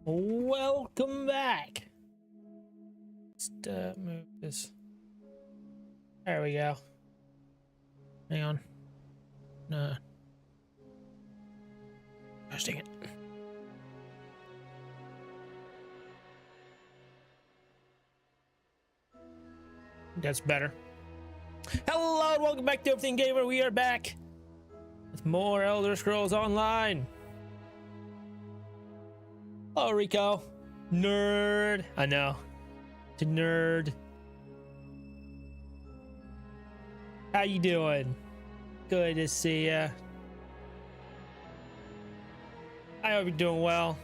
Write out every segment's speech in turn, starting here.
Welcome back. Just move this. There we go. Hang on. No. Gosh dang it. That's better. Hello and welcome back to Everything Gamer. We are back with more Elder Scrolls Online. Oh, Rico. Nerd. I know. To nerd. How you doing? Good to see ya. I hope you're doing well.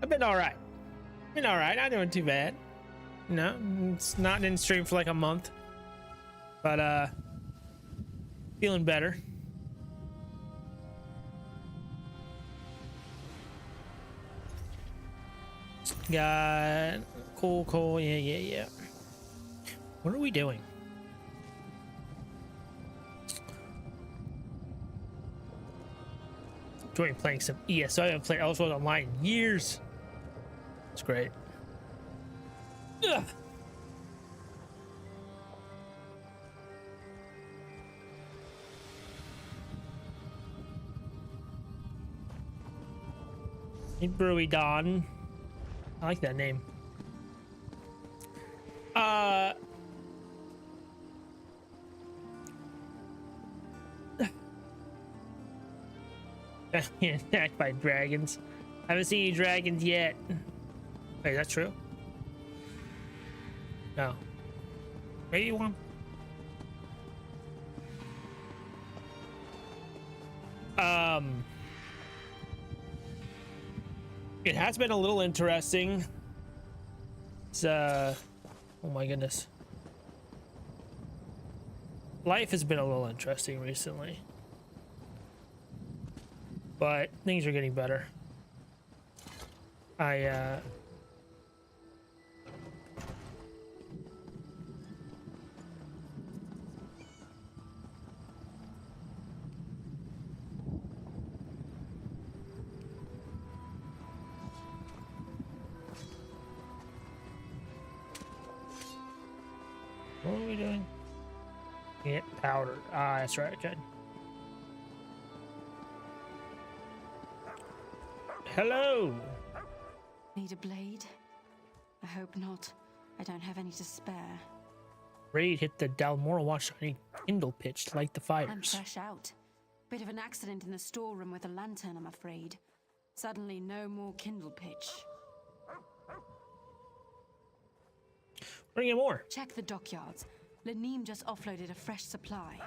I've been all right. Not doing too bad. No, it's not in stream for like a month, but feeling better. Got cool. Yeah. What are we doing? Enjoying playing some ESO. I haven't played Elder Scrolls Online in years. It's great. Ugh. Hey, Bruidon. I like that name. Attacked by dragons. I haven't seen any dragons yet. Wait, is that true? No. Maybe one. It has been a little interesting. It's oh my goodness. Life has been a little interesting recently. But things are getting better. What are we doing? Get powdered. Ah, that's right. Good. Hello. Need a blade? I hope not. I don't have any to spare. Raid hit the Dalmora watch. I need Kindle pitch to light the fires. I'm fresh out. Bit of an accident in the storeroom with a lantern, I'm afraid. Suddenly, no more Kindle pitch. Bring in more. Check the dockyards. Laneem just offloaded a fresh supply.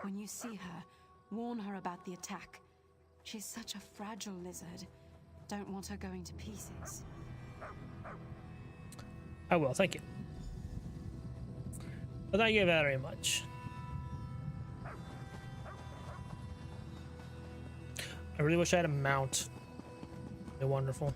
When you see her, warn her about the attack. She's such a fragile lizard. Don't want her going to pieces. I will, thank you. But thank you very much. I really wish I had a mount. They're wonderful.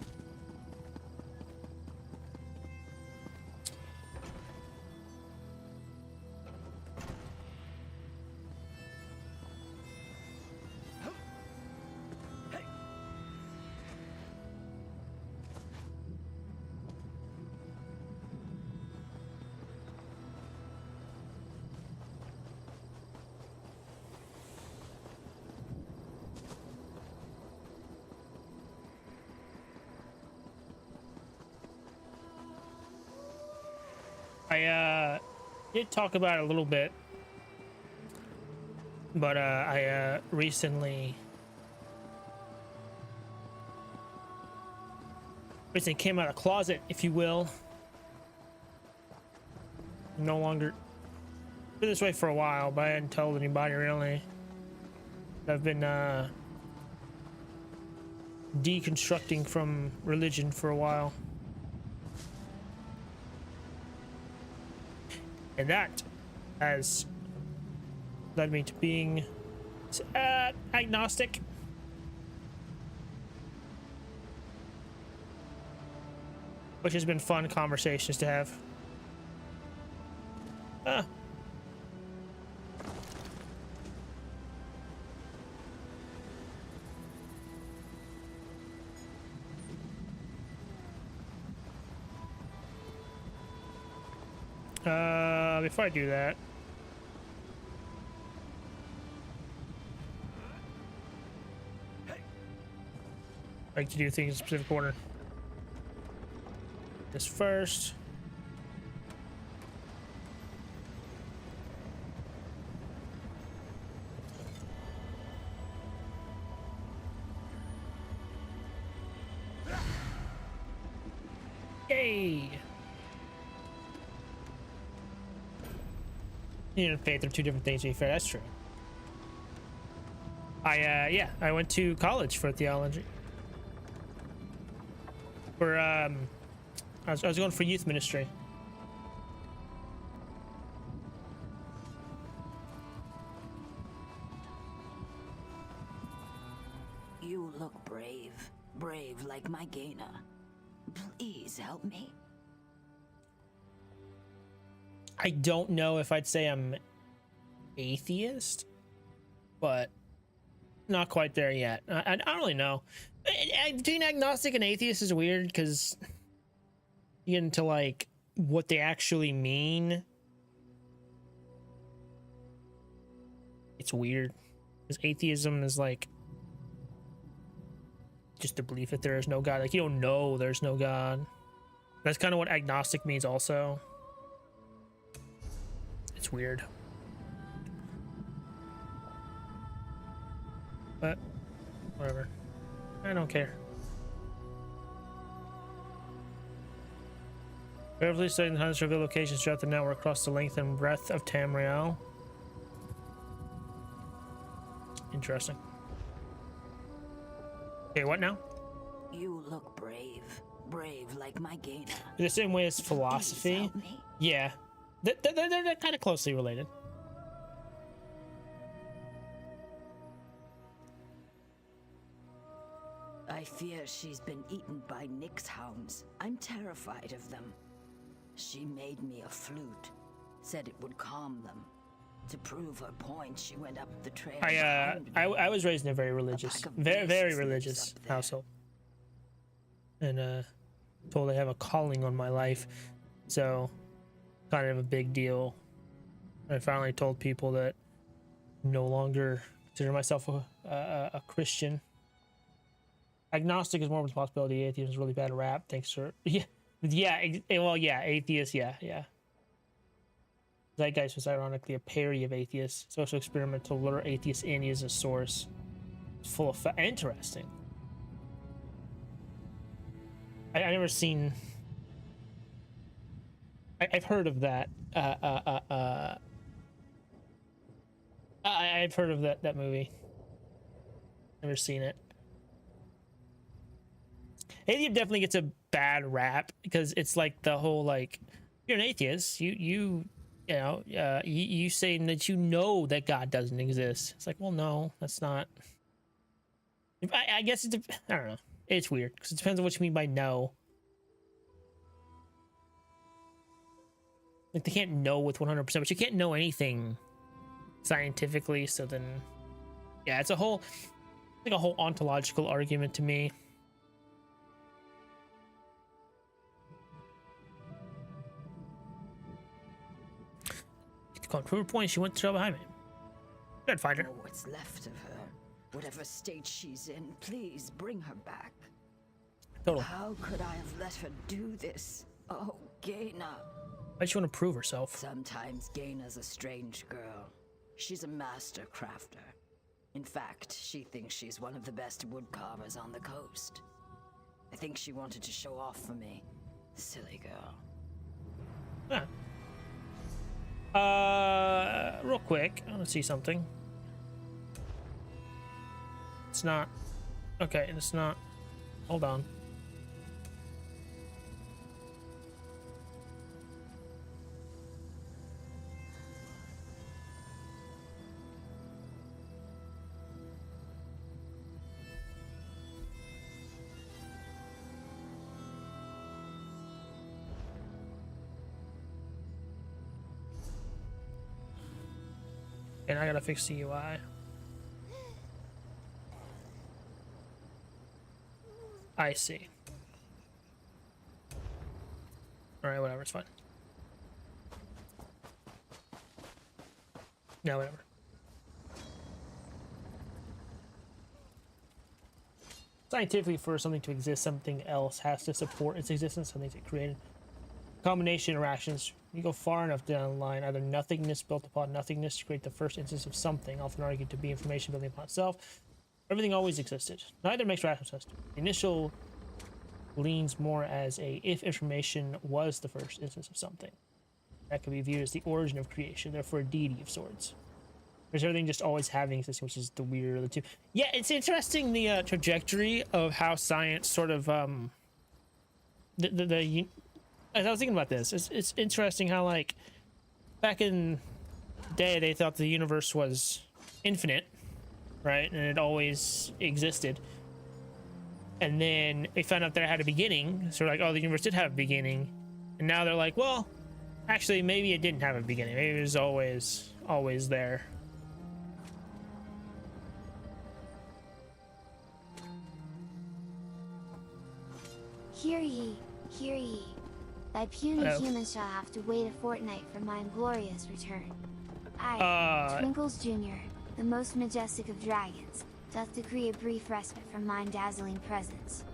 I did talk about it a little bit, but I recently came out of the closet, if you will. No longer been this way for a while, but I hadn't told anybody really. I've been deconstructing from religion for a while. And that has led me to being agnostic. which has been fun conversations to have. Ah. Before I do that, I like to do things in a specific order. This first. Yay! Union and faith are two different things, to be fair. That's true. I went to college for theology. For I was going for youth ministry. You look brave like my Gaina. Please help me. I don't know if I'd say I'm atheist, but not quite there yet. I don't really know. Between agnostic and atheist is weird because you get into like what they actually mean. It's weird because atheism is like just the belief that there is no God. Like you don't know there's no God. That's kind of what agnostic means also. It's weird. But whatever. I don't care. Carefully studying the hundreds of revealed locations throughout the network across the length and breadth of Tamriel. Interesting. Okay, what now? You look brave like my Gaina. In the same way as philosophy. Please help me. Yeah. They're kind of closely related. I fear she's been eaten by Nyx hounds. I'm terrified of them. She made me a flute. Said it would calm them. To prove her point, she went up the trail. I was raised in a very religious, very religious household, and told I have a calling on my life, so kind of a big deal. I finally told people that no longer consider myself a Christian. Agnostic is more of a responsibility. Atheism is really bad rap. Thanks, sir. Yeah. Atheist. Yeah. Zeitgeist was ironically a parody of atheists. Social experiment to lure atheists in as a source. It's full of interesting. I never seen. I've heard of that. I've heard of that movie. Never seen it. Atheism definitely gets a bad rap because it's like the whole like you're an atheist. You saying that you know that God doesn't exist. It's like, well, no, that's not. I guess it's I don't know. It's weird because it depends on what you mean by no. Like they can't know with 100%, but you can't know anything scientifically. So then, yeah, it's like a whole ontological argument to me. To prove her point, she went to trail behind me. Good fighter. Oh, what's left of her. Whatever state she's in, please bring her back. Totally. How could I have let her do this? Oh, Gaina. Why does she want to prove herself? Sometimes Gaina's a strange girl. She's a master crafter. In fact, she thinks she's one of the best wood carvers on the coast. I think she wanted to show off for me. Silly girl. Huh. Real quick, I want to see something. It's not. Okay, it's not. Hold on. And I gotta fix the UI. I see. Alright, whatever, it's fine. No, whatever. Scientifically, for something to exist, something else has to support its existence, something it created. Combination interactions. You go far enough down the line, either nothingness built upon nothingness to create the first instance of something, often argued to be information building upon itself. Everything always existed. Neither makes rational sense. The initial leans more as a if information was the first instance of something. That could be viewed as the origin of creation, therefore a deity of sorts. There's everything just always having existence, which is the weirder of the two. Yeah, it's interesting the trajectory of how science sort of as I was thinking about this, it's interesting how, like, back in the day they thought the universe was infinite, right, and it always existed, and then they found out that it had a beginning, so like, oh, the universe did have a beginning, and now they're like, well, actually maybe it didn't have a beginning, maybe it was always there. Hear ye, hear ye. Thy puny humans shall have to wait a fortnight for mine glorious return. I, Twinkles Jr., the most majestic of dragons, doth decree a brief respite from mine dazzling presence.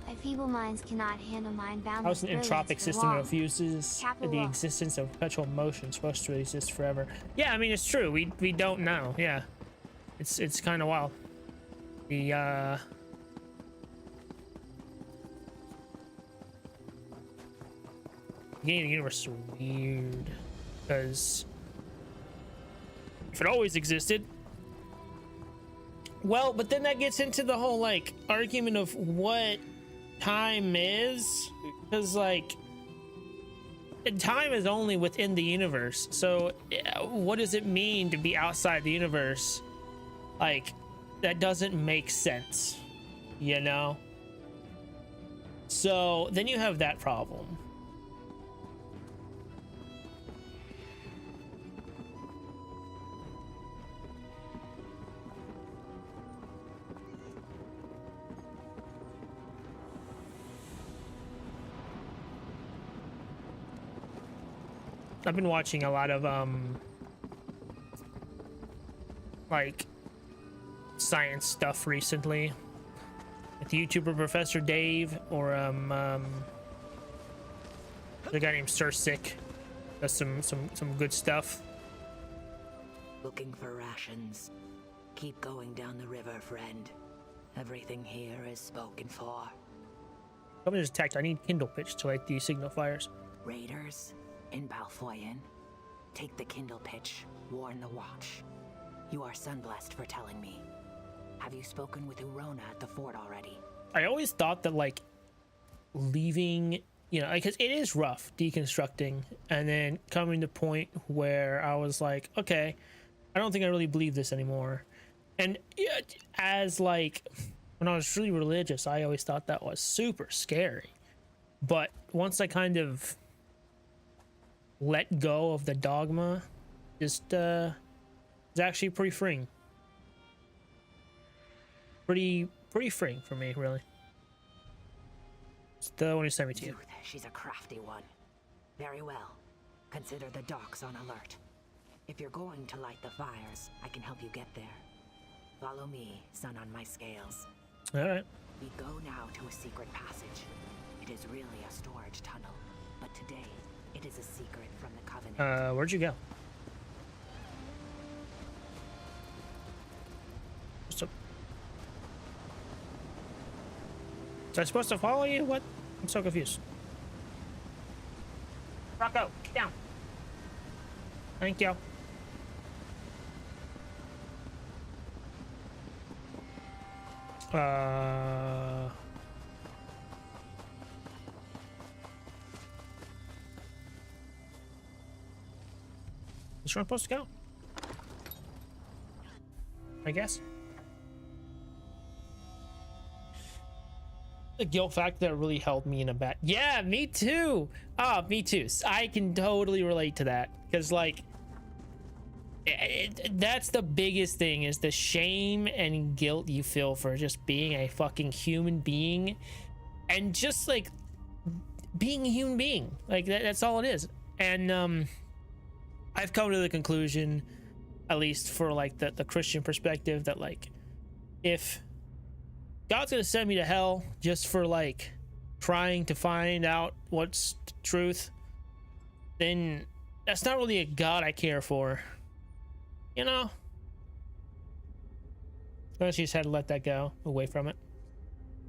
Thy feeble minds cannot handle mine boundless brilliance How's an entropic for system long. refuses the Capital existence of perpetual motion supposed to exist forever? Yeah, I mean, it's true. We don't know. Yeah, it's kind of wild. The beginning of the universe is weird, because if it always existed, well, but then that gets into the whole, like, argument of what time is, because, like, time is only within the universe, so what does it mean to be outside the universe? Like, that doesn't make sense, you know? So then you have that problem. I've been watching a lot of like science stuff recently, with the YouTuber Professor Dave, or the guy named Sir Sick does some good stuff. Looking for rations. Keep going down the river, friend. Everything here is spoken for. Somebody just attacked. I need Kindle pitch to light the signal fires. Raiders in Balfoyen. Take the Kindle pitch. Warn the watch. You are sunblessed for telling me. Have you spoken with Urona at the fort already? I always thought that, like, leaving, you know, because it is rough deconstructing, and then coming to the point where I was like, okay, I don't think I really believe this anymore. And as, like, when I was really religious, I always thought that was super scary. But once I kind of let go of the dogma, just it's actually pretty freeing. Pretty freeing for me, really. It's the one who sent me to you. She's a crafty one. Very well. Consider the docks on alert. If you're going to light the fires, I can help you get there. Follow me, sun on my scales. All right. We go now to a secret passage. It is really a storage tunnel, but today it is a secret from the Covenant. Where'd you go? So, was I supposed to follow you? What? I'm so confused. Rocco, get down. Thank you. Is where I'm supposed to go? I guess. The guilt factor really held me in a bad. Yeah, me too. Me too. I can totally relate to that, because, like, That's the biggest thing, is the shame and guilt you feel for just being a fucking human being, and just like being a human being. Like that's all it is. And I've come to the conclusion, at least for like the Christian perspective, that like if God's gonna send me to hell just for like trying to find out what's the truth, then that's not really a God I care for, you know? I just had to let that go, away from it.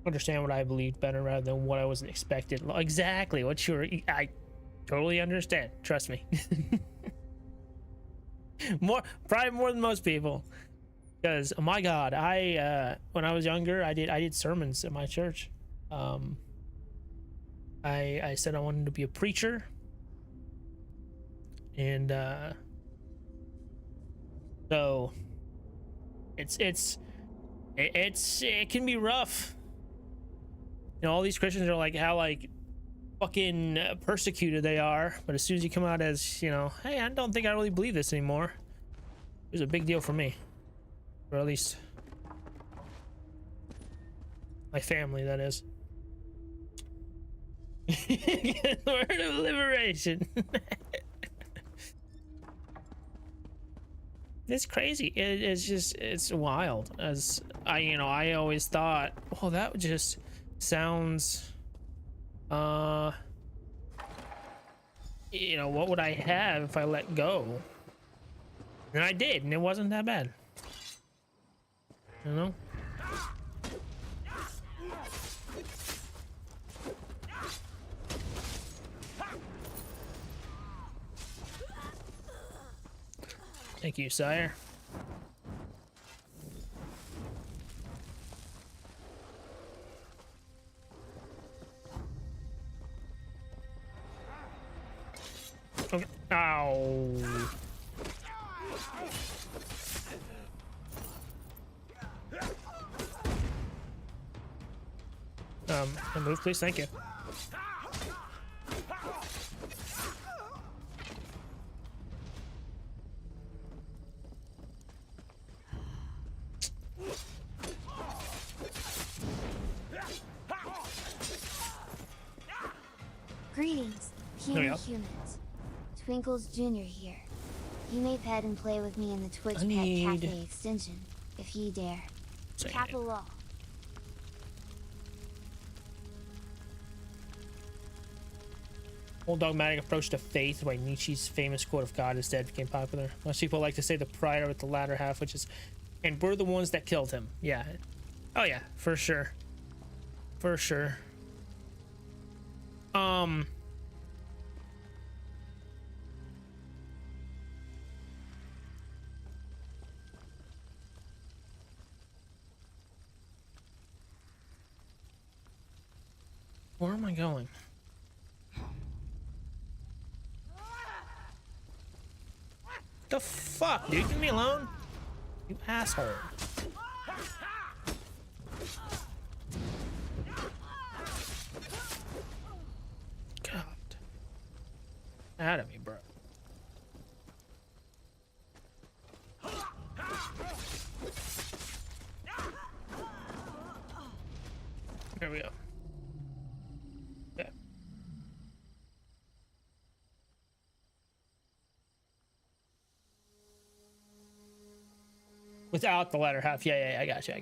Understand what I believed better rather than what I wasn't expected. Exactly what you're. I totally understand. Trust me. Probably more than most people. Because, oh my God, when I was younger, I did sermons at my church. I said I wanted to be a preacher, and so it can be rough. You know, all these Christians are like how like fucking persecuted they are, but as soon as you come out as, you know, hey, I don't think I really believe this anymore, it was a big deal for me, or at least my family, that is. Word of liberation. It's crazy. It's just, it's wild. As I always thought, oh, that just sounds, what would I have if I let go? And I did, and it wasn't that bad. You know? Thank you, sire. Okay. Ow. Move, please. Thank you. Greetings, puny humans. Twinkles Jr. here. You may pet and play with me in the Twitch Pet Cafe extension, if ye dare. Capital Law. Old dogmatic approach to faith, why Nietzsche's famous quote of God is dead became popular. Most people like to say the prior with the latter half, which is, and we're the ones that killed him. Yeah. Oh yeah, for sure. For sure. Where am I going? The fuck, dude? Leave me alone, you asshole. God, out of me, bro. There we go. Yeah. Without the latter half. Yeah, I got you.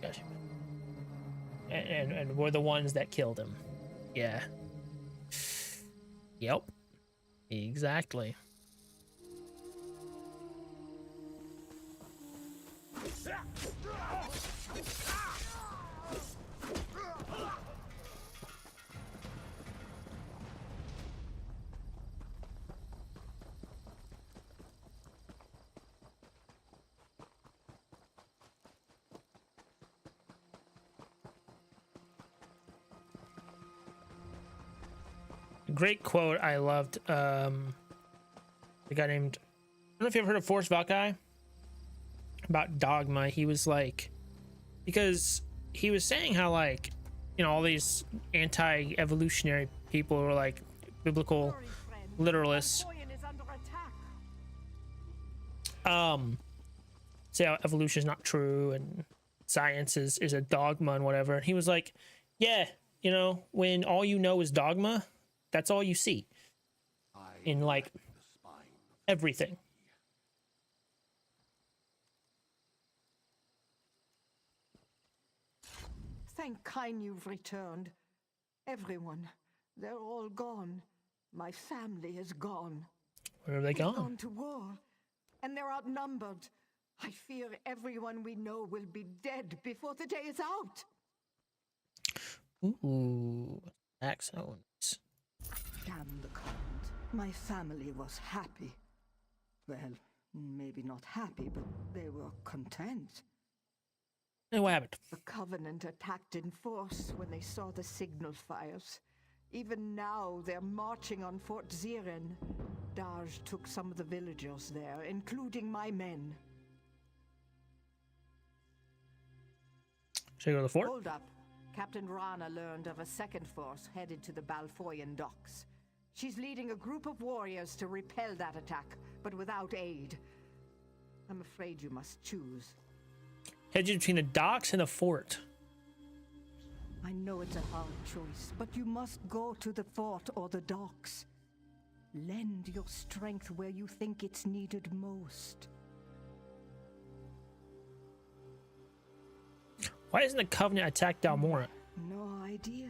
And we're the ones that killed him. Yeah. Yep. Exactly. Great quote I loved. The guy named, I don't know if you ever heard of Forrest Valkai about dogma. He was like, because he was saying how like, all these anti-evolutionary people were like biblical literalists say how evolution is not true and science is a dogma and whatever. And he was like, yeah, you know, when all you know is dogma, that's all you see in like everything. Thank kind you've returned. Everyone, they're all gone. My family is gone. Where have they They've gone? gone to war, and they're outnumbered. I fear everyone we know will be dead before the day is out. Ooh, axons. Damn the Covenant. My family was happy. Well, maybe not happy, but they were content. And what happened? The Covenant attacked in force when they saw the signal fires. Even now, they're marching on Fort Ziren. Darj took some of the villagers there, including my men. Should I go to the fort? Hold up. Captain Rana learned of a second force headed to the Balfoyan docks. She's leading a group of warriors to repel that attack, but without aid. I'm afraid you must choose. Hedged between the docks and the fort. I know it's a hard choice, but you must go to the fort or the docks. Lend your strength where you think it's needed most. Why doesn't the Covenant attack Dalmora? No idea.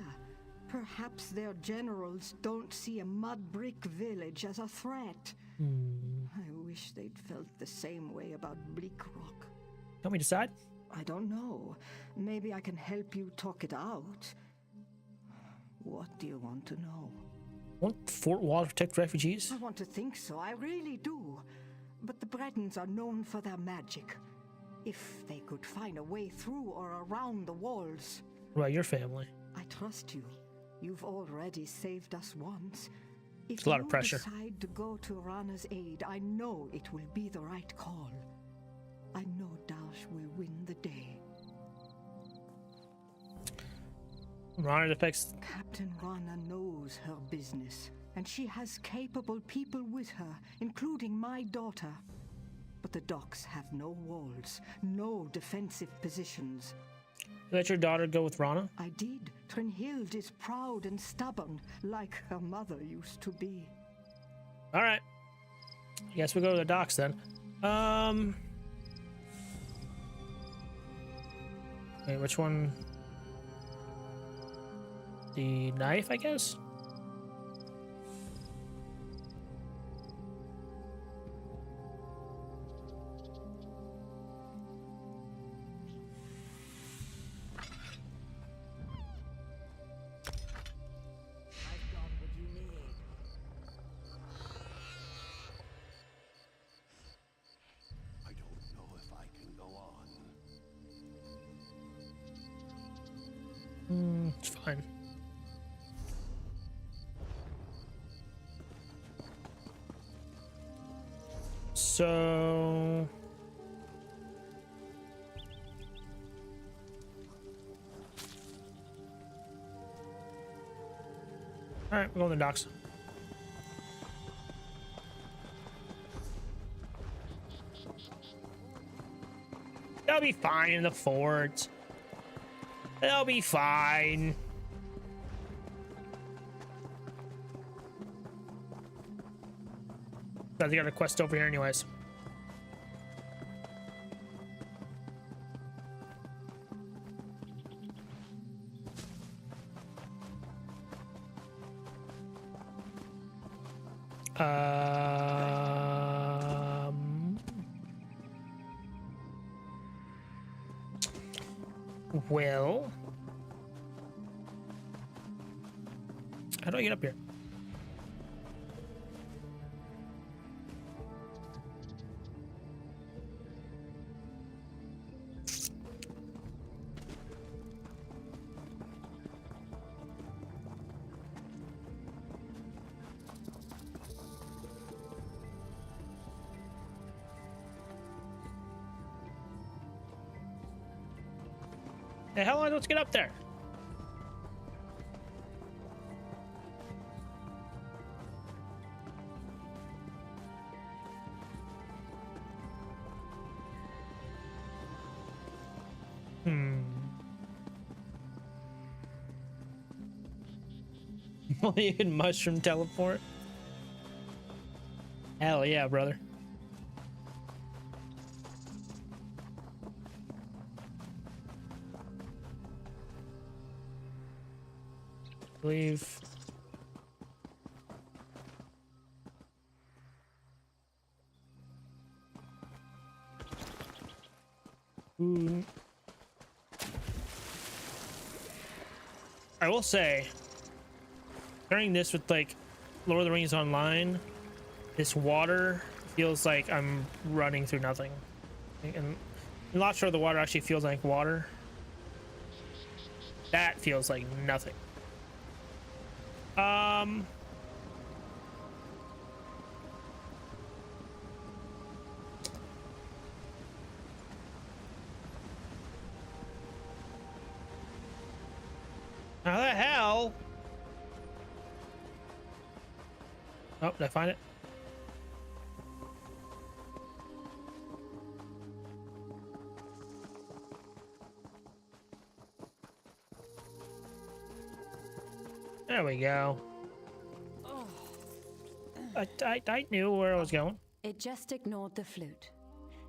Perhaps their generals don't see a mud brick village as a threat. I wish they'd felt the same way about Bleak Rock. Help me decide. I don't know. Maybe I can help you talk it out. What do you want to know? Won't Fort Wall protect refugees? I want to think so, I really do. But the Bretons are known for their magic. If they could find a way through or around the walls. What about your family? I trust you. You've already saved us once. If It's a lot of pressure. you decide to go to Rana's aid, I know it will be the right call. I know Dash will win the day. Rana affects. Captain Rana knows her business, and she has capable people with her, including my daughter. But the docks have no walls, no defensive positions. Let your daughter go with Rana? I did. Trinhild is proud and stubborn, like her mother used to be. All right. I guess we'll go to the docks then. Wait, which one? The knife, I guess? I don't know if I can go on. It's fine. So... Alright, we're going to the docks. They'll be fine in the fort. They'll be fine. I got a quest over here anyways. Well, how do I get up here? The hell am I supposed to get up there? You can mushroom teleport. Hell yeah, brother. Leave. Ooh. I will say, during this with like Lord of the Rings Online, this water feels like I'm running through nothing. And I'm not sure the water actually feels like water. That feels like nothing. How the hell? Oh, did I find it? There we go. I knew where I was going. It just ignored the flute.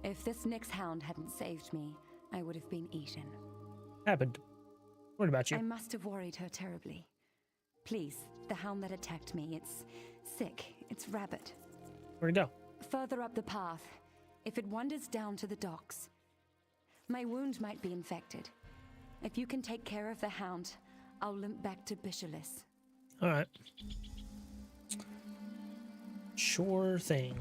If this Nyx hound hadn't saved me, I would have been eaten. Happened. What about you? I must have worried her terribly. Please, the hound that attacked me, it's sick. It's rabid. Where'd it go? Further up the path, if it wanders down to the docks. My wound might be infected. If you can take care of the hound, I'll limp back to Bisholis. All right. Sure thing.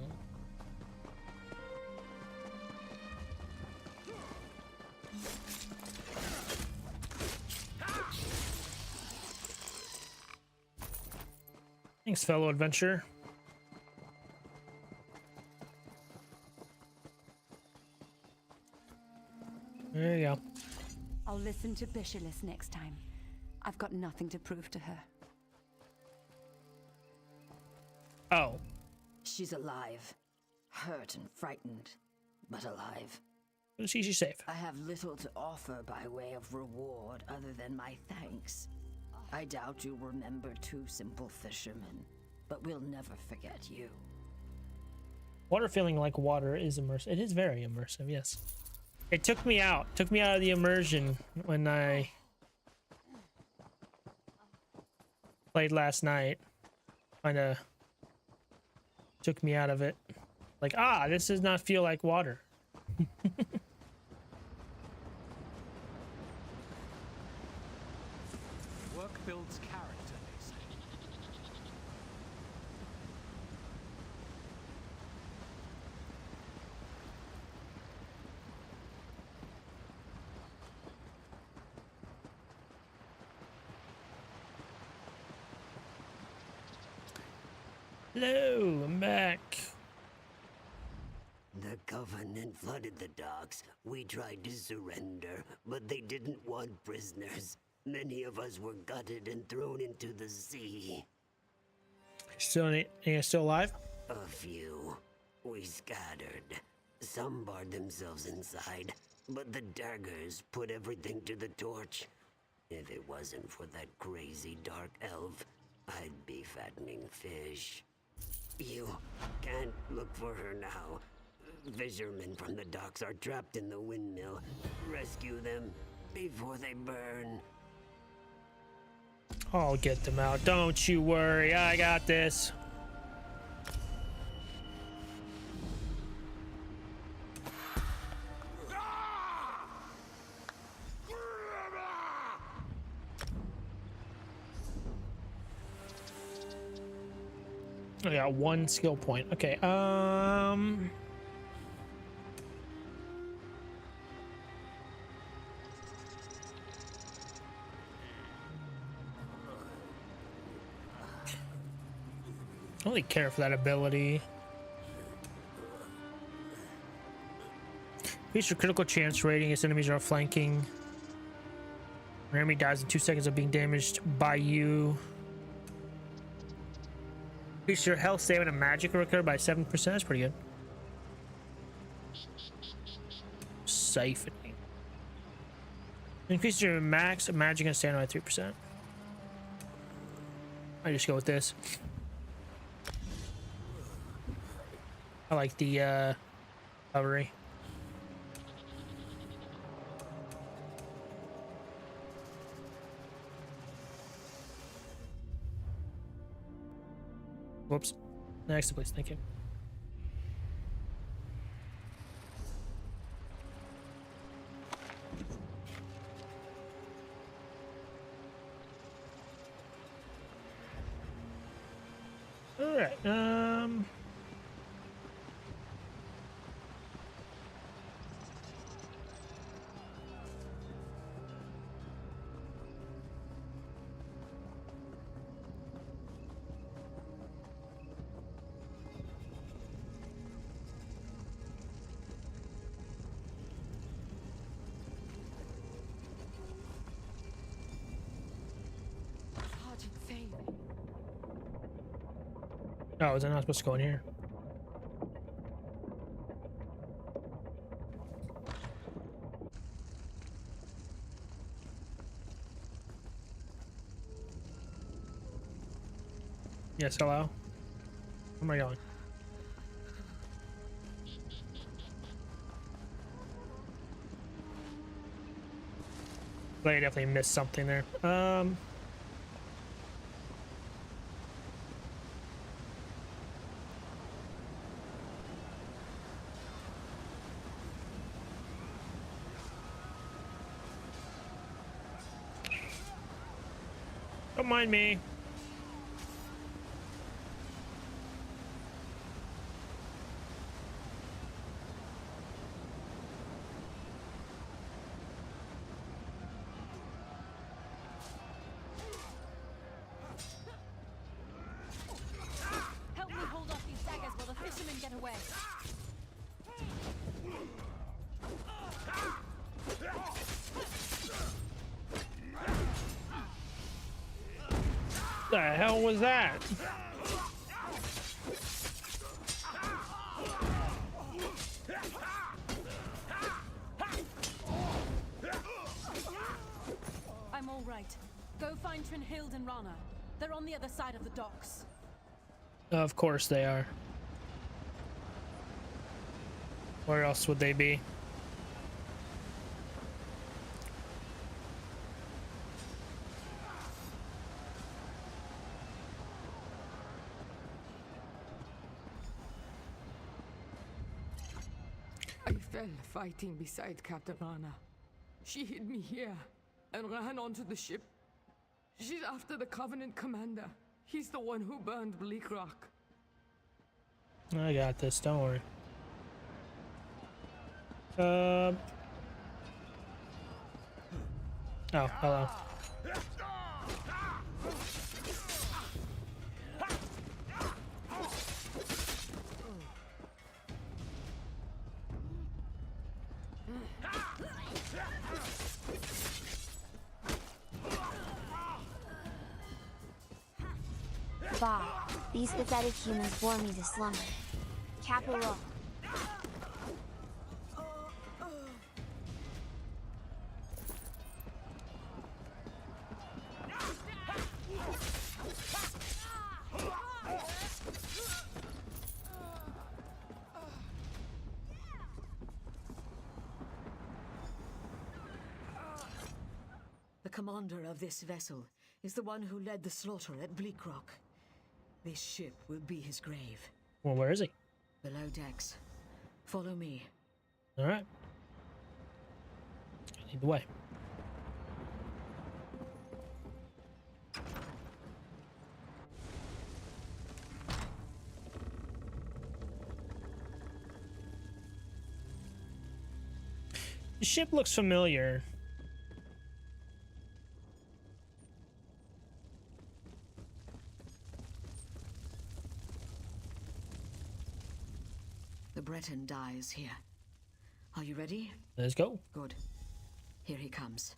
Thanks, fellow adventurer. There you go. I'll listen to Bisholis next time. I've got nothing to prove to her. Oh. She's alive. Hurt and frightened, but alive. She's safe. I have little to offer by way of reward other than my thanks. I doubt you'll remember two simple fishermen, but we'll never forget you. Water feeling like water is immersive. It is very immersive, yes. It took me out of the immersion when I played last night. Kinda took me out of it. Like, this does not feel like water. Work builds character, they say. Hello, I'm back. The Covenant flooded the docks. We tried to surrender, but they didn't want prisoners. Many of us were gutted and thrown into the sea. Still alive? A few. We scattered. Some barred themselves inside, but the daggers put everything to the torch. If it wasn't for that crazy dark elf, I'd be fattening fish. You can't look for her now. Fishermen from the docks are trapped in the windmill. Rescue them before they burn. I'll get them out. Don't you worry. I got this. I got one skill point. Okay. I don't really care for that ability. Increase your critical chance rating as enemies are flanking. When enemy dies in 2 seconds of being damaged by you. Increase your health, stamina, magic recover by 7%. That's pretty good. Siphoning. Increase your max magic and stamina by 3%. I just go with this. I like the recovery. Whoops. Next, please. Thank you. All right. Sergeant Thane. Oh, is I not supposed to go in here? Yes, hello? Where am I going? I definitely missed something there. Don't mind me. Help me hold off these daggers while the fishermen get away. The hell was that? I'm all right. Go find Trinhild and Rana. They're on the other side of the docks. Of course they are. Where else would they be? I fell fighting beside Captain Rana. She hid me here and ran onto the ship. She's after the Covenant commander. He's the one who burned Bleak Rock. I got this, don't worry. Oh, hello. Bah, these pathetic humans bore me to slumber. Capital. The commander of this vessel is the one who led the slaughter at Bleak Rock. This ship will be his grave. Well, where is he? Below decks. Follow me. All right. Lead the way. The ship looks familiar. The Breton dies here. Are you ready? Let's go. Good. Here he comes.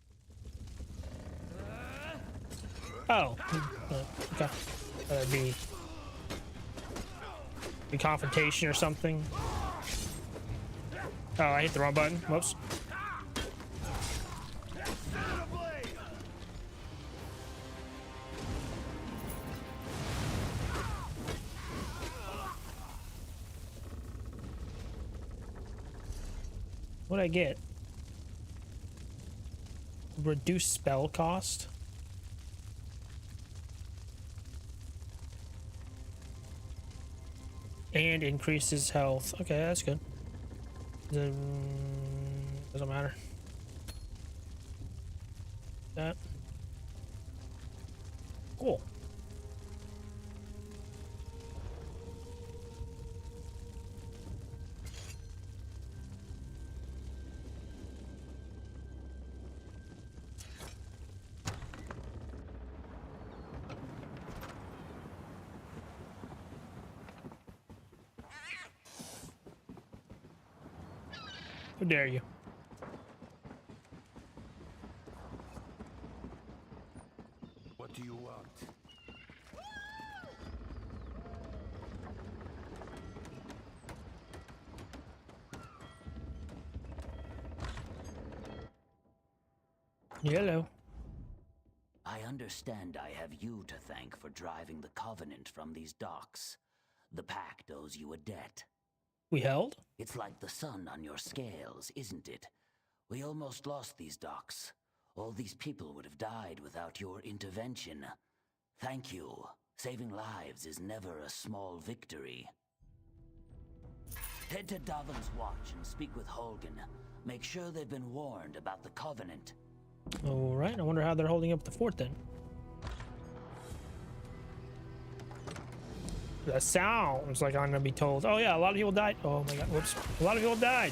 Oh. Okay. That'd be a confrontation or something. Oh, I hit the wrong button. Whoops. What'd I get? Reduce spell cost. And increases health. Okay, that's good. Doesn't matter. That. Cool. How dare you? What do you want? Yellow. I understand I have you to thank for driving the Covenant from these docks. The Pact owes you a debt. We held? It's like the sun on your scales, isn't it? We almost lost these docks. All these people would have died without your intervention. Thank you. Saving lives is never a small victory. Head to Davin's Watch and speak with Holgen. Make sure they've been warned about the Covenant. All right. I wonder how they're holding up the fort then. That sounds like I'm gonna be told. Oh yeah, a lot of people died. Oh my god, whoops. A lot of people died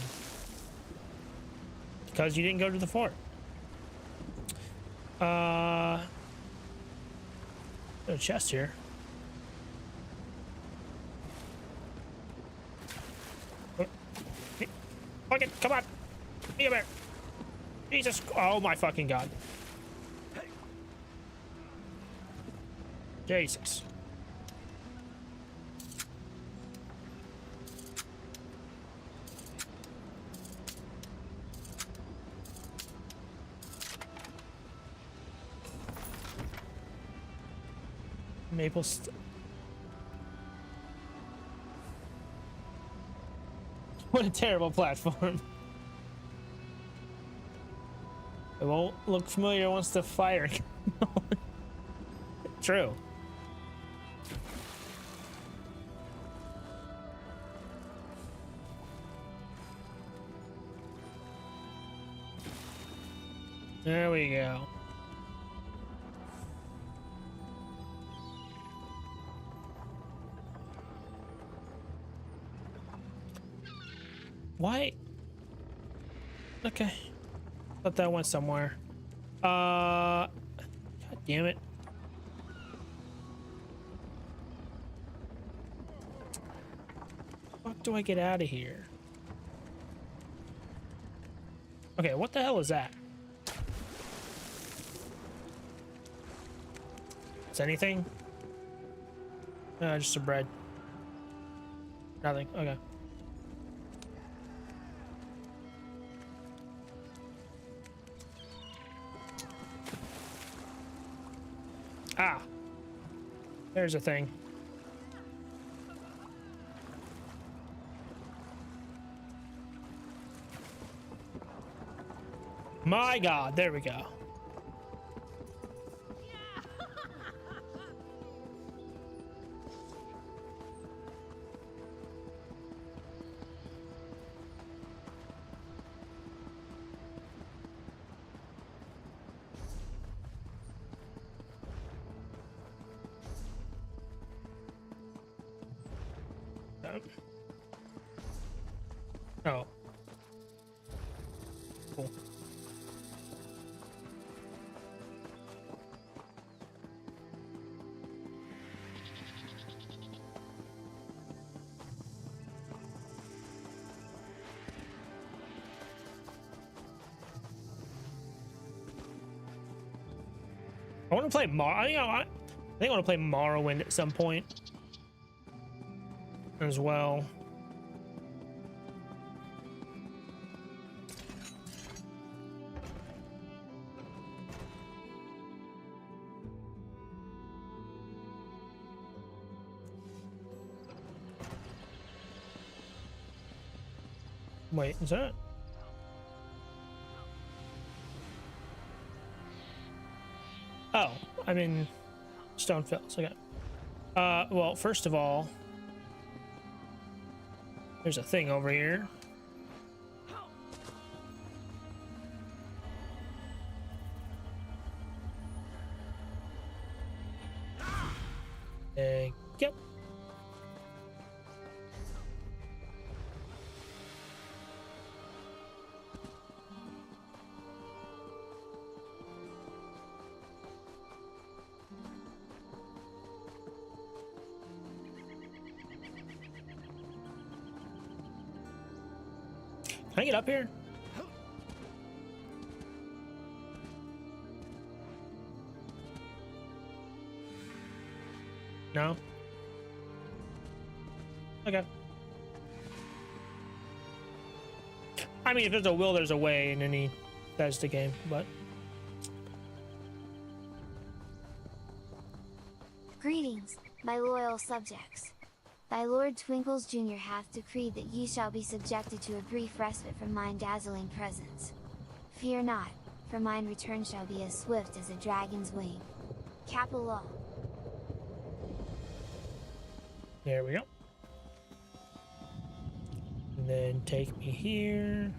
because you didn't go to the fort. There's a chest here. Fuck it, come on. Be a bear. Jesus. Oh my fucking god. Jesus. Maple What a terrible platform. It won't look familiar once the fire. True. There we go. Why? Okay. Thought that went somewhere. God damn it. Fuck do I get out of here? Okay, what the hell is that? Is anything? Just some bread. Nothing. Okay. Ah, there's a thing. My God, there we go. Oh. Cool. I want to play I think I want to play Morrowind at some point as well. Wait, is that? Oh, I'm in Stonefills. Okay. Well, first of all, there's a thing over here. Yep. Can I get up here? No? Okay. I mean, if there's a will, there's a way in any Bethesda game, but... Greetings, my loyal subjects. Thy Lord Twinkles Jr. hath decreed that ye shall be subjected to a brief respite from mine dazzling presence. Fear not, for mine return shall be as swift as a dragon's wing. Capital. There we go. And then take me here.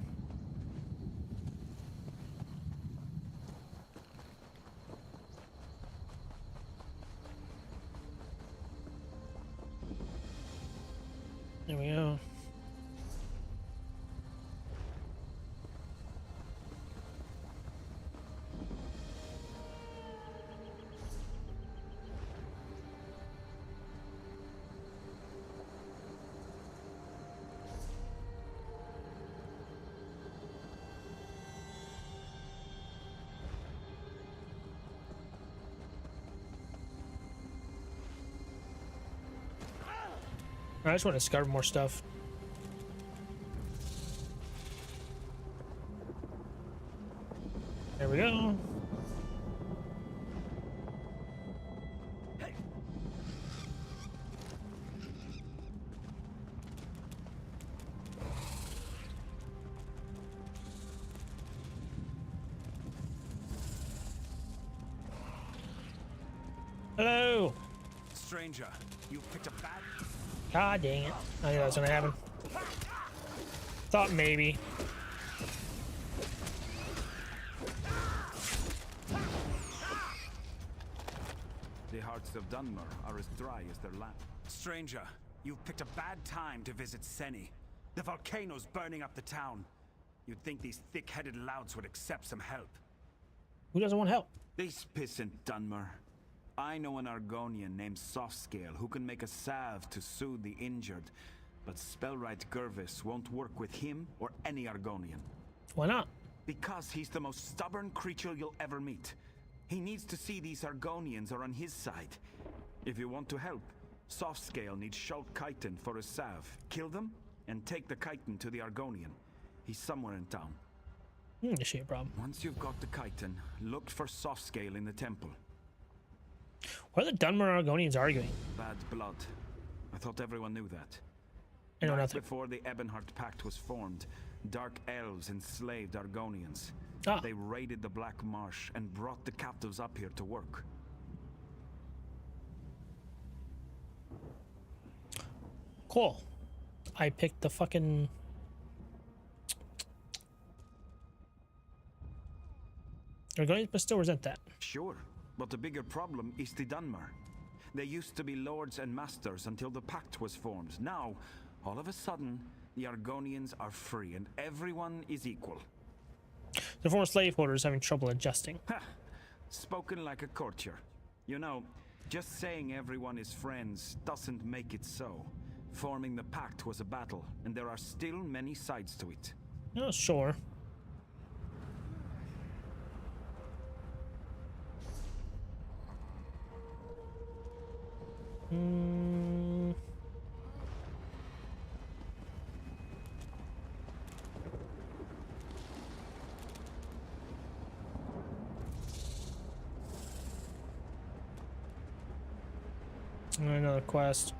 There we go. I just want to discover more stuff. There we go. Hello. Stranger, you picked a bad... God dang it. I knew that was gonna happen. Thought maybe. The hearts of Dunmer are as dry as their land. Stranger, you've picked a bad time to visit Seni. The volcano's burning up the town. You'd think these thick-headed louds would accept some help. Who doesn't want help? This pissant Dunmer. I know an Argonian named Softscale who can make a salve to soothe the injured, but Spellwright Gervis won't work with him or any Argonian. Why not? Because he's the most stubborn creature you'll ever meet. He needs to see these Argonians are on his side. If you want to help, Softscale needs Schult Chiton for a salve. Kill them, and take the Chiton to the Argonian. He's somewhere in town. This shit problem. Once you've got the Chiton, look for Softscale in the temple. Why are the Dunmer Argonians arguing? Bad blood. I thought everyone knew that. I know Back nothing. before the Ebonheart Pact was formed, Dark Elves enslaved Argonians. Ah. They raided the Black Marsh and brought the captives up here to work. Cool. I picked the fucking... Argonians but still resent that. Sure, but the bigger problem is the Dunmer. They used to be lords and masters until the pact was formed. Now, all of a sudden, the Argonians are free and everyone is equal. The former slaveholders having trouble adjusting. Ha! Spoken like a courtier. You know, just saying everyone is friends doesn't make it so. Forming the pact was a battle, and there are still many sides to it. Oh, sure. Another quest.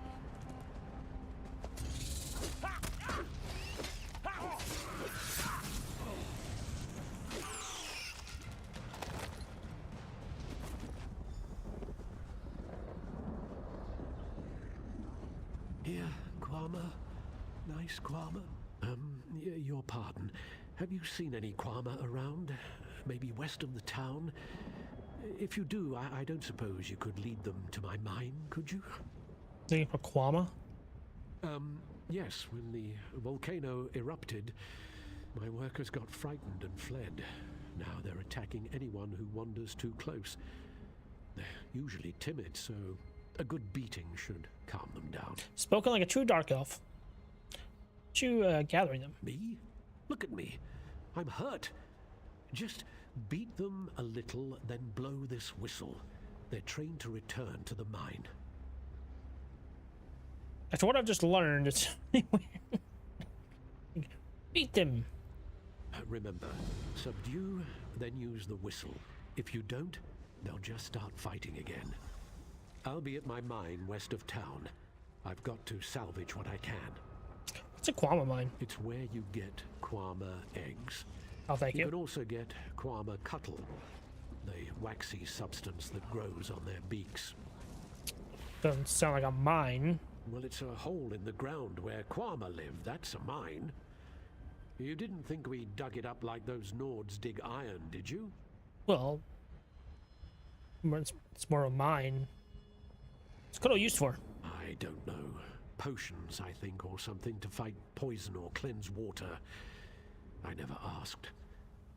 here, Kwama? Nice Kwama. Your pardon. Have you seen any Kwama around? Maybe west of the town? If you do, I don't suppose you could lead them to my mine, could you? Looking for Kwama? Yes, when the volcano erupted, my workers got frightened and fled. Now they're attacking anyone who wanders too close. They're usually timid, so a good beating should calm them down. Spoken like a true dark elf. You gathering them? Me? Look at me. I'm hurt. Just beat them a little, then blow this whistle. They're trained to return to the mine. After what I've just learned, it's weird. Beat them. Remember, subdue, then use the whistle. If you don't, they'll just start fighting again. I'll be at my mine west of town. I've got to salvage what I can. What's a Kwama mine? It's where you get Kwama eggs. Oh, thank you. You can also get Kwama cuttle, the waxy substance that grows on their beaks. Doesn't sound like a mine. Well, it's a hole in the ground where Kwama live. That's a mine. You didn't think we dug it up like those Nords dig iron, did you? Well, it's more a mine. What's Kodo used for? I don't know. Potions, I think, or something to fight poison or cleanse water. I never asked.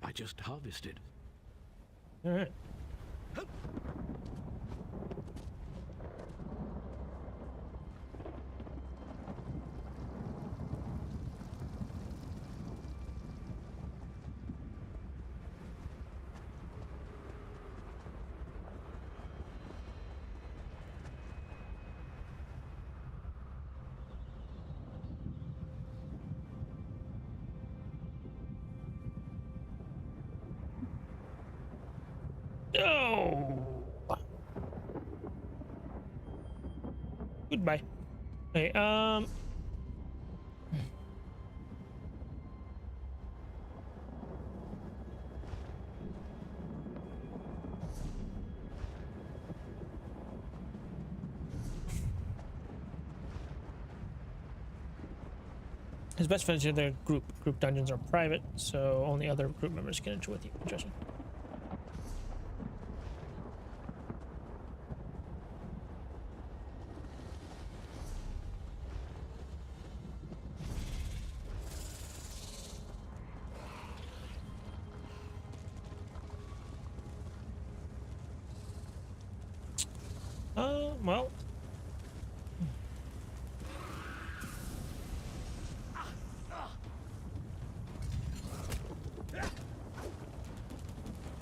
I just harvested. All right. No. Goodbye. Okay, his best friends in their group dungeons are private, so only other group members can enter with you. Interesting. Well.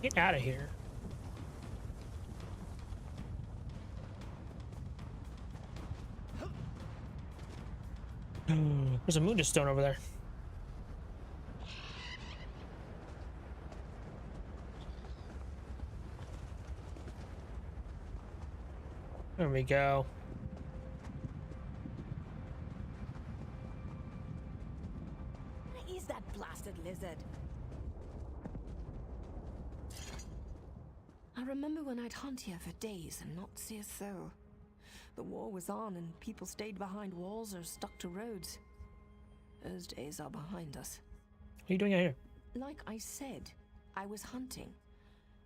Get out of here. There's a smoothest stone over there. There we go. Where is that blasted lizard? I remember when I'd hunt here for days and not see a soul. The war was on and people stayed behind walls or stuck to roads. Those days are behind us. What are you doing out here? Like I said, I was hunting.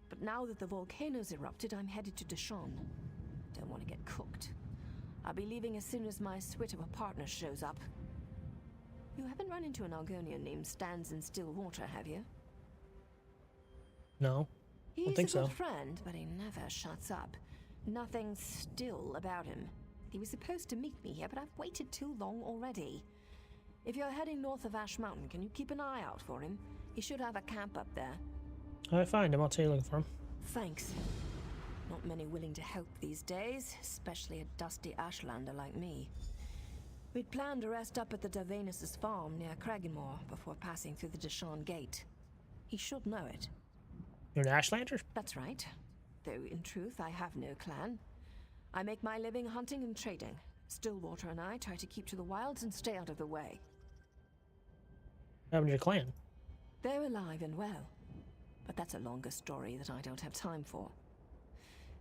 But now that the volcano's erupted, I'm headed to Deshaun. Don't want to get cooked. I'll be leaving as soon as my suite of a partner shows up. You haven't run into an Argonian named Stands in Still Water, have you? No. I don't think He's a so. good friend, but he never shuts up. Nothing still about him. He was supposed to meet me here, but I've waited too long already. If you're heading north of Ash Mountain, can you keep an eye out for him? He should have a camp up there. I find him. I'll tell you looking for him. Thanks. Not many willing to help these days, especially a dusty Ashlander like me. We'd planned to rest up at the Davanus' farm near Cragganmore before passing through the Deshaun Gate. He should know it. You're an Ashlander? That's right. Though, in truth, I have no clan. I make my living hunting and trading. Stillwater and I try to keep to the wilds and stay out of the way. What happened to your clan? They're alive and well. But that's a longer story that I don't have time for.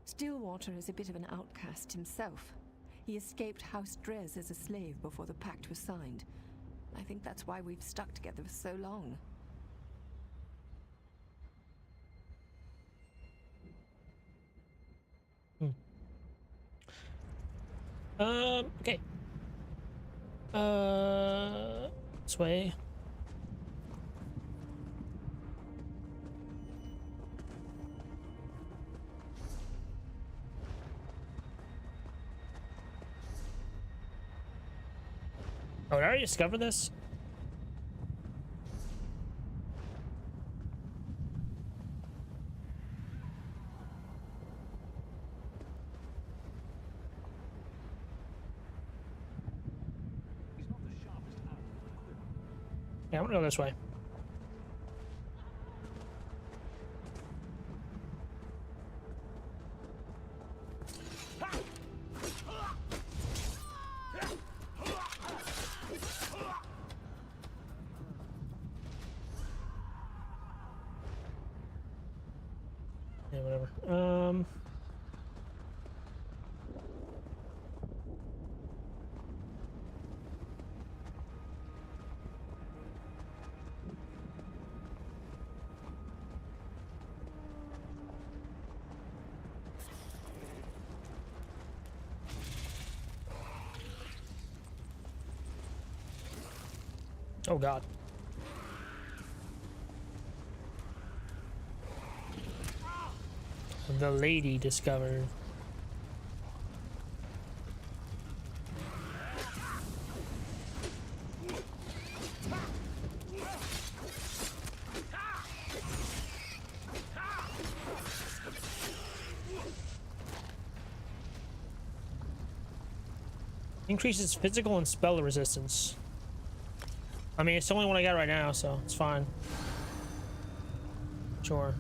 Stillwater is a bit of an outcast himself. He escaped House Drez as a slave before the pact was signed. I think that's why we've stuck together for so long. Okay. This way. Oh, did I already discover this? Yeah, I'm gonna go this way. Yeah, whatever. Oh God. The lady discovered. Increases physical and spell resistance. I mean, it's the only one I got right now, so it's fine. Sure.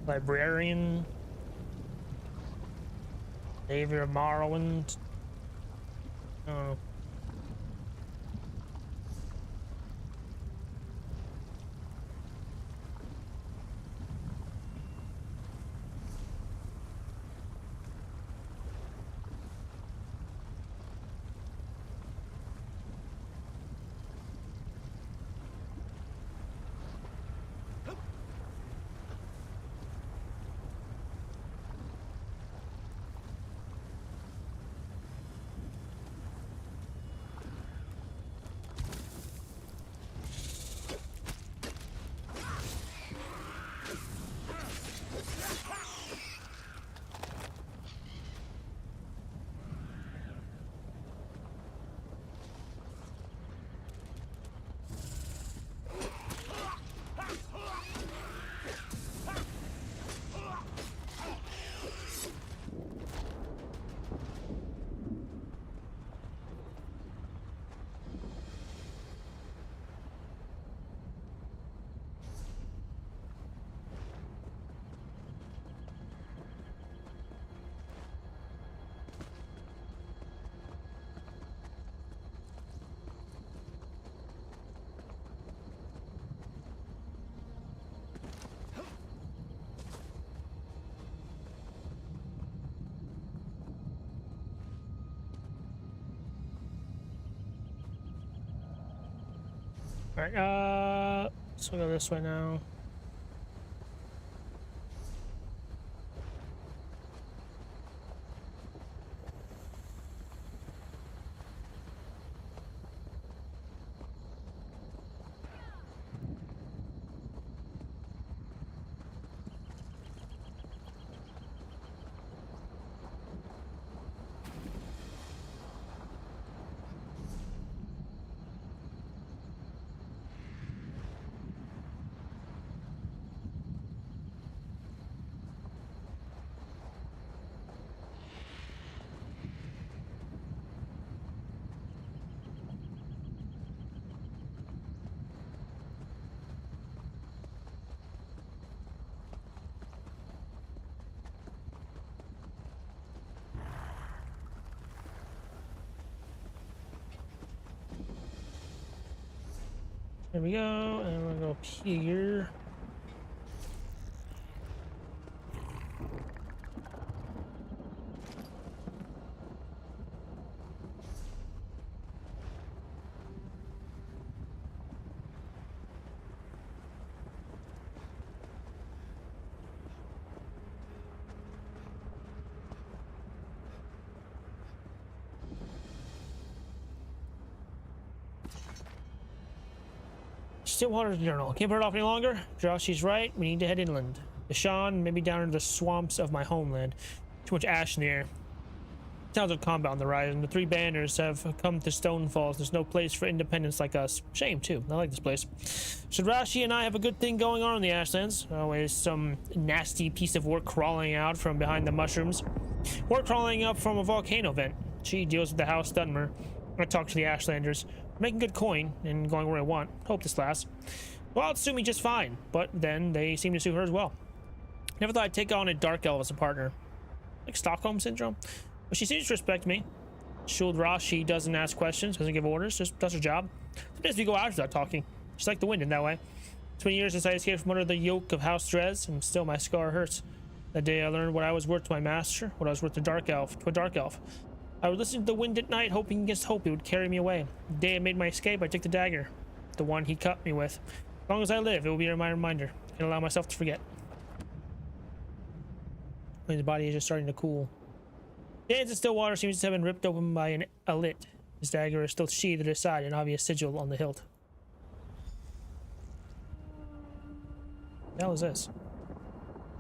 Librarian. Xavier Morrowind. I don't know. Alright, so we'll go this way now. There we go, and we're gonna go up here. Stillwater's journal. Can't put it off any longer. Joshy's right. We need to head inland. Deshaun, maybe down into the swamps of my homeland. Too much ash in the air. Sounds of combat on the horizon. The 3 banners have come to Stone Falls. There's no place for independents like us. Shame, too. I like this place. Should Rashi and I have a good thing going on in the Ashlands? Always some nasty piece of work crawling out from behind the mushrooms. Or crawling up from a volcano vent. She deals with the House Dunmer. I talk to the Ashlanders. Making good coin and going where I want. Hope this lasts. Well, it suit me just fine, but then they seem to suit her as well. Never thought I'd take on a dark elf as a partner. Like Stockholm Syndrome. But she seems to respect me. Shuld Rashi doesn't ask questions, doesn't give orders, just does her job. Sometimes we go out without talking. She's like the wind in that way. It's been years since I escaped from under the yoke of House Drez, and still my scar hurts. That day I learned what I was worth to my master, what I was worth to a dark elf. I would listen to the wind at night, hoping against hope it would carry me away. The day I made my escape, I took the dagger. The one he cut me with. As long as I live, it will be my reminder. I can allow myself to forget. His body is just starting to cool. The hands in still water seems to have been ripped open by an elit. His dagger is still sheathed at his side, an obvious sigil on the hilt. What the hell is this?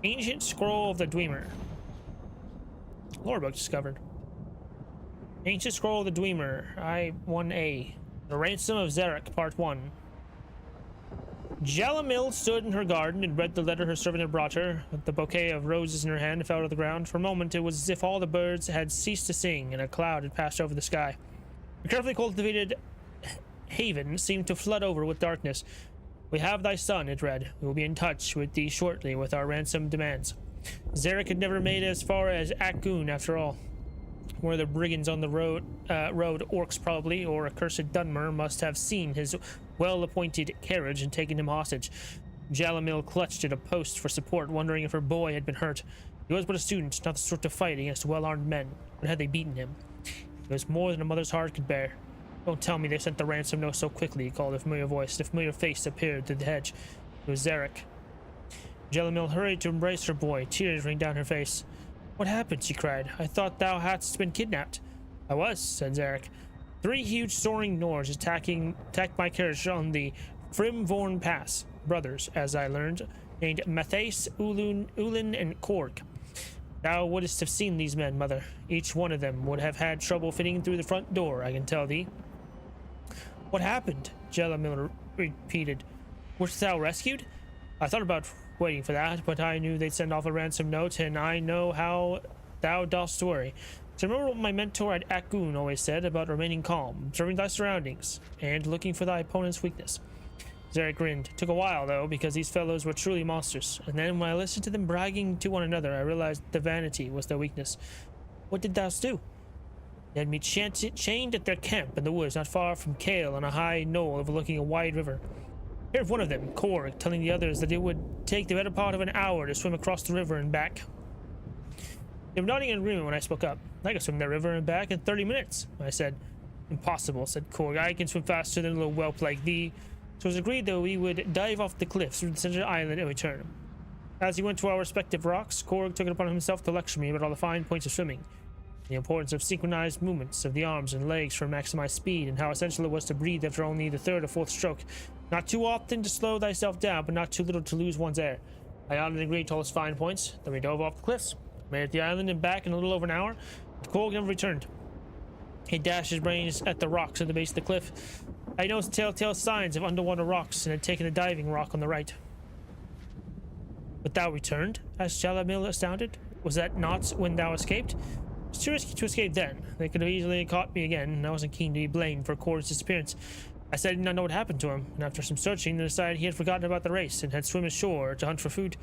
Ancient Scroll of the Dwemer. Lore book discovered. Ancient Scroll of the Dwemer, I-1A. The Ransom of Zarek, Part 1. Jalamil stood in her garden and read the letter her servant had brought her. The bouquet of roses in her hand fell to the ground. For a moment, it was as if all the birds had ceased to sing and a cloud had passed over the sky. The carefully cultivated haven seemed to flood over with darkness. We have thy son, it read. We will be in touch with thee shortly with our ransom demands. Zarek had never made it as far as Akun, after all. One of the brigands on the road, orcs probably, or accursed Dunmer, must have seen his well-appointed carriage and taken him hostage. Jalamil clutched at a post for support, wondering if her boy had been hurt. He was but a student, not the sort to fight against well-armed men. But had they beaten him? It was more than a mother's heart could bear. Don't tell me they sent the ransom note so quickly, called a familiar voice, and a familiar face appeared through the hedge. It was Zarek. Jalamil hurried to embrace her boy, tears running down her face. What happened? She cried. I thought thou hadst been kidnapped. I was, said Zarek. 3 huge soaring Nors attacked my carriage on the Frimvorn Pass. Brothers, as I learned, named Matthace, Ulin, and Korg. Thou wouldst have seen these men, mother. Each one of them would have had trouble fitting through the front door, I can tell thee. What happened? Jalamil repeated. Wert thou rescued? I thought about waiting for that, but I knew they'd send off a ransom note, and I know how thou dost worry. So remember what my mentor at Akun always said about remaining calm, observing thy surroundings, and looking for thy opponent's weakness. Zarek grinned. Took a while, though, because these fellows were truly monsters, and then when I listened to them bragging to one another, I realized the vanity was their weakness. What did thou do? They had me chained at their camp in the woods not far from Kale on a high knoll overlooking a wide river. I heard one of them, Korg, telling the others that it would take the better part of an hour to swim across the river and back. They were nodding in agreement when I spoke up. I can swim that river and back in 30 minutes, I said. Impossible, said Korg. I can swim faster than a little whelp like thee. So it was agreed that we would dive off the cliffs through the center of the island and return. As he went to our respective rocks, Korg took it upon himself to lecture me about all the fine points of swimming, the importance of synchronized movements of the arms and legs for maximized speed, and how essential it was to breathe after only the 3rd or 4th stroke. Not too often to slow thyself down, but not too little to lose one's air. I nodded and agreed to all his fine points. Then we dove off the cliffs, made it to the island and back in a little over an hour. But Korg never returned. He dashed his brains at the rocks at the base of the cliff. I noticed telltale signs of underwater rocks and had taken a diving rock on the right. But thou returned? Asked Jalamil, astounded. Was that not when thou escaped? It was too risky to escape then. They could have easily caught me again, and I wasn't keen to be blamed for Korg's disappearance. I said I did not know what happened to him, and after some searching, they decided he had forgotten about the race and had swum ashore to hunt for food.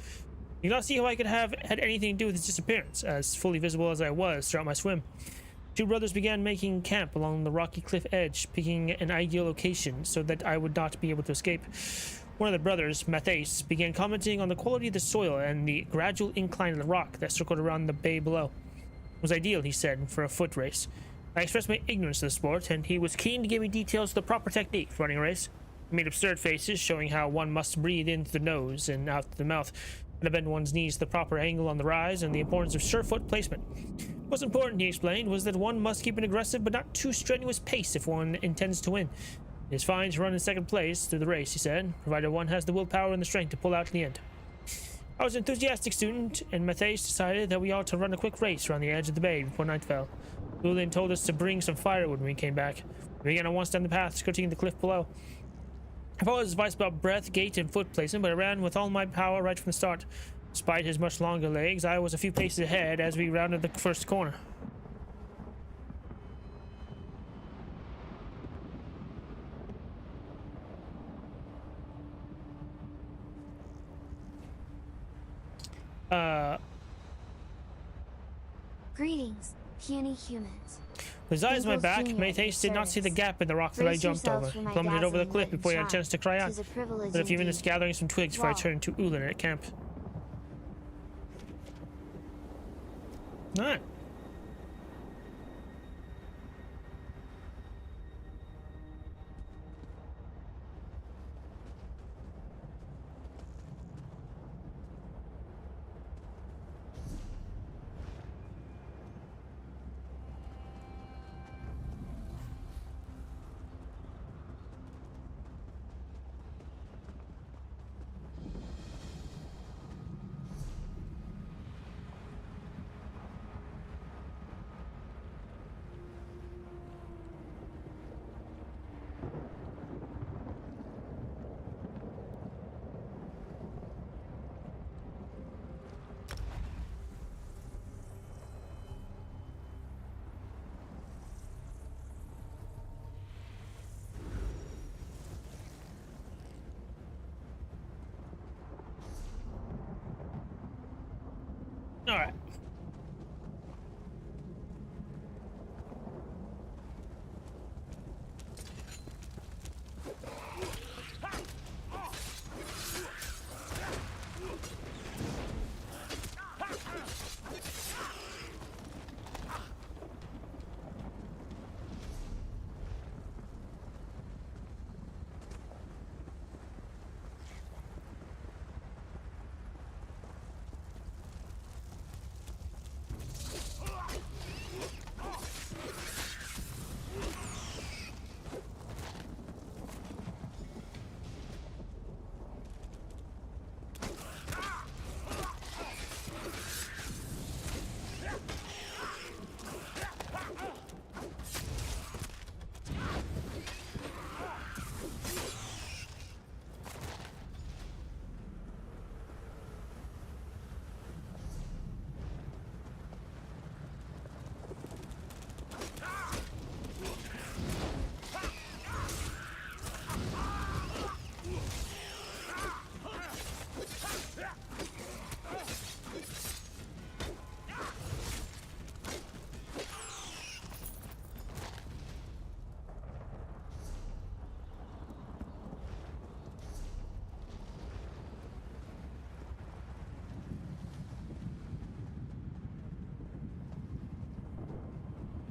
You cannot see how I could have had anything to do with his disappearance, as fully visible as I was throughout my swim. Two brothers began making camp along the rocky cliff edge, picking an ideal location so that I would not be able to escape. One of the brothers, Matthias, began commenting on the quality of the soil and the gradual incline of the rock that circled around the bay below. It was ideal, he said, for a foot race. I expressed my ignorance of the sport, and he was keen to give me details of the proper technique for running a race. He made absurd faces, showing how one must breathe in through the nose and out through the mouth, and to bend one's knees to the proper angle on the rise, and the importance of sure foot placement. What's important, he explained, was that one must keep an aggressive but not too strenuous pace if one intends to win. It is fine to run in second place through the race, he said, provided one has the willpower and the strength to pull out in the end. I was an enthusiastic student, and Matthias decided that we ought to run a quick race around the edge of the bay before night fell. Bruidon told us to bring some firewood when we came back. We began at once down the path, skirting the cliff below. I followed his advice about breath, gait, and foot placement, but I ran with all my power right from the start. Despite his much longer legs, I was a few paces ahead as we rounded the first corner. Greetings, puny humans. With his eyes on my back, Matthias did not see the gap in the rock that I jumped over. He plummeted over the cliff before he had a chance to cry out. But a few minutes gathering some twigs before I turned to Ullin at camp. Alright. Alright.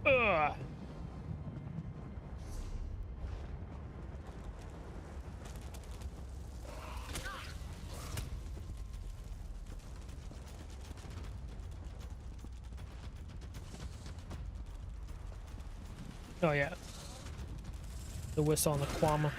Ugh. Oh yeah. The whistle and the Kwama.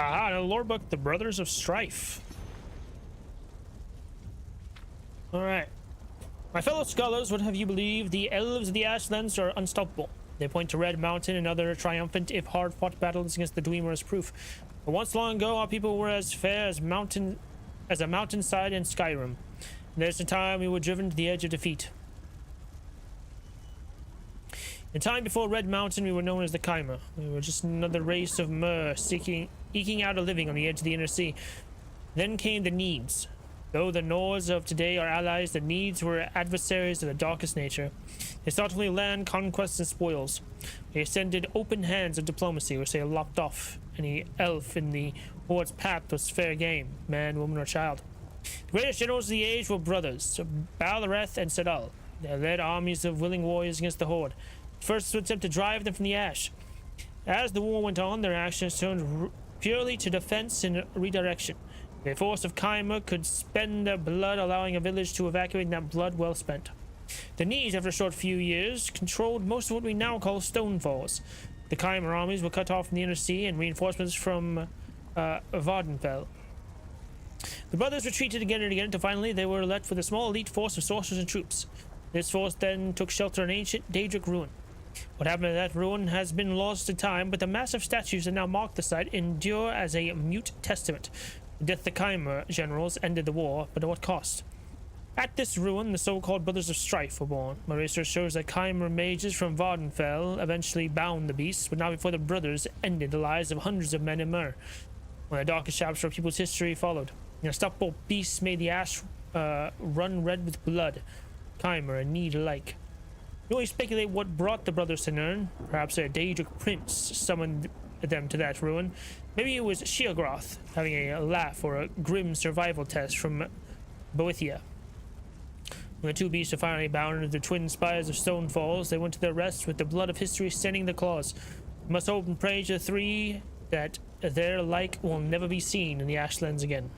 Ah, in a lore book, the Brothers of Strife. Alright. My fellow scholars would have you believe the elves of the Ashlands are unstoppable. They point to Red Mountain and other triumphant, if hard-fought battles against the Dwemer as proof. But once long ago, our people were as fair as a mountainside in Skyrim. There's a time we were driven to the edge of defeat. In time before Red Mountain, we were known as the Chimera. We were just another race of mer eking out a living on the edge of the inner sea. Then came the Needs. Though the Nords of today are allies, the Needs were adversaries of the darkest nature. They sought only land, conquests, and spoils. They extended open hands of diplomacy, which they lopped off. Any elf in the Horde's path was fair game, man, woman, or child. The greatest generals of the age were brothers, Balreth and Sedal. They led armies of willing warriors against the Horde. First to attempt to drive them from the Ash. As the war went on, their actions turned purely to defense and redirection. The force of Chimera could spend their blood, allowing a village to evacuate, and that blood well spent. The Needs, after a short few years, controlled most of what we now call Stonefalls. The Chimera armies were cut off from the inner sea, and reinforcements from Vardenfell. The brothers retreated again and again until finally they were left with a small elite force of sorcerers and troops. This force then took shelter in ancient Daedric ruin. What happened to that ruin has been lost to time, but the massive statues that now mark the site endure as a mute testament. The death of the Chimera generals ended the war, but at what cost? At this ruin, the so-called Brothers of Strife were born. My research shows that Chimera mages from Vardenfell eventually bound the beasts, but not before the brothers ended the lives of hundreds of men in Myr. When the darkest chapter of people's history followed, the unstoppable beasts made the ash run red with blood. Chimera and Need alike. You only speculate what brought the brothers to Nirn. Perhaps a Daedric prince summoned them to that ruin. Maybe it was Sheogoth having a laugh or a grim survival test from Boethia. When the two beasts were finally bound into the twin spires of Stone Falls, they went to their rest with the blood of history standing their claws. We must hope and pray to the three that their like will never be seen in the Ashlands again.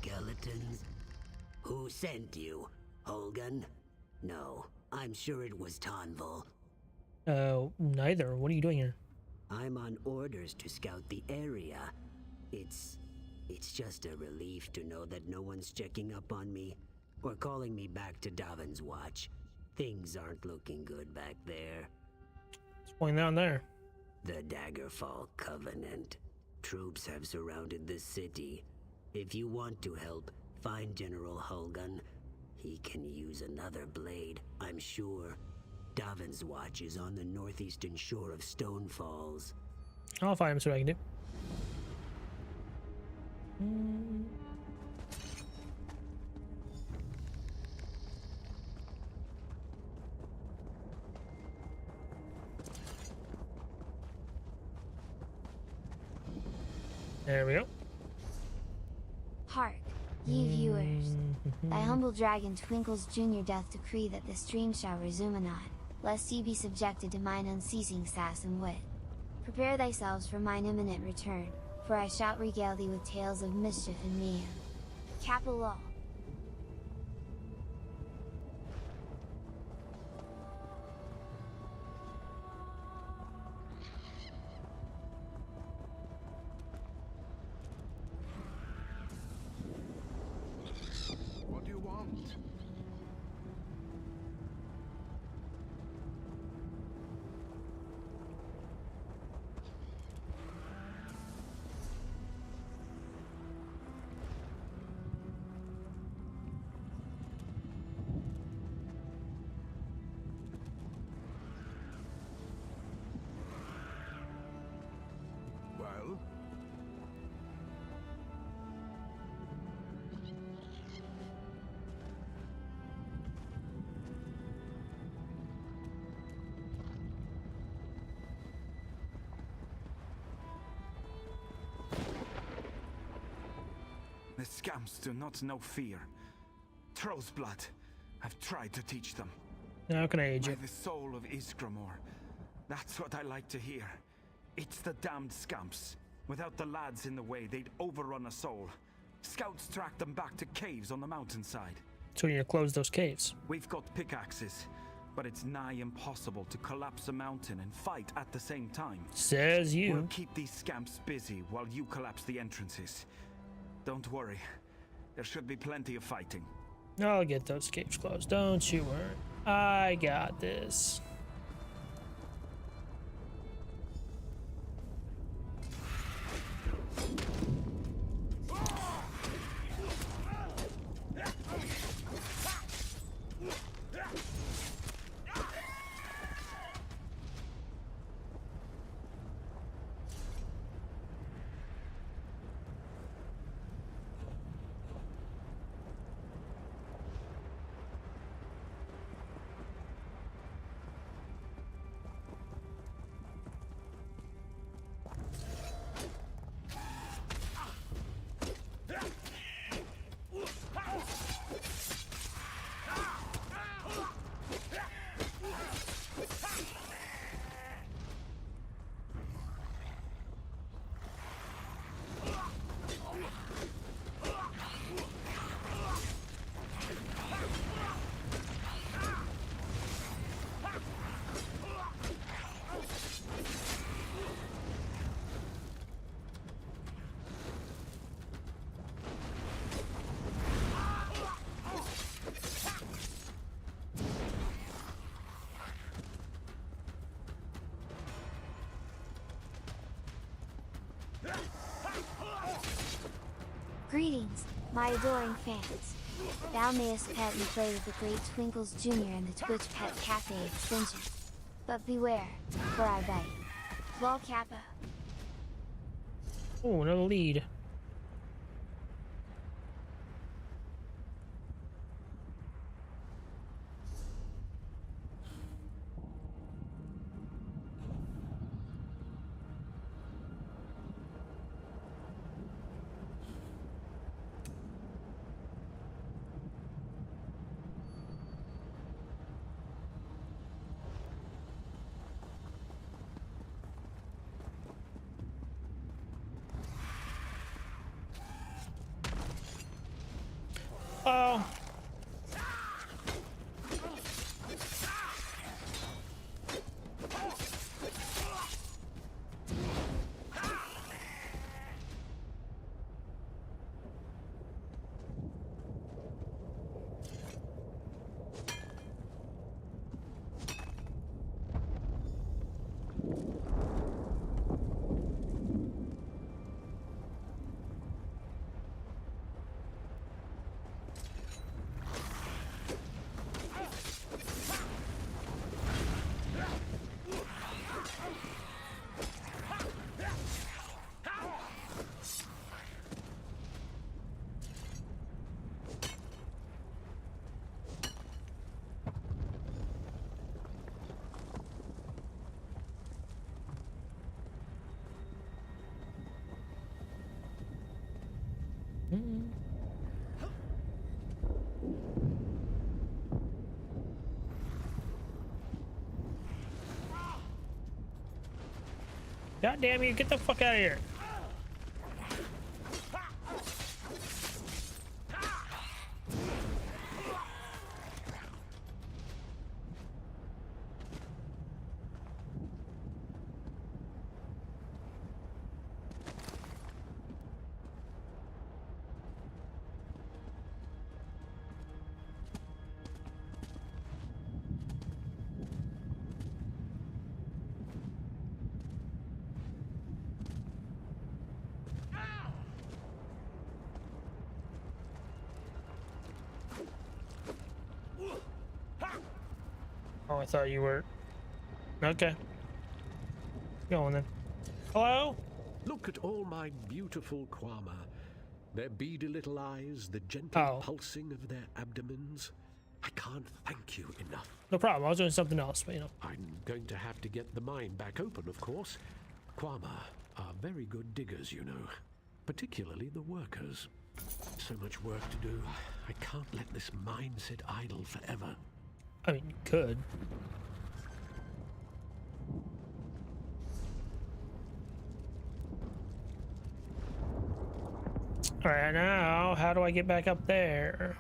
Skeletons? Who sent you? Holgun? No, I'm sure it was Tonval. Neither. What are you doing here? I'm on orders to scout the area. It's just a relief to know that no one's checking up on me or calling me back to Davin's watch. Things aren't looking good back there. What's going on there? The Daggerfall Covenant. Troops have surrounded the city. If you want to help, find General Holgun. He can use another blade, I'm sure. Davin's watch is on the northeastern shore of Stone Falls. I'll find him so I can do. There we go. Hark, ye viewers. Thy humble dragon Twinkle's Jr. doth decree that the stream shall resume anon, lest ye be subjected to mine unceasing sass and wit. Prepare thyselves for mine imminent return, for I shall regale thee with tales of mischief and mayhem. Capital all. What do you want? The scamps do not know fear. Troll's blood. I've tried to teach them. How can I aid you? By the soul of Iskramor. That's what I like to hear. It's the damned scamps. Without the lads in the way, they'd overrun us all. Scouts tracked them back to caves on the mountainside. So you need to close those caves. We've got pickaxes, but it's nigh impossible to collapse a mountain and fight at the same time. Says you. We'll keep these scamps busy while you collapse the entrances. Don't worry. There should be plenty of fighting. I'll get those caves closed. Don't you worry. I got this. Greetings, my adoring fans. Thou mayest pet and play with the great Twinkles Jr. in the Twitch Pet Cafe extension. But beware, for I bite. Lol Kappa. Oh, another lead. Oh. God damn you, get the fuck out of here. Oh, I thought you were. Okay. Go on then. Hello? Look at all my beautiful Kwama. Their beady little eyes, the gentle pulsing of their abdomens. I can't thank you enough. No problem. I was doing something else, but you know. I'm going to have to get the mine back open, of course. Kwama are very good diggers, you know. Particularly the workers. So much work to do. I can't let this mind sit idle forever. I mean, you could. Alright, now, how do I get back up there?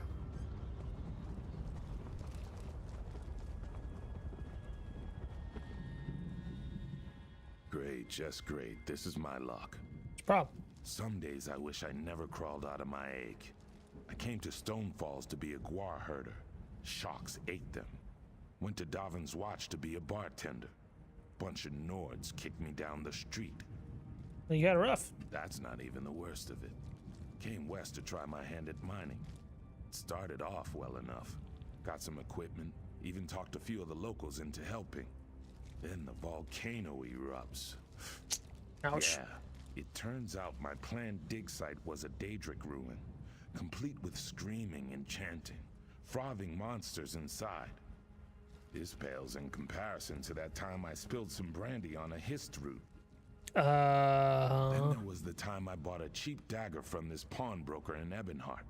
Great, just great. This is my luck. What's the problem? Some days I wish I never crawled out of my egg. I came to Stone Falls to be a guar herder. Sharks ate them. Went to Darwin's Watch to be a bartender. Bunch of Nords kicked me down the street. You got it rough. That's not even the worst of it. Came west to try my hand at mining. Started off well enough. Got some equipment, even talked a few of the locals into helping. Then the volcano erupts. Ouch. Yeah, it turns out my planned dig site was a Daedric ruin, complete with screaming and chanting, frothing monsters inside. This pales in comparison to that time I spilled some brandy on a hist root. Then there was the time I bought a cheap dagger from this pawnbroker in Ebonheart.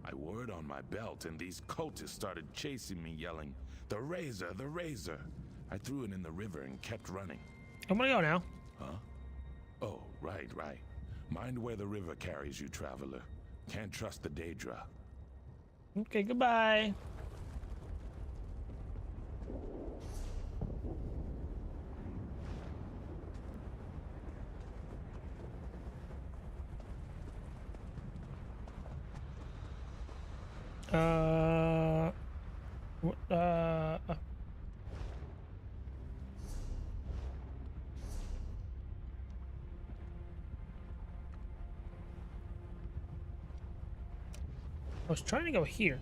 I wore it on my belt, and these cultists started chasing me, yelling, "The razor, the razor!" I threw it in the river and kept running. I'm gonna go now. Huh? Oh, right. Mind where the river carries you, traveler. Can't trust the Daedra. Okay, goodbye. I was trying to go here.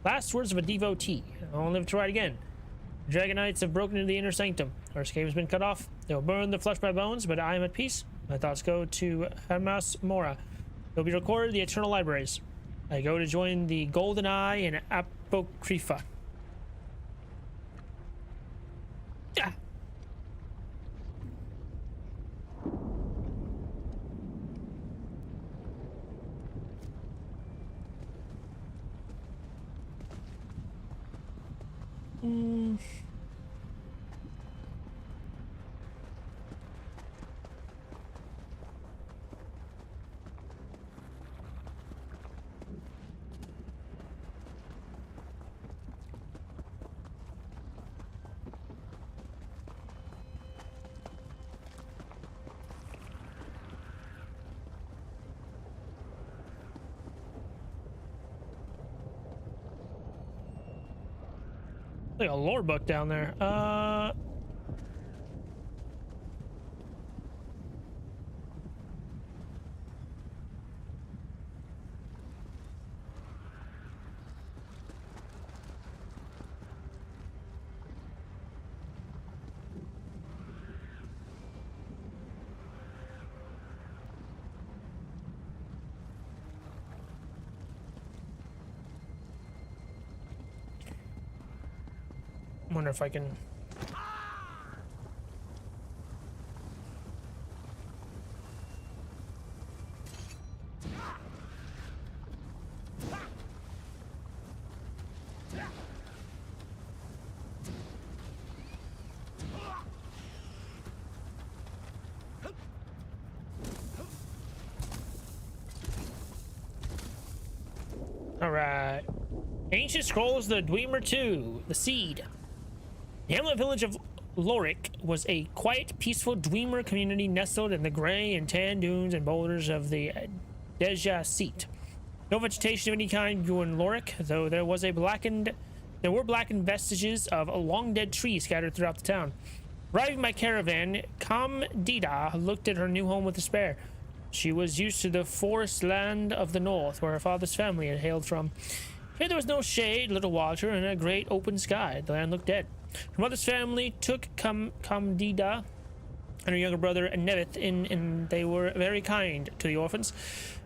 Last words of a devotee. I won't live to write again. The Dragon Knights have broken into the inner sanctum. Our escape has been cut off. They will burn the flesh by bones, but I am at peace. My thoughts go to Hermas Mora. They'll be recorded in the Eternal Libraries. I go to join the Golden Eye and Apocrypha. Yeah. Like a lore book down there. Wonder if I can. All right. Ancient Scrolls of the Dwemer 2, The Seed. The hamlet village of Lorik was a quiet, peaceful Dwemer community nestled in the gray and tan dunes and boulders of the Deja Seat. No vegetation of any kind grew in Lorik, though there were blackened vestiges of long-dead trees scattered throughout the town. Arriving by caravan, Dida looked at her new home with despair. She was used to the forest land of the north, where her father's family had hailed from. Here there was no shade, little water, and a great open sky. The land looked dead. Her mother's family took Kamdida and her younger brother Nevith in, and they were very kind to the orphans.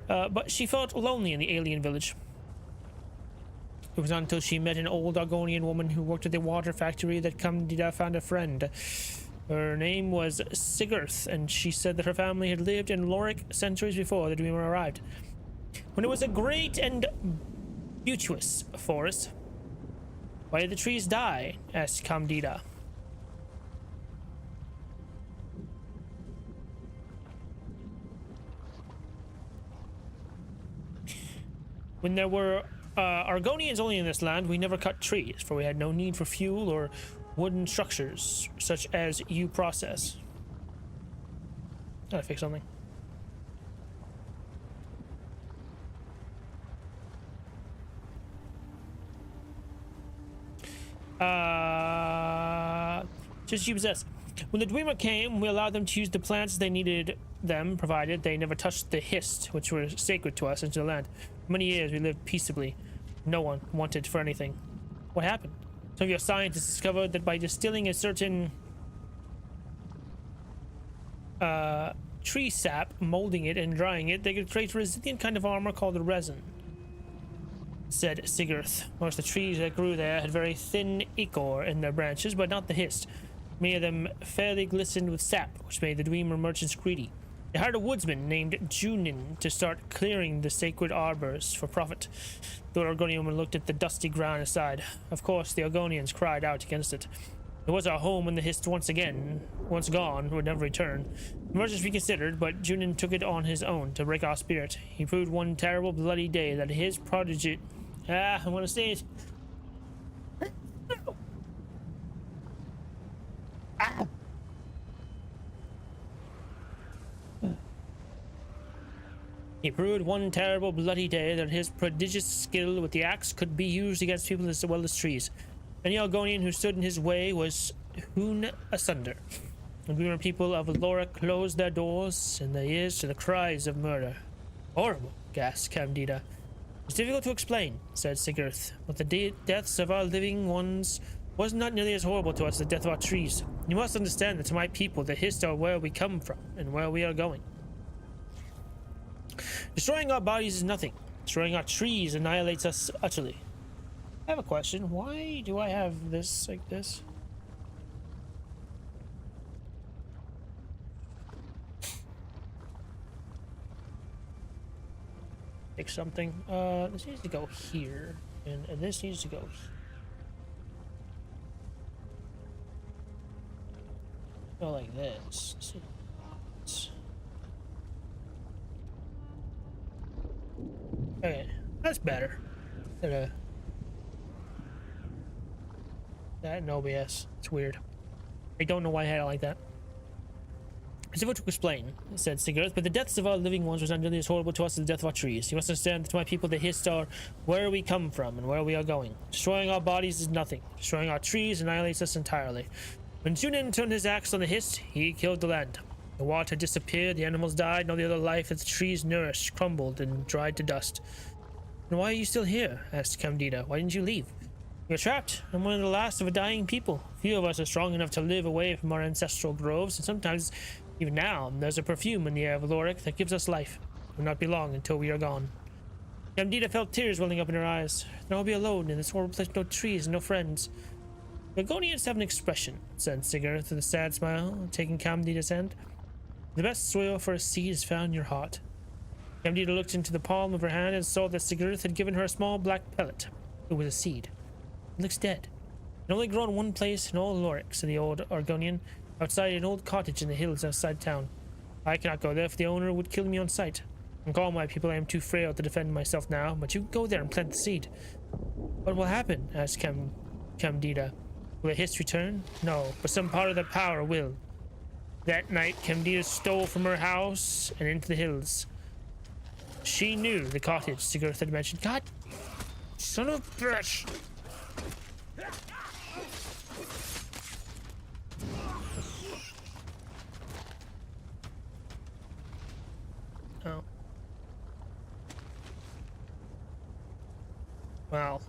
But she felt lonely in the alien village. It was not until she met an old Argonian woman who worked at the water factory that Candida found a friend. Her name was Sigurth, and she said that her family had lived in Lorik centuries before the dreamer arrived. When it was a great and beauteous forest. Why did the trees die? Asked Candida. When there were Argonians only in this land, we never cut trees, for we had no need for fuel or wooden structures, such as you process. Gotta fix something. Just you possess. When the Dwemer came, we allowed them to use the plants they needed them, provided they never touched the hist, which were sacred to us, into the land. For many years we lived peaceably. No one wanted for anything. What happened? Some of your scientists discovered that by distilling a certain tree sap, molding it and drying it, they could create a resilient kind of armor called resin, said Sigurth. Most of the trees that grew there had very thin ichor in their branches, but not the hist. Many of them fairly glistened with sap, which made the Dwemer merchants greedy. They hired a woodsman named Junin to start clearing the sacred arbors for profit. The Argonian woman looked at the dusty ground aside. Of course, the Argonians cried out against it. It was our home when the hist once gone, would never return. The merchants reconsidered, but Junin took it on his own to break our spirit. He proved one terrible bloody day that his prodigy... I want to say it. He proved one terrible bloody day that his prodigious skill with the axe could be used against people as well as trees. Any Argonian who stood in his way was hewn asunder. The Dwemer people of Lorik closed their doors and their ears to the cries of murder. Horrible, gasped Candida. It's difficult to explain, said Sigurth, but the deaths of our living ones was not nearly as horrible to us as the death of our trees. You must understand that to my people, the hist are where we come from and where we are going. Destroying our bodies is nothing. Destroying our trees annihilates us utterly. I have a question. Why do I have this like this? Pick something. This needs to go here, and this needs to go here. Go like this. Okay, that's better. That no BS. It's weird. I don't know why I had it like that. It's difficult to explain, said Sigurd, but the deaths of our living ones was not nearly as horrible to us as the death of our trees. You must understand that to my people the hist are where we come from and where we are going. Destroying our bodies is nothing. Destroying our trees annihilates us entirely. When Junin turned his axe on the hist, he killed the land. The water disappeared, the animals died, and all the other life that the trees nourished crumbled and dried to dust. And why are you still here? Asked Candida. Why didn't you leave? You're trapped. I'm one of the last of a dying people. Few of us are strong enough to live away from our ancestral groves, and sometimes, even now, there's a perfume in the air of Lorik that gives us life. It will not be long until we are gone. Candida felt tears welling up in her eyes. Then I'll be alone in this horrible place with no trees and no friends. The Argonians have an expression, said Sigurd with a sad smile, taking Candida's hand. The best soil for a seed is found in your heart. Candida looked into the palm of her hand and saw that Sigurd had given her a small black pellet. It was a seed. It looks dead. It only grown in one place in all Lorik, said the old Argonian, outside an old cottage in the hills outside town. I cannot go there, for the owner would kill me on sight. Like all my people, I am too frail to defend myself now, but you can go there and plant the seed. What will happen? Asked Candida. Will the hist return? No, but some part of the power will. That night, Candida stole from her house and into the hills. She knew the cottage Sigurd had mentioned. God, son of a bitch! Oh. Wow.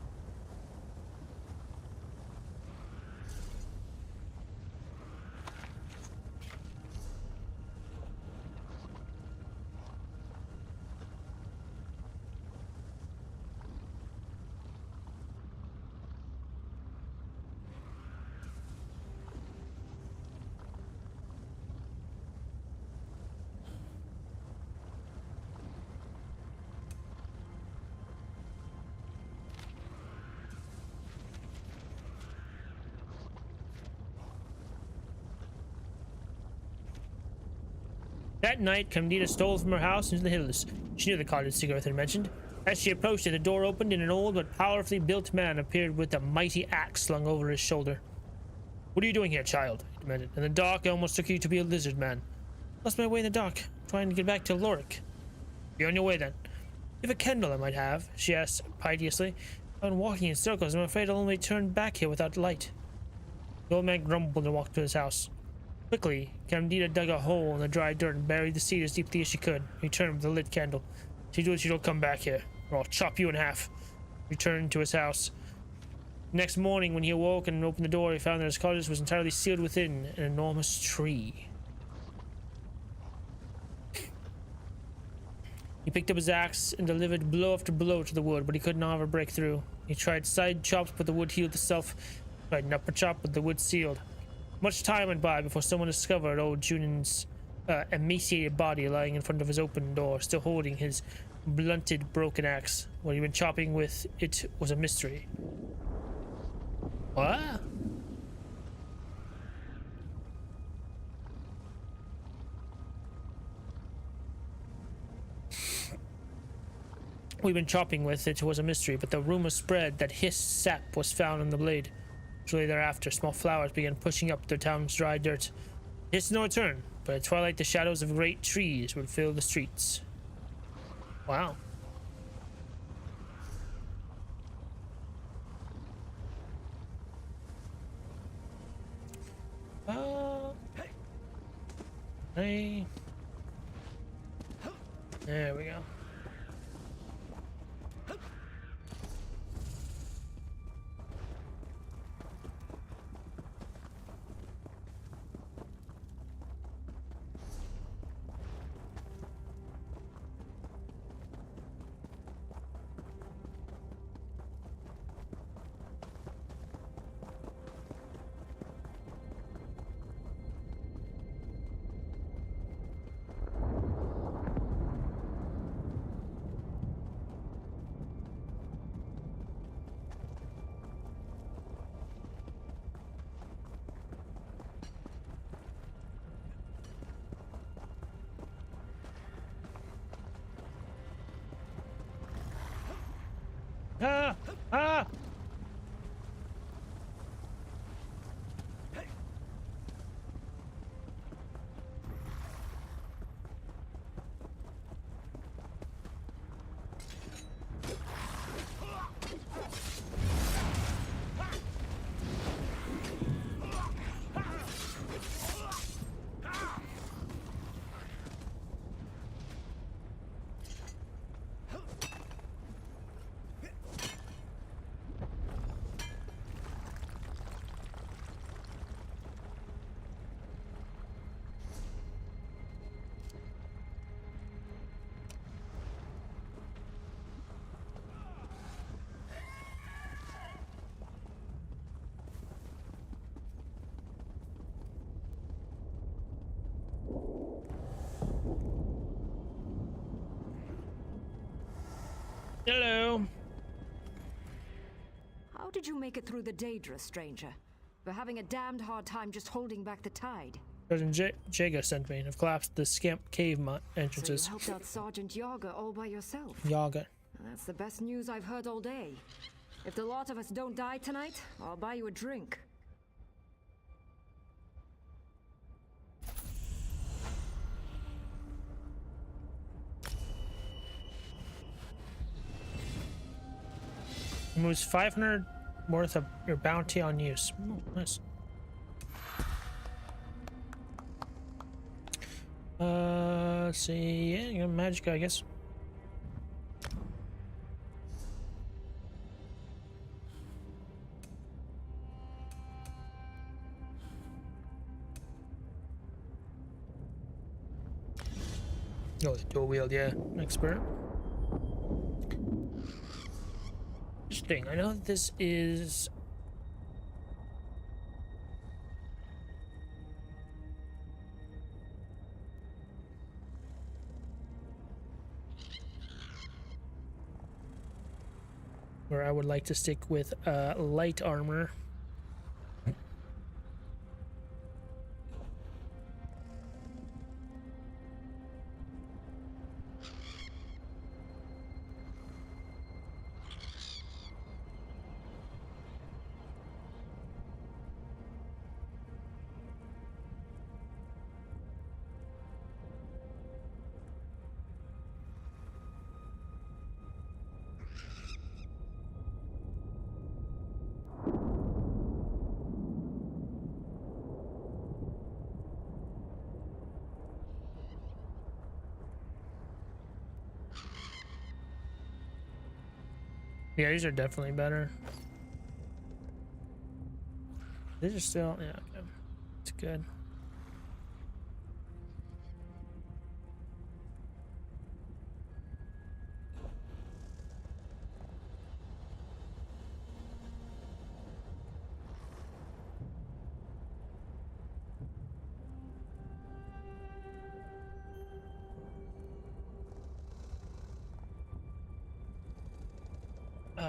That night, Candida stole from her house into the hills. She knew the cottage Sigarth had mentioned. As she approached it, the door opened and an old but powerfully built man appeared with a mighty axe slung over his shoulder. What are you doing here, child? He demanded. In the dark, I almost took you to be a lizard man. Lost my way in the dark, trying to get back to Lorik. Be on your way then. If a candle I might have, she asked piteously. I've been walking in circles, I'm afraid I'll only turn back here without light. The old man grumbled and walked to his house. Quickly, Candida dug a hole in the dry dirt and buried the seed as deeply as she could. Returned with a lit candle. See to it you don't come back here, or I'll chop you in half. Returned to his house. Next morning, when he awoke and opened the door, he found that his cottage was entirely sealed within an enormous tree. He picked up his axe and delivered blow after blow to the wood, but he could not ever break through. He tried side chops, but the wood healed itself. Tried an upper chop, but the wood sealed. Much time went by before someone discovered old Junan's emaciated body lying in front of his open door, still holding his blunted, broken axe. What he'd been chopping with it was a mystery. What? We've been chopping with it was a mystery, but the rumor spread that hissed sap was found on the blade. Shortly thereafter, small flowers began pushing up the town's dry dirt. Hiss no return, but at twilight the shadows of great trees would fill the streets. Wow. Hey. There we go. Ah! Ah! Hello. How did you make it through the Daedra, stranger? We're having a damned hard time just holding back the tide. Sergeant Jaga sent me and have collapsed the Scamp Cave entrances. So you helped out Sergeant Yaga all by yourself? Yaga. That's the best news I've heard all day. If the lot of us don't die tonight, I'll buy you a drink. Removes 500 worth of your bounty on use. Oh, nice. Let's see. Yeah, you got magic, I guess. Oh, the dual wield, yeah. Expert. Interesting. I know that this is where I would like to stick with light armor. Yeah, these are definitely better. These are still, yeah, okay. It's good.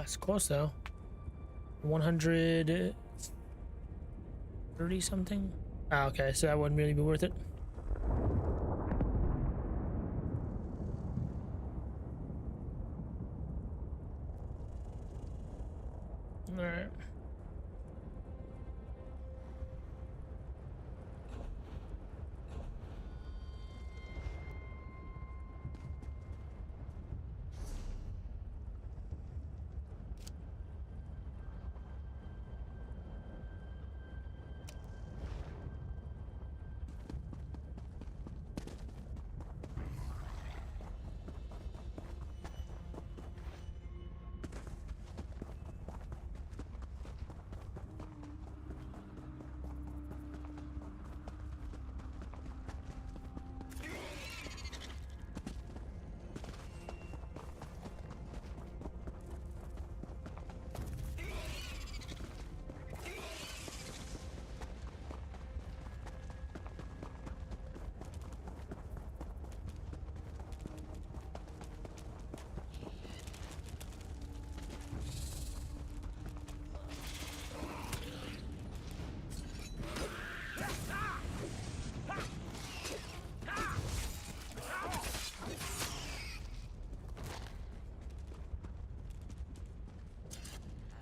It's close though. 130 something. Ah, okay, so that wouldn't really be worth it. All right.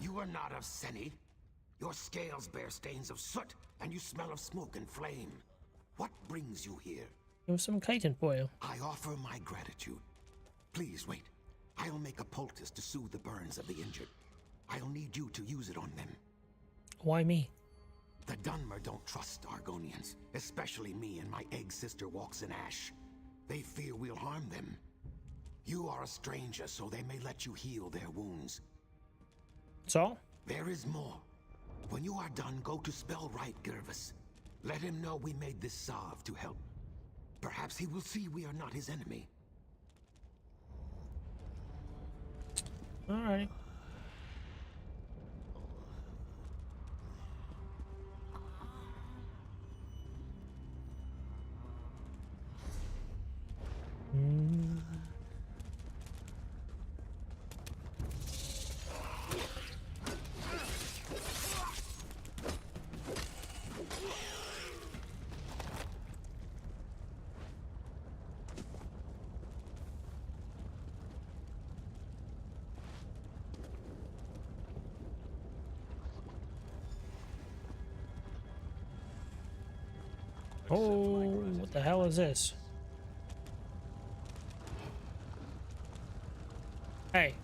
You are not of Seni. Your scales bear stains of soot, and you smell of smoke and flame. What brings you here? Give some chitin foil. I offer my gratitude. Please wait. I'll make a poultice to soothe the burns of the injured. I'll need you to use it on them. Why me? The Dunmer don't trust Argonians, especially me and my egg sister walks in ash. They fear we'll harm them. You are a stranger, so they may let you heal their wounds. So? There is more. When you are done, go to Spellright Gervis. Let him know we made this salve to help. Perhaps he will see we are not his enemy. Alright. Oh, what the hell is this? Hey.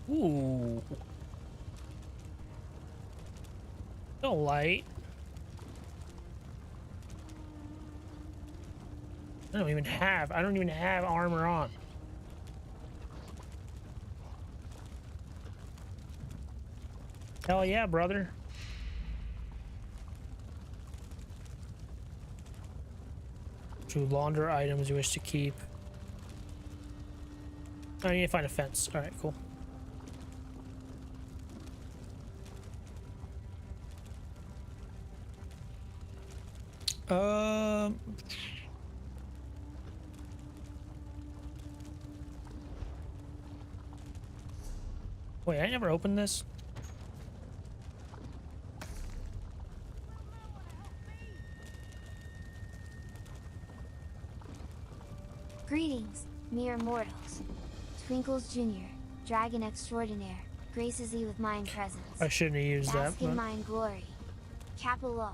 Ooh. No light. I don't even have armor on. Hell yeah, brother. To launder items you wish to keep. I need to find a fence. Alright, cool. Wait, I never opened this. Greetings, mere mortals. Twinkles Jr., Dragon Extraordinaire, graces thee with mine presence. I shouldn't have used that. Bask in mine glory. Kappa Lol.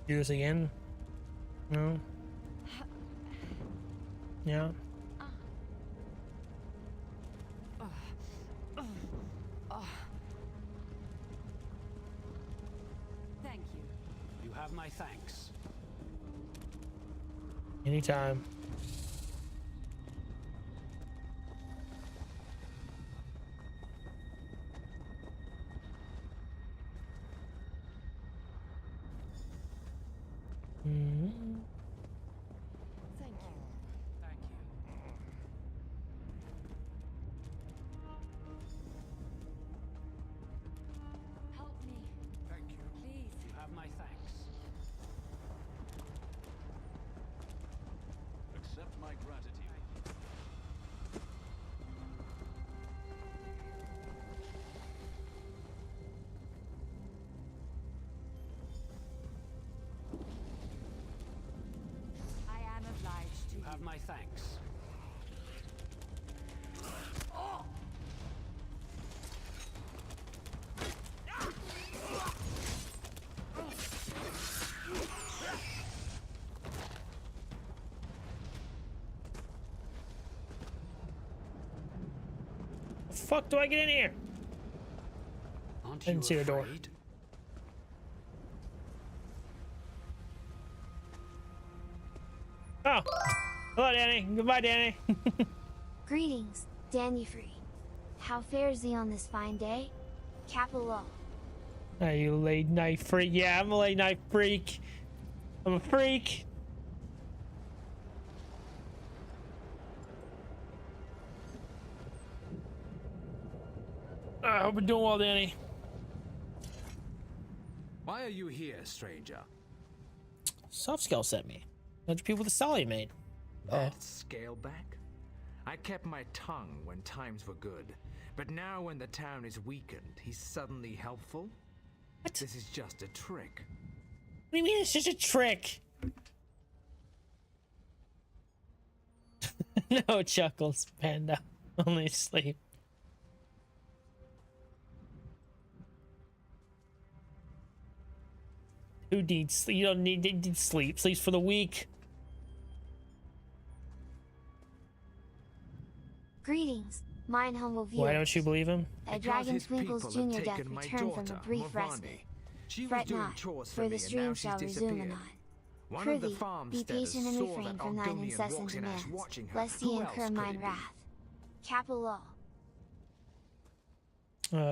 Do this again? No? Yeah. Thank you. You have my thanks. Anytime. Thank you. Thank you. Help me. Thank you. Please. You have my thanks. Accept my gratitude. I am obliged to You have my thanks. The fuck do I get in here? Aren't Didn't see the door. afraid? Oh. Hello, Danny. Goodbye, Danny. Greetings, Danny Free. How fares thee on this fine day? Kappa Lol. Are you a late night freak? Yeah, I'm a late night freak. I'm a freak. I hope you're doing well, Danny. Why are you here, stranger? Soft Scale sent me. 100 people with the Sally made. That Scaleback? I kept my tongue when times were good, but now when the town is weakened, he's suddenly helpful? What? This is just a trick. What do you mean it's just a trick? No chuckles, Panda. Only sleep. Who needs sleep? You don't need sleep. Sleep's for the weak. Greetings, mine humble viewers. Why don't you believe him? A Dragon Twinkles Jr. doth return from a brief respite. Fret not, for the stream shall resume anon. Prithee, be patient and refrain from thine incessant demands, lest ye incur mine wrath. Kappa Lol.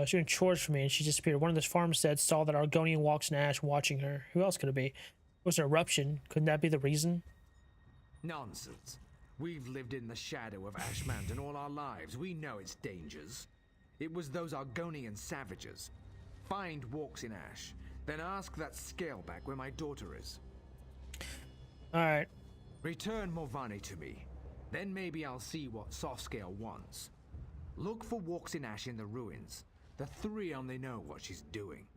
She's doing chores for me and she disappeared. One of the farmsteads saw that Argonian walks in ash watching her. Who else could it be? It was an eruption. Couldn't that be the reason? Nonsense. We've lived in the shadow of Ash Mountain all our lives. We know its dangers. It was those Argonian savages. Find Walks in Ash, then ask that Scaleback where my daughter is. Alright. Return Morvani to me. Then maybe I'll see what Softscale wants. Look for Walks in Ash in the ruins. The three only know what she's doing.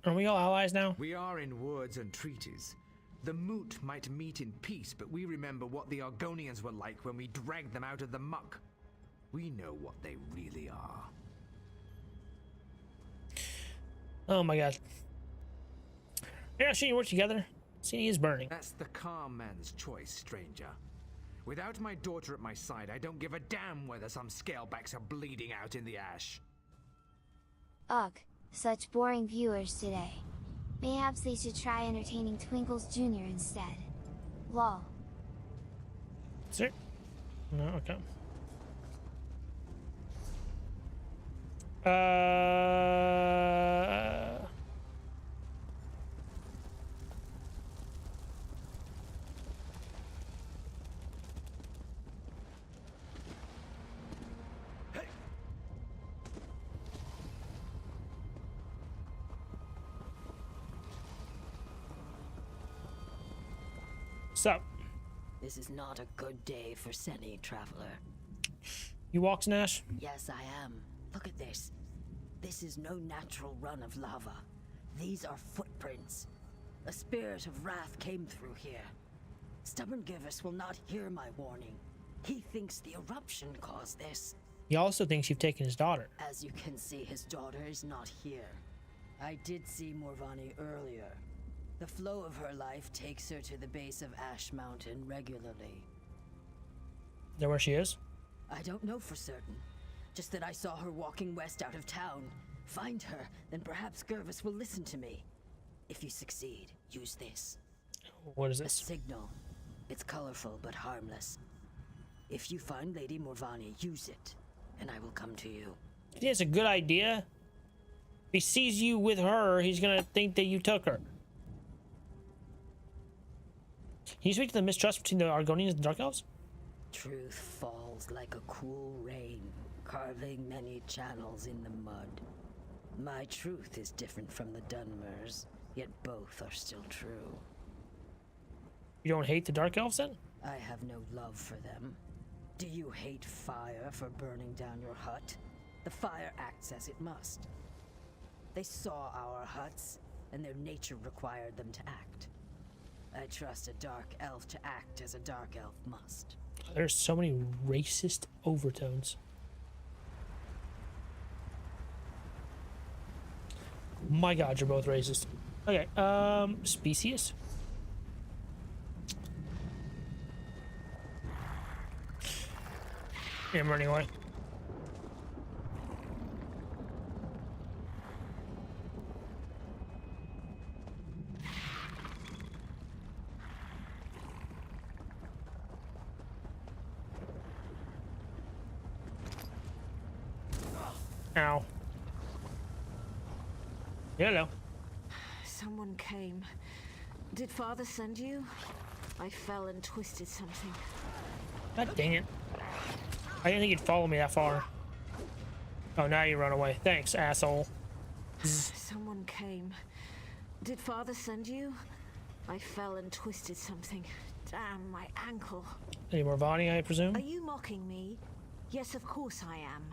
Are we all allies now? We are in words and treaties. The Moot might meet in peace, but we remember what the Argonians were like when we dragged them out of the muck. We know what they really are. Oh my god. You're not seeing you work together? See, is burning. That's the calm man's choice, stranger. Without my daughter at my side, I don't give a damn whether some Scalebacks are bleeding out in the ash. Ugh, such boring viewers today. Mayhaps they should try entertaining Twinkles Jr. instead. Lol. Is it? No, okay. So, This is not a good day for Seni, traveler. you walks, Nash? Yes, I am. Look at this. This is no natural run of lava. These are footprints. A spirit of wrath came through here. Stubborn Givus will not hear my warning. He thinks the eruption caused this. He also thinks you've taken his daughter. As you can see, his daughter is not here. I did see Morvani earlier. The flow of her life takes her to the base of Ash Mountain regularly. Is that where she is? I don't know for certain. Just that I saw her walking west out of town. Find her, then perhaps Gervis will listen to me. If you succeed, use this. What is this? A signal. It's colorful but harmless. If you find Lady Morvani, use it, and I will come to you. I think it's a good idea. If he sees you with her, he's gonna think that you took her. Can you speak to the mistrust between the Argonians and the Dark Elves? Truth falls like a cool rain, carving many channels in the mud. My truth is different from the Dunmers, yet both are still true. You don't hate the Dark Elves then? I have no love for them. Do you hate fire for burning down your hut? The fire acts as it must. They saw our huts, and their nature required them to act. I trust a dark elf to act as a dark elf must. There's so many racist overtones. My god, you're both racist. Okay, species? Yeah, I'm running away. Ow. Hello. Someone came. Did Father send you? I fell and twisted something. God dang it. I didn't think you'd follow me that far. Oh, now you run away. Thanks, asshole. Someone came. Did Father send you? I fell and twisted something. Damn, my ankle. Any more Vonnie, I presume? Are you mocking me? Yes, of course I am.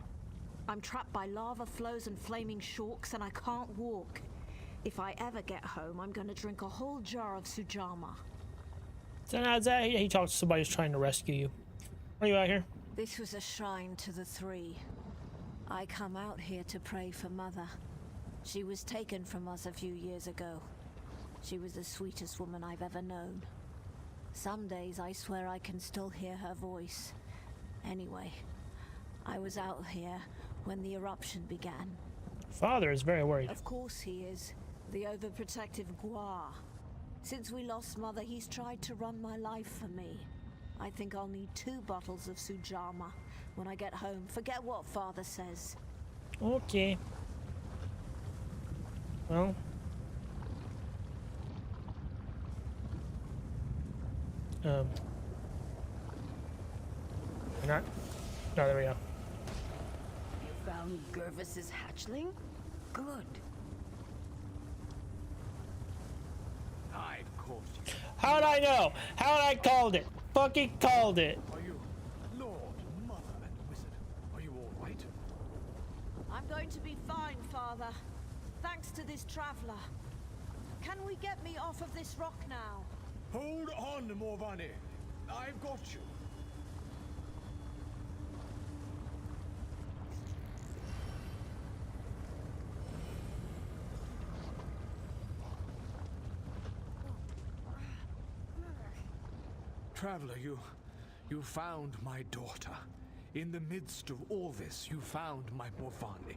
I'm trapped by lava flows and flaming shorks, and I can't walk. If I ever get home, I'm gonna drink a whole jar of Sujama. He talks to somebody who's trying to rescue you. What are you out here? This was a shrine to the three. I come out here to pray for Mother. She was taken from us a few years ago. She was the sweetest woman I've ever known. Some days I swear I can still hear her voice. Anyway, I was out here when the eruption began. Father is very worried. Of course he is. The overprotective Gua. Since we lost Mother, he's tried to run my life for me. I think I'll need 2 bottles of Sujama when I get home. Forget what Father says. Okay. Well. You're not? No, there we go. You found Gervis's hatchling? Good. I've caught you. How'd I know? How'd I called it? Fucking called it. Are you Lord, Mother, and Wizard? Are you all right? I'm going to be fine, Father. Thanks to this traveler. Can we get me off of this rock now? Hold on, Morvani. I've got you. Traveler, you found my daughter. In the midst of all this, you found my Morvani.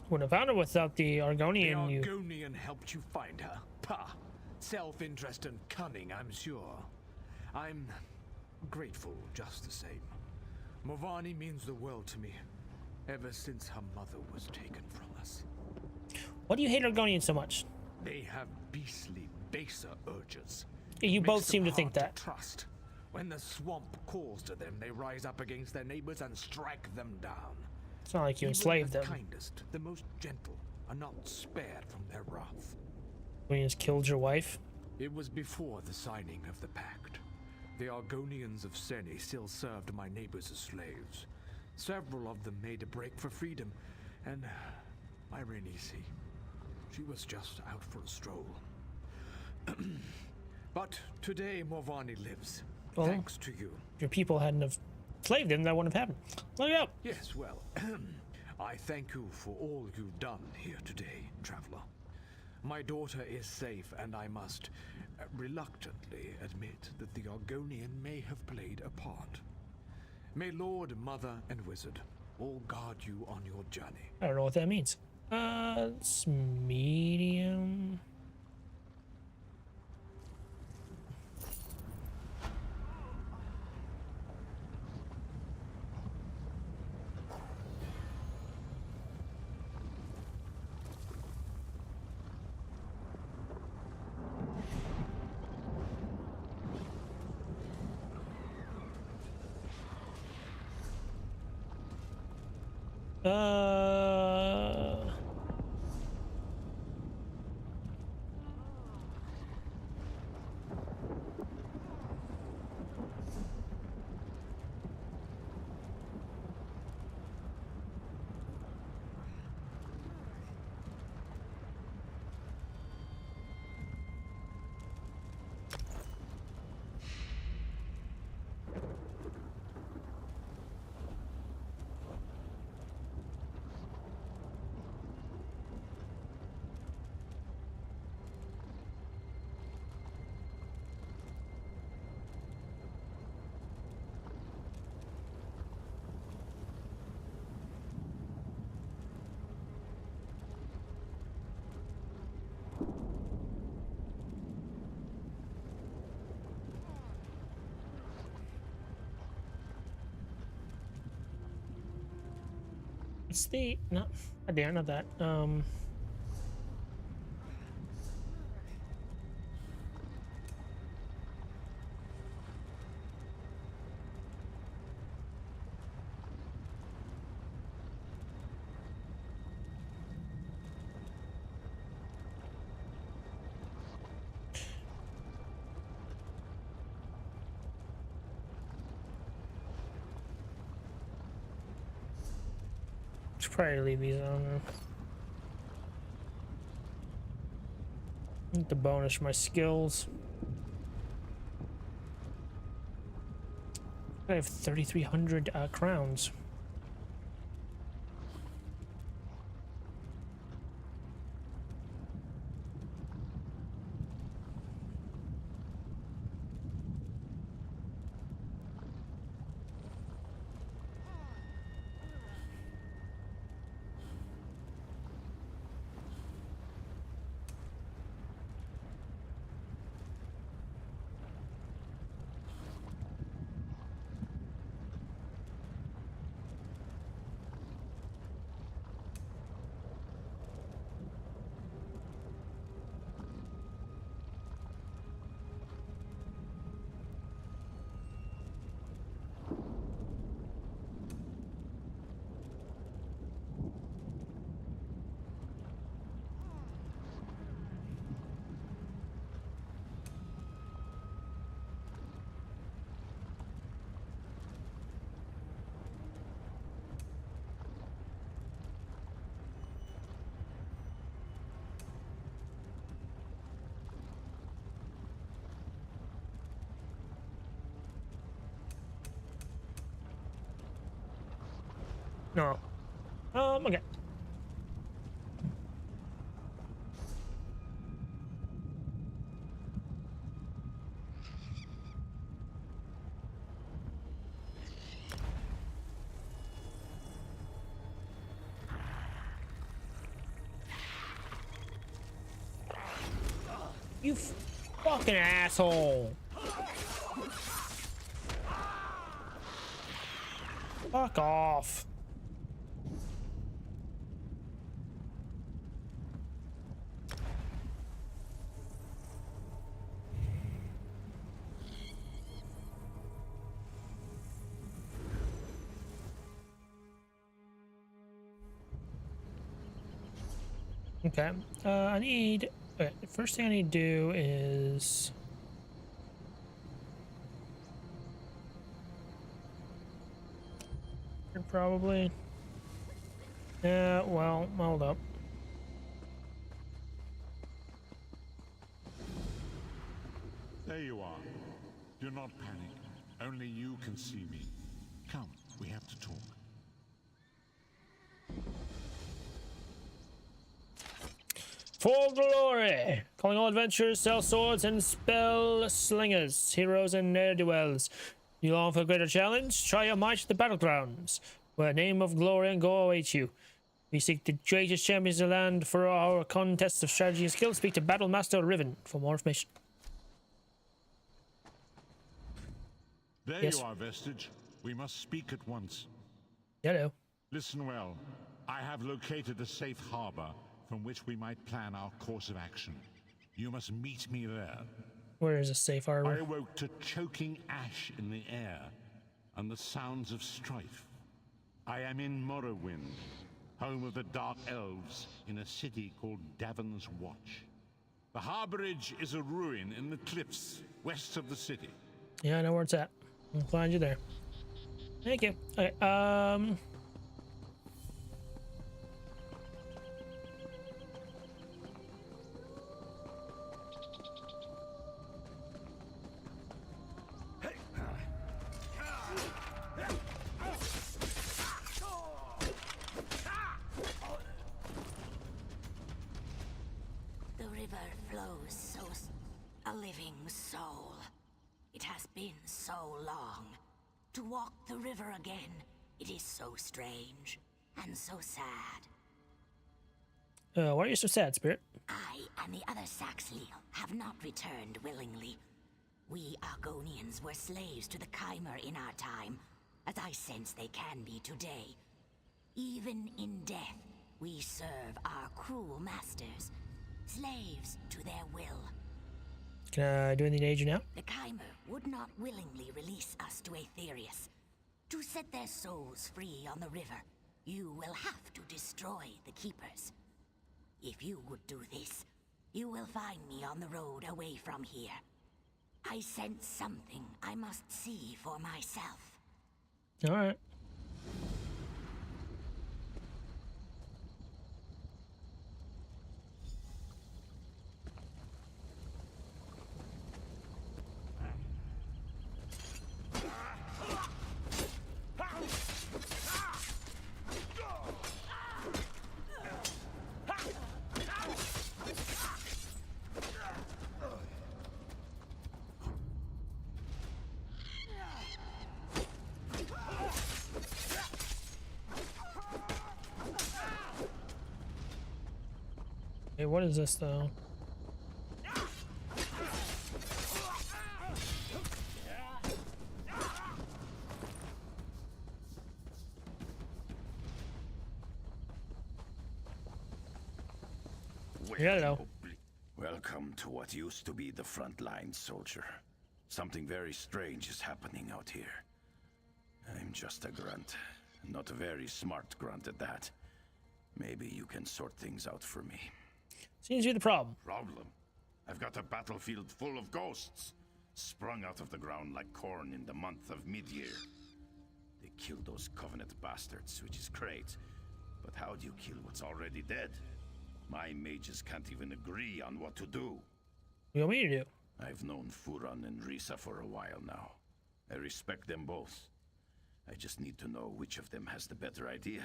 Wouldn't have found her without the Argonian. The Argonian helped you find her. Pah! Self-interest and cunning, I'm sure. I'm grateful just the same. Movani means the world to me, ever since her mother was taken from us. Why do you hate Argonians so much? They have beastly, baser urges. You Makes both them seem to hard think that. Trust. When the swamp calls to them, they rise up against their neighbors and strike them down. It's not like you Even enslaved the them. kindest, the most gentle, are not spared from their wrath. When you just killed your wife? It was before the signing of the pact. The Argonians of Seni still served my neighbors as slaves. Several of them made a break for freedom, and my Renisi, she was just out for a stroll. But today Movani lives, Well, thanks to you. If your people hadn't have enslaved them, that wouldn't have happened. Look it up. Yes, well, I thank you for all you've done here today, traveler. My daughter is safe, and I must reluctantly admit that the Argonian may have played a part. May Lord, Mother, and Wizard all guard you on your journey. I don't know what that means. It's medium. It's the not damn, not that. Should probably leave these on there. Need to bonus my skills. I have 3,300 crowns. No. Okay. You fucking asshole. Fuck off. Okay, I need... Okay, the first thing I need to do is... Probably... Yeah, well, hold up. There you are. Do not panic. Only you can see me. Come, we have to talk. For glory! Calling all adventurers, sell swords, and spell slingers, heroes, and ne'er-do-wells. You long for a greater challenge? Try your might at the battlegrounds, where a name of glory and go awaits you. We seek the greatest champions of the land for our contests of strategy and skill. Speak to Battlemaster Riven for more information. There you are, Vestige. We must speak at once. Hello. Listen well. I have located a safe harbor from which we might plan our course of action. You must meet me there. Where is a safe harbor? I awoke to choking ash in the air and the sounds of strife. I am in Morrowind, home of the Dark Elves, in a city called Davon's Watch. The harborage is a ruin in the cliffs west of the city. Yeah, I know where it's at. I'll find you there. Thank you. Okay, The river flows a living soul. It has been so long. To walk the river again, it is so strange and so sad. why are you so sad, Spirit? I and the other Saxleel have not returned willingly. We Argonians were slaves to the Chimer in our time, as I sense they can be today. Even in death, we serve our cruel masters, slaves to their will. Can I do anything to aid you now? The Chimer would not willingly release us to Aetherius. To set their souls free on the river, you will have to destroy the Keepers. If you would do this, you will find me on the road away from here. I sense something I must see for myself. All right. Hey, what is this though? Hello. Welcome to what used to be the front line, soldier. Something very strange is happening out here. I'm just a grunt. Not a very smart grunt at that. Maybe you can sort things out for me. Seems to be the problem. Problem? I've got a battlefield full of ghosts, sprung out of the ground like corn in the month of mid-year. They killed those Covenant bastards, which is great. But how do you kill what's already dead? My mages can't even agree on what to do. What do you want me to do? I've known Furon and Risa for a while now. I respect them both. I just need to know which of them has the better idea.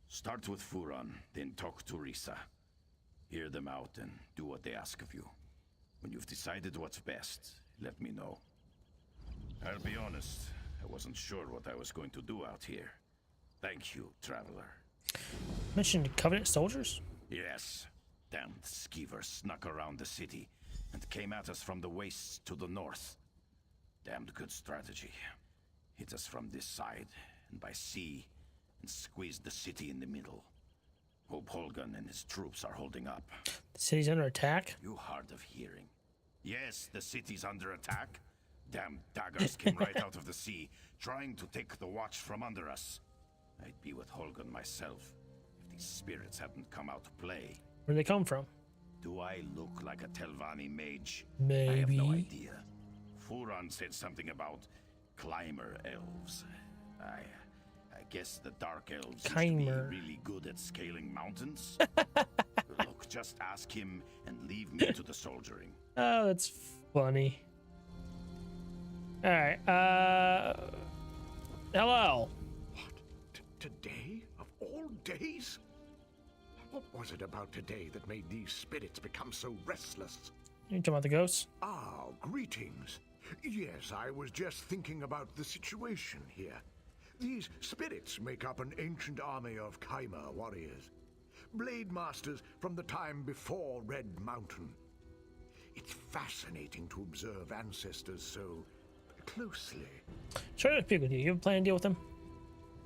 Start with Furon, then talk to Risa. Hear them out and do what they ask of you. When you've decided what's best, let me know. I'll be honest, I wasn't sure what I was going to do out here. Thank you, Traveler. Mentioned Covenant soldiers? Yes. Damned skeevers snuck around the city. and came at us from the wastes to the north. Damned good strategy. Hit us from this side and by sea, and squeezed the city in the middle. Hope Holgan and his troops are holding up. The city's under attack? You hard of hearing. Yes, the city's under attack. Damn daggers came right out of the sea, trying to take the watch from under us. I'd be with Holgan myself if these spirits hadn't come out to play. Where'd they come from? Do I look like a Telvanni mage? Maybe. I have no idea. Furan said something about climber elves. I guess the dark elves used to be really good at scaling mountains. Look, just ask him and leave me to the soldiering. Oh, that's funny. All right. Hello. Today? Of all days? What was it about today that made these spirits become so restless? You talking about the ghosts? Ah, greetings. Yes, I was just thinking about the situation here. These spirits make up an ancient army of Kaimer warriors. Blade masters from the time before Red Mountain. It's fascinating to observe ancestors so closely. Sure, to speak with you. You have a plan to deal with them?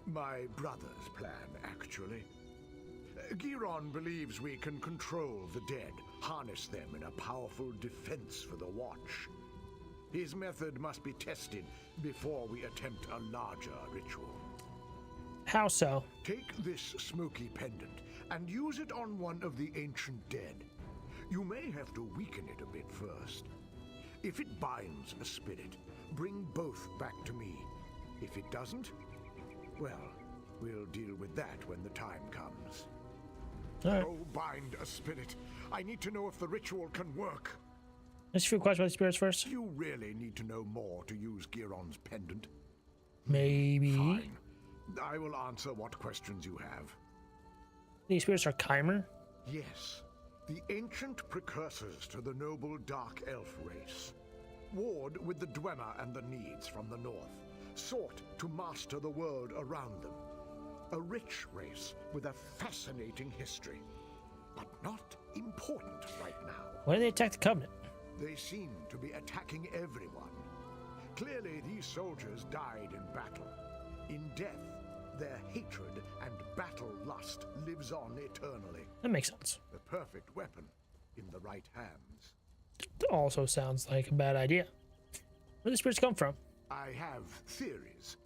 My brother's plan, actually. Giron believes we can control the dead, harness them in a powerful defense for the Watch. His method must be tested before we attempt a larger ritual. How so? Take this smoky pendant and use it on one of the ancient dead. You may have to weaken it a bit first. If it binds a spirit, bring both back to me. If it doesn't, well, we'll deal with that when the time comes. Right. Oh, bind a spirit. I need to know if the ritual can work. Let's a few questions about the spirits first. You really need to know more to use Giron's pendant. Maybe. Fine. I will answer what questions you have. These spirits are Kaimer? Yes. The ancient precursors to the noble Dark Elf race. Warred with the Dwemer and the Needs from the north. Sought to master the world around them. A rich race with a fascinating history. But not important right now. Why did they attack the Covenant? They seem to be attacking everyone. Clearly, these soldiers died in battle. In death, their hatred and battle lust lives on eternally. That makes sense. The perfect weapon in the right hands. Also sounds like a bad idea. Where do the spirits come from? I have theories.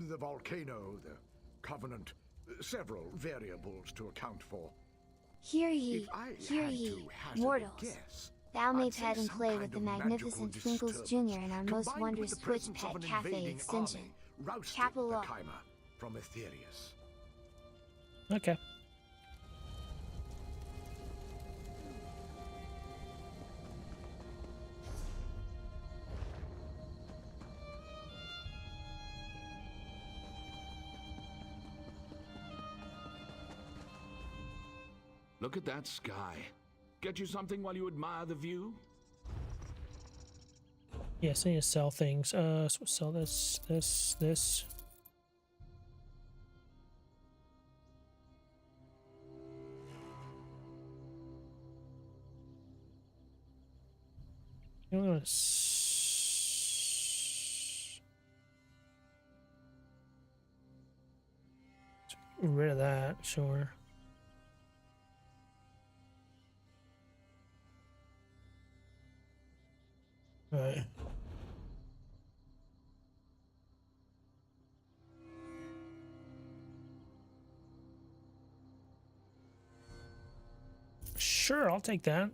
The volcano, the Covenant, several variables to account for. Hear ye, mortals. Thou may pet and play with the magnificent Twinkles Jr. in our most wondrous Twitch Pet Cafe extension. Capital O. From Aetherius. Okay. Look at that sky. Get you something while you admire the view? Yes, I need to sell things. So we'll sell this. You only want to get rid of that, sure. All right. Sure, I'll take that.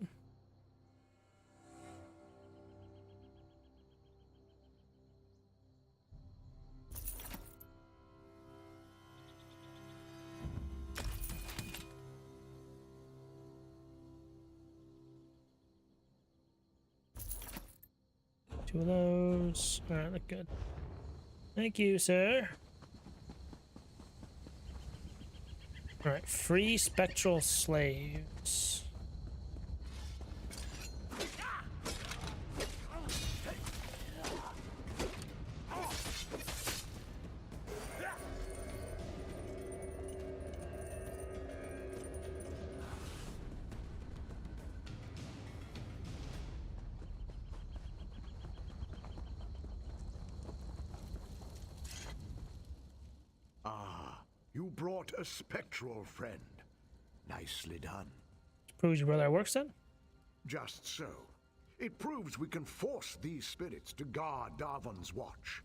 Two of those. All right, look good. Thank you, sir. All right, free spectral slaves. You brought a spectral friend. Nicely done. Proves your brother at work, son? Just so. It proves we can force these spirits to guard Darvan's watch.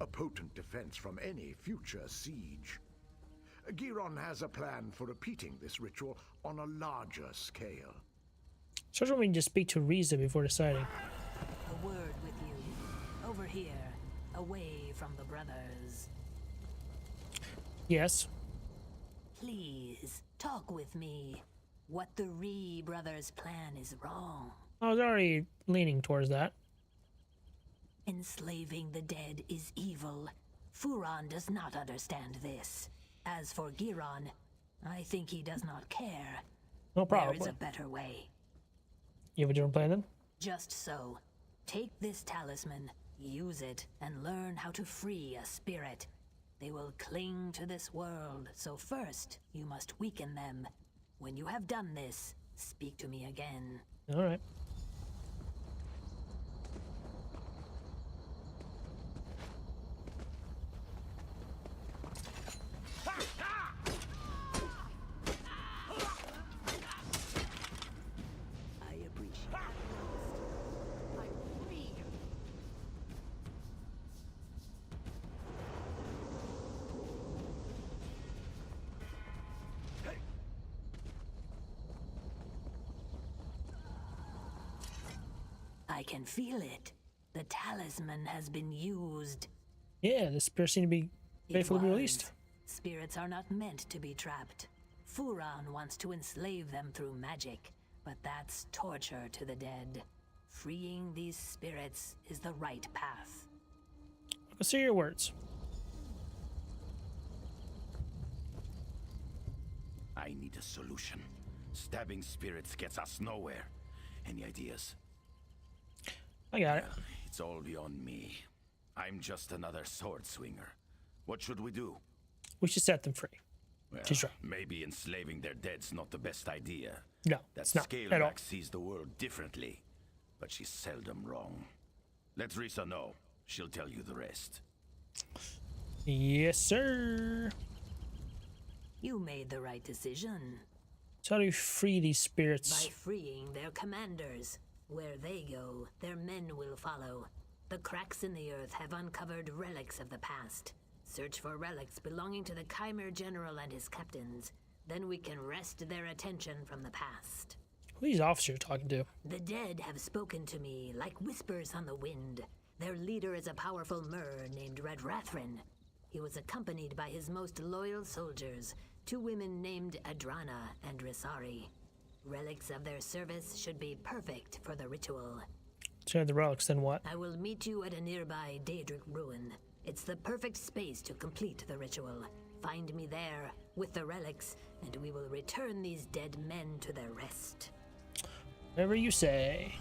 A potent defense from any future siege. Giron has a plan for repeating this ritual on a larger scale. So I want me to just speak to Riza before deciding. A word with you. Over here, away from the brothers. Yes. Please, talk with me. What the Ree brothers' plan is wrong. I was already leaning towards that. Enslaving the dead is evil. Furon does not understand this. As for Giron, I think he does not care. No problem. There is a better way. You have a different plan then? Just so. Take this talisman, use it, and learn how to free a spirit. They will cling to this world, so first, you must weaken them. When you have done this, speak to me again. All right. I can feel it. The talisman has been used. Yeah, the spirits seem to be faithfully be released. Spirits are not meant to be trapped. Furon wants to enslave them through magic, but that's torture to the dead. Freeing these spirits is the right path. Let's hear your words. I need a solution. Stabbing spirits gets us nowhere. Any ideas? I got it. It's all beyond me. I'm just another sword swinger. What should we do? We should set them free. Well, She's right. maybe enslaving their dead's not the best idea. No, that it's not at all. Scaleback sees the world differently, but she's seldom wrong. Let Risa know. She'll tell you the rest. Yes, sir. You made the right decision. So how do you free these spirits? By freeing their commanders. Where they go, their men will follow. The cracks in the earth have uncovered relics of the past. Search for relics belonging to the Chimera General and his captains. Then we can wrest their attention from the past. Who are these officers talking to? The dead have spoken to me like whispers on the wind. Their leader is a powerful Mer named Red Rathrin. He was accompanied by his most loyal soldiers, 2 women named Adrana and Risari. Relics of their service should be perfect for the ritual. So the relics, then what? I will meet you at a nearby Daedric ruin. It's the perfect space to complete the ritual. Find me there with the relics, and we will return these dead men to their rest. Whatever you say.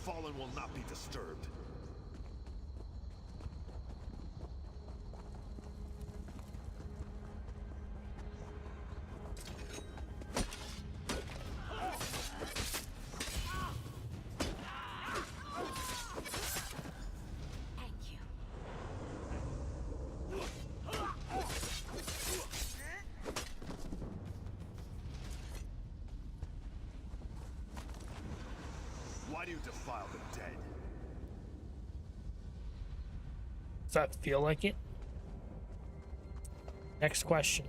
Fallen will not be disturbed. Why do you defile the dead? Does that feel like it? Next question.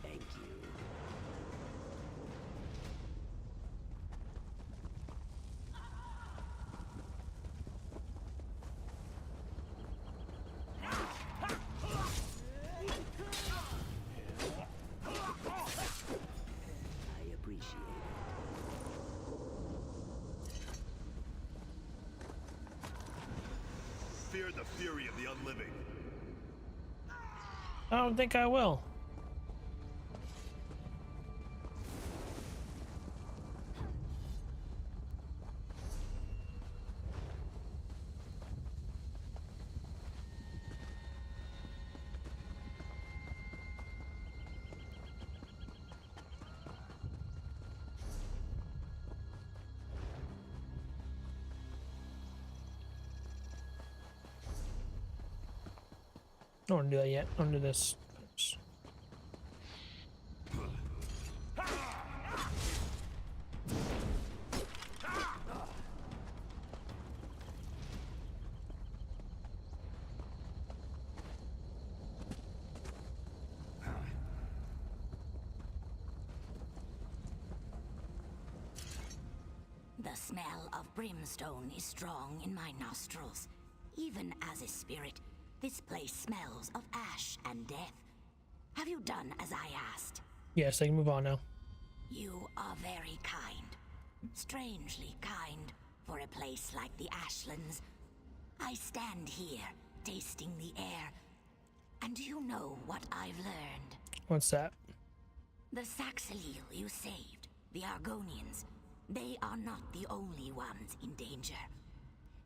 Thank you. the fury of the unliving. I don't think I will. I don't want to do that yet. I want to do this. The smell of brimstone is strong in my nostrils. Even as a spirit, this place smells of ash and death. Have you done as I asked? Yes, I can move on now. You are very kind. Strangely kind for a place like the Ashlands. I stand here, tasting the air. And do you know what I've learned? What's that? The Saxilil you saved, the Argonians, they are not the only ones in danger.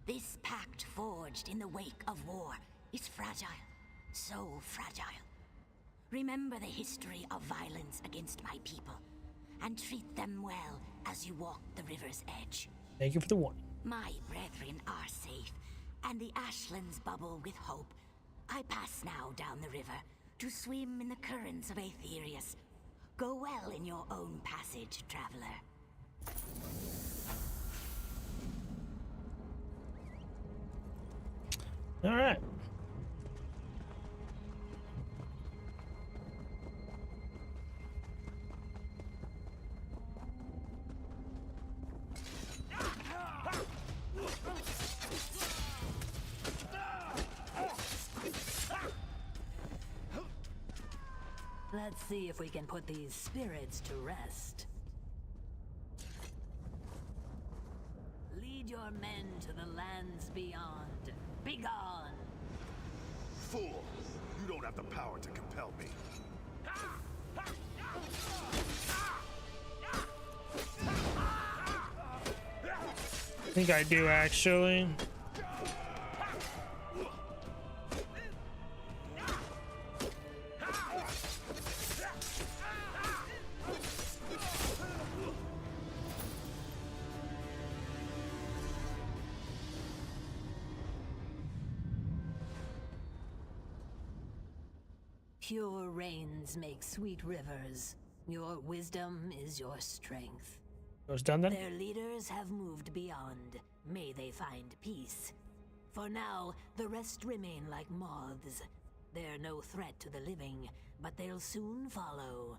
This pact forged in the wake of war is fragile. So fragile. Remember the history of violence against my people, and treat them well as you walk the river's edge. Thank you for the warning. My brethren are safe, and the Ashlands bubble with hope. I pass now down the river to swim in the currents of Aetherius. Go well in your own passage, traveler. All right. Let's see if we can put these spirits to rest. Lead your men to the lands beyond. Begone! Fool! You don't have the power to compel me. I think I do, actually. Pure rains make sweet rivers. Your wisdom is your strength. It was done then? Their leaders have moved beyond. May they find peace. For now, the rest remain like moths. They're no threat to the living, but they'll soon follow.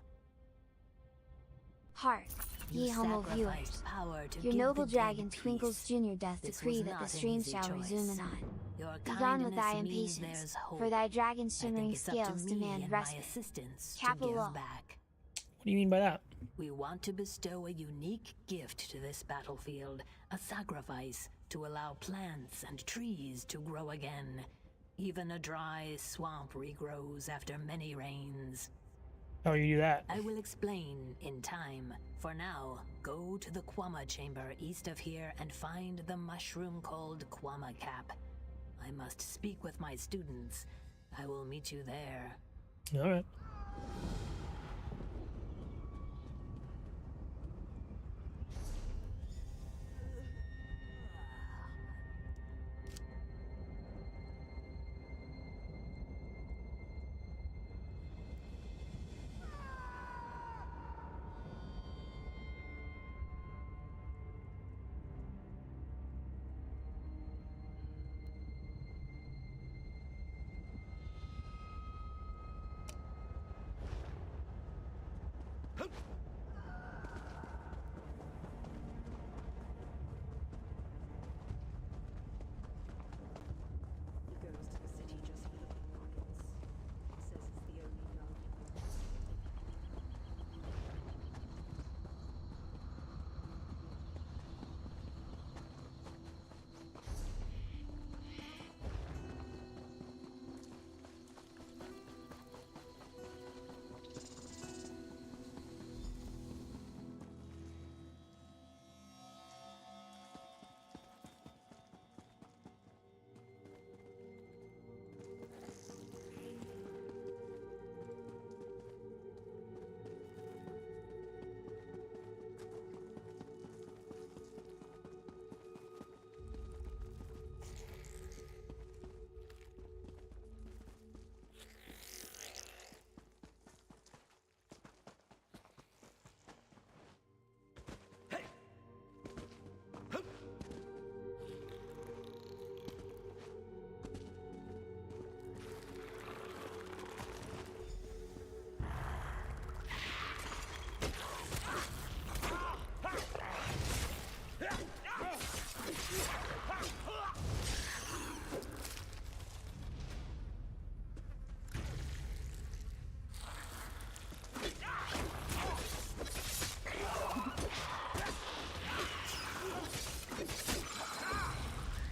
Hark, ye You humble sacrificed viewers. power to Your give noble the dragon dead Twinkle's peace. Jr. doth This decree was that the not an stream easy shall choice. resume anon. Your Begone with thy kindness means impatience, there's hope. for thy dragon I think shimmering it's up to scales me demand and my respite. assistants to Capital give Law. back. What do you mean by that? We want to bestow a unique gift to this battlefield, a sacrifice to allow plants and trees to grow again. Even a dry swamp regrows after many rains. How do you do that? I will explain in time. For now, go to the Quama chamber east of here and find the mushroom called Quama Cap. I must speak with my students. I will meet you there. All right.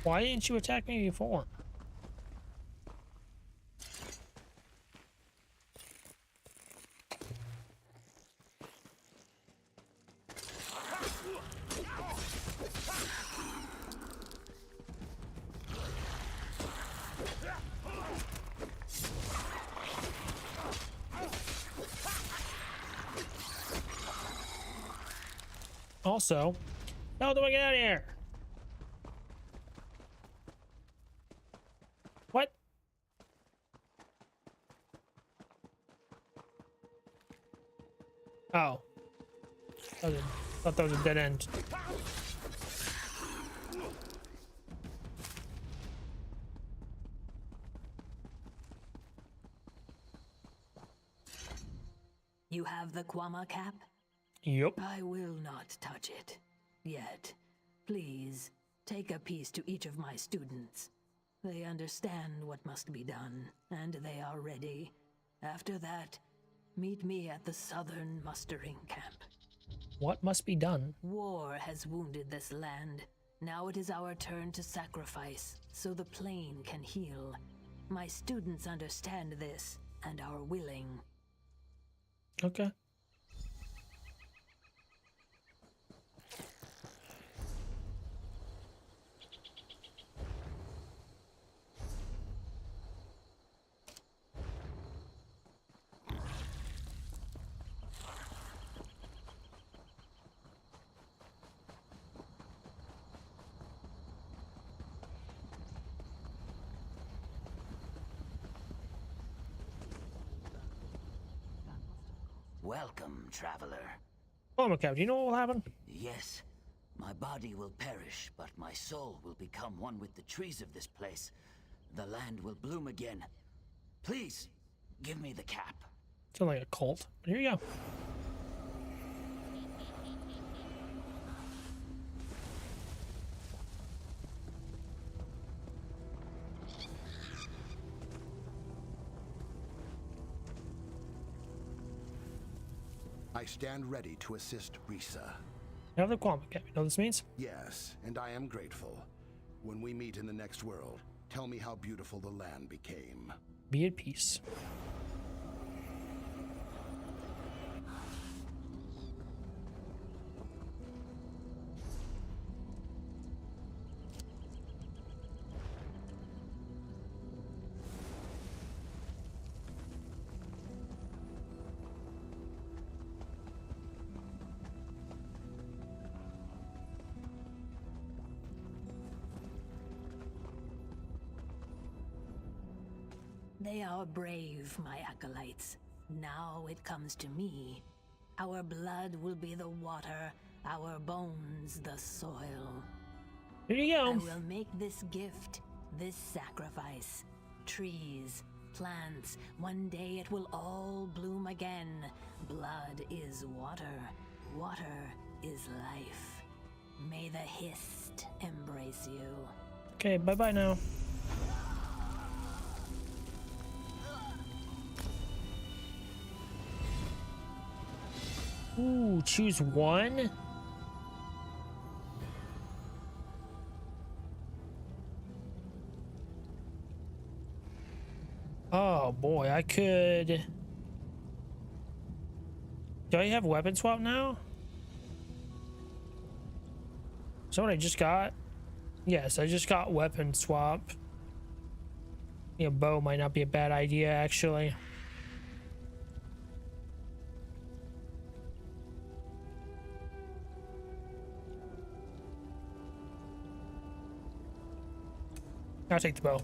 Why didn't you attack me before? Also, how do I get out of here? What? Oh. Thought that was a dead end. You have the Kwama cap? Yup. I will not touch it. Yet. Please, take a piece to each of my students. They understand what must be done, and they are ready. After that, meet me at the southern mustering camp. What must be done? War has wounded this land. Now it is our turn to sacrifice, so the plain can heal. My students understand this, and are willing. Okay. Welcome, traveler. Oh, Macau, do you know what will happen? Yes, my body will perish, but my soul will become one with the trees of this place. The land will bloom again. Please, give me the cap. Sound like a cult. But here you go. I stand ready to assist Risa. You have the Kwama cap. You know what this means? Yes, and I am grateful. When we meet in the next world, tell me how beautiful the land became. Be at peace. They are brave, my acolytes. Now it comes to me. Our blood will be the water, our bones the soil. Here you go. I will make this gift, this sacrifice. Trees, plants, one day it will all bloom again. Blood is water, water is life. May the Hist embrace you. Okay, bye-bye now. Ooh, choose one? Oh boy, I could... Do I have weapon swap now? Is that what I just got? Yes, I just got weapon swap. Yeah, bow might not be a bad idea, actually. I'll take the bow.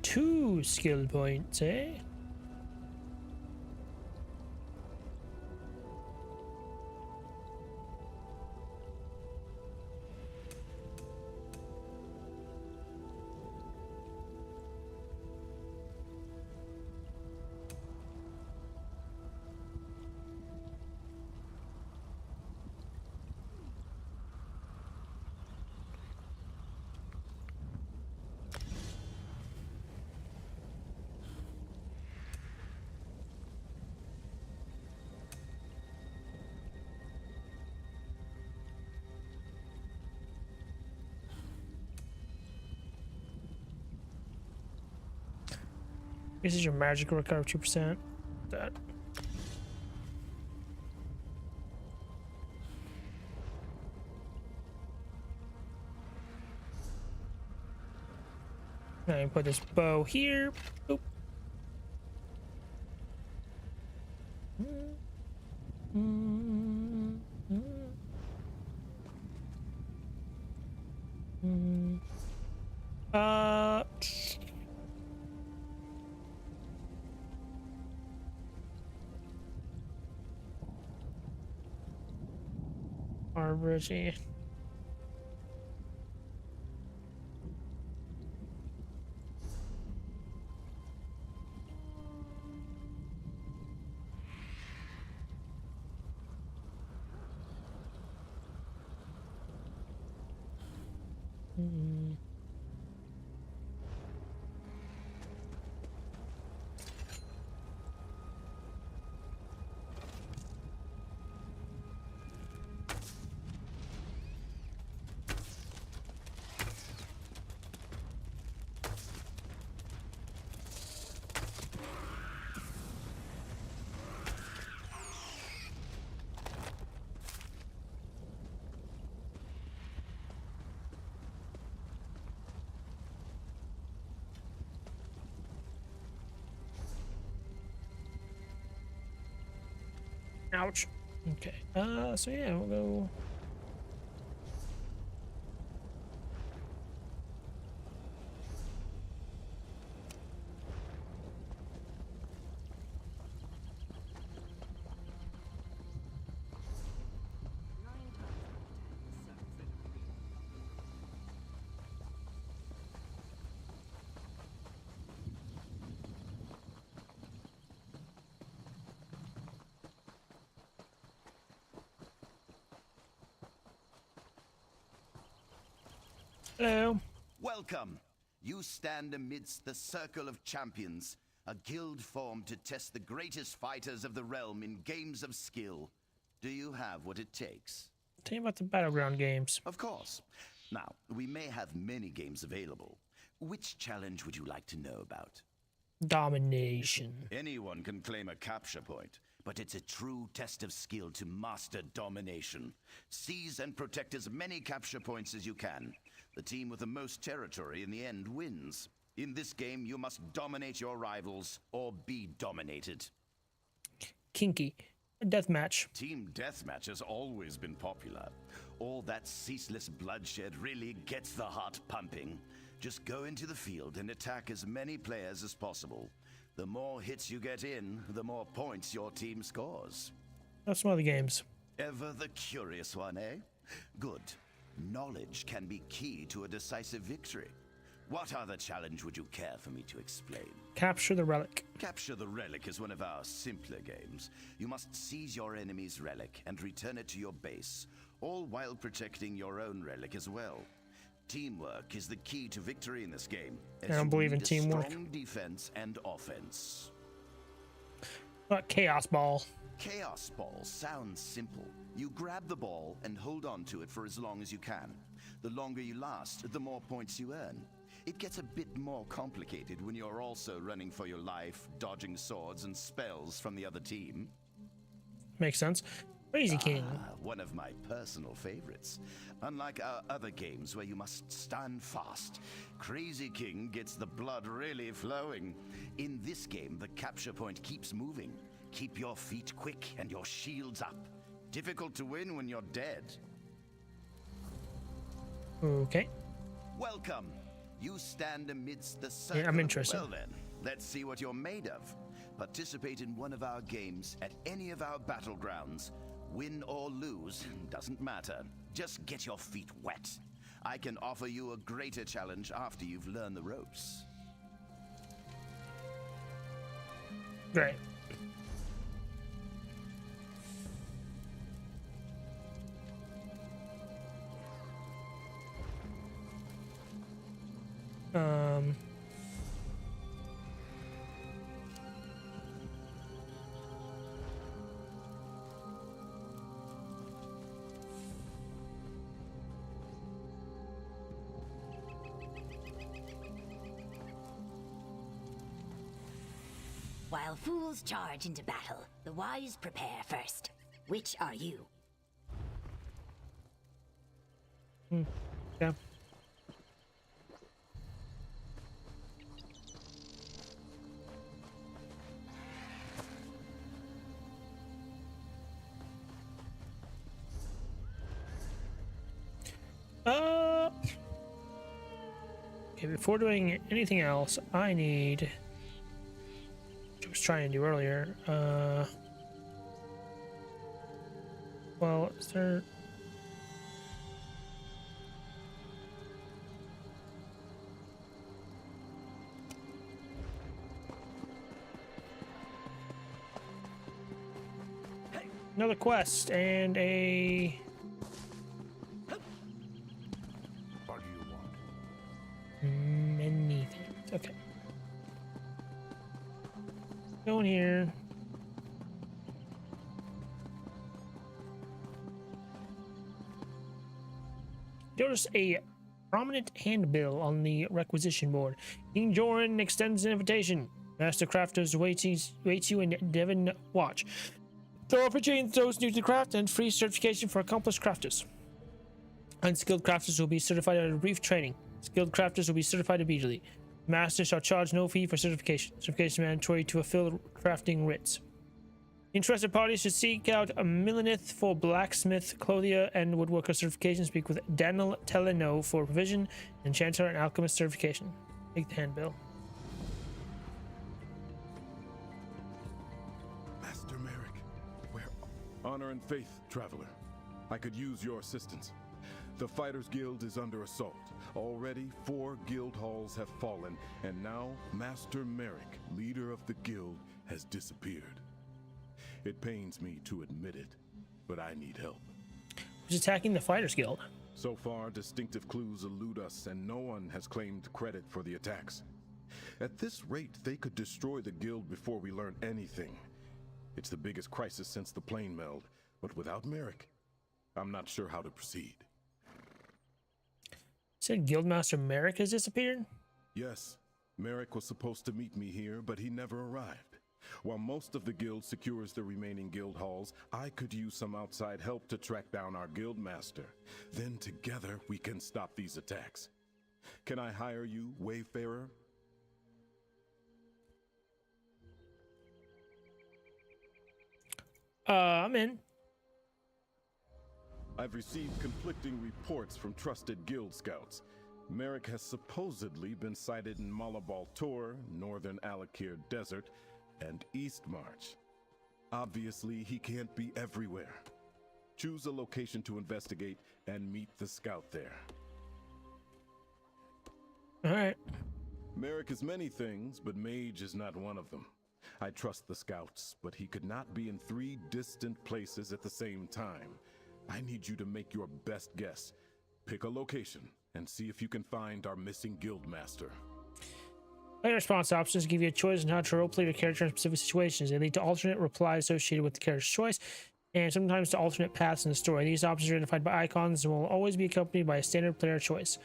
Two skill points, eh? Increases your magic recover 2%. That. Now you put this bow here. Boop. Arbitrary. Ouch. Okay. So yeah, we'll go. Hello. Welcome. You stand amidst the Circle of Champions, a guild formed to test the greatest fighters of the realm in games of skill. Do you have what it takes? Tell me about the battleground games. Of course. Now, we may have many games available. Which challenge would you like to know about? Domination. Anyone can claim a capture point, but it's a true test of skill to master domination. Seize and protect as many capture points as you can. The team with the most territory in the end wins. In this game, you must dominate your rivals or be dominated. Kinky. Deathmatch. Team deathmatch has always been popular. All that ceaseless bloodshed really gets the heart pumping. Just go into the field and attack as many players as possible. The more hits you get in, the more points your team scores. That's some other games. Ever the curious one, eh? Good. Knowledge can be key to a decisive victory. What other challenge would you care for me to explain? Capture the relic. Capture the relic is one of our simpler games. You must seize your enemy's relic and return it to your base, all while protecting your own relic as well. Teamwork is the key to victory in this game. I don't believe in teamwork. Strong defense and offense. What Chaos Ball? Chaos Ball sounds simple. You grab the ball and hold on to it for as long as you can. The longer you last, the more points you earn. It gets a bit more complicated when you're also running for your life, dodging swords and spells from the other team. Makes sense. Crazy King. One of my personal favorites. Unlike our other games where you must stand fast, Crazy King gets the blood really flowing. In this game, the capture point keeps moving. Keep your feet quick and your shields up. Difficult to win when you're dead. Okay. Welcome. You stand amidst the circle. Yeah, I'm interested. Well then, let's see what you're made of. Participate in one of our games at any of our battlegrounds. Win or lose, doesn't matter. Just get your feet wet. I can offer you a greater challenge after you've learned the ropes. Great. while fools charge into battle, the wise prepare first. Which are you? Yeah. Okay, before doing anything else, I need, which I was trying to do earlier, well, is there, another quest and a, What do you want? many things. Okay. Go in here. Notice a prominent handbill on the requisition board. King Joran extends an invitation. Master Crafters waits you in Devon Watch. Throw up a chain, those new to craft, and free certification for accomplished crafters. Unskilled crafters will be certified after brief training. Skilled crafters will be certified immediately. Masters shall charge no fee for certification. Certification mandatory to fulfill crafting writs. Interested parties should seek out a Millinith for blacksmith, clothier, and woodworker certification. Speak with Daniel Teleno for provision, enchanter, and alchemist certification. Take the handbill. Master Merrick, where? Honor and faith, traveler. I could use your assistance. The Fighters Guild is under assault. Already 4 guild halls have fallen, and now Master Merrick, leader of the guild, has disappeared. It pains me to admit it, but I need help. Who's attacking the Fighters Guild? So far, distinctive clues elude us, and no one has claimed credit for the attacks. At this rate, they could destroy the guild before we learn anything. It's the biggest crisis since the plane meld, but without Merrick, I'm not sure how to proceed. Said Guildmaster Merrick has disappeared? Yes, Merrick was supposed to meet me here, but he never arrived. While most of the guild secures the remaining guild halls, I could use some outside help to track down our guildmaster. Then together we can stop these attacks. Can I hire you, Wayfarer? I'm in. I've received conflicting reports from trusted guild scouts. Merrick has supposedly been sighted in Malabal Tor, northern Alakir Desert, and East March. Obviously, he can't be everywhere. Choose a location to investigate and meet the scout there. All right. Merrick is many things, but mage is not one of them. I trust the scouts, but he could not be in 3 distant places at the same time. I need you to make your best guess. Pick a location and see if you can find our missing guildmaster. Player response options give you a choice on how to roleplay your character in specific situations. They lead to alternate replies associated with the character's choice, and sometimes to alternate paths in the story. These options are identified by icons and will always be accompanied by a standard player choice.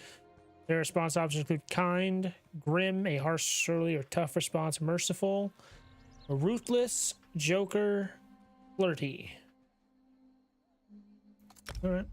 Their response options include kind, grim, a harsh, surly, or tough response, merciful, ruthless, joker, flirty. All right.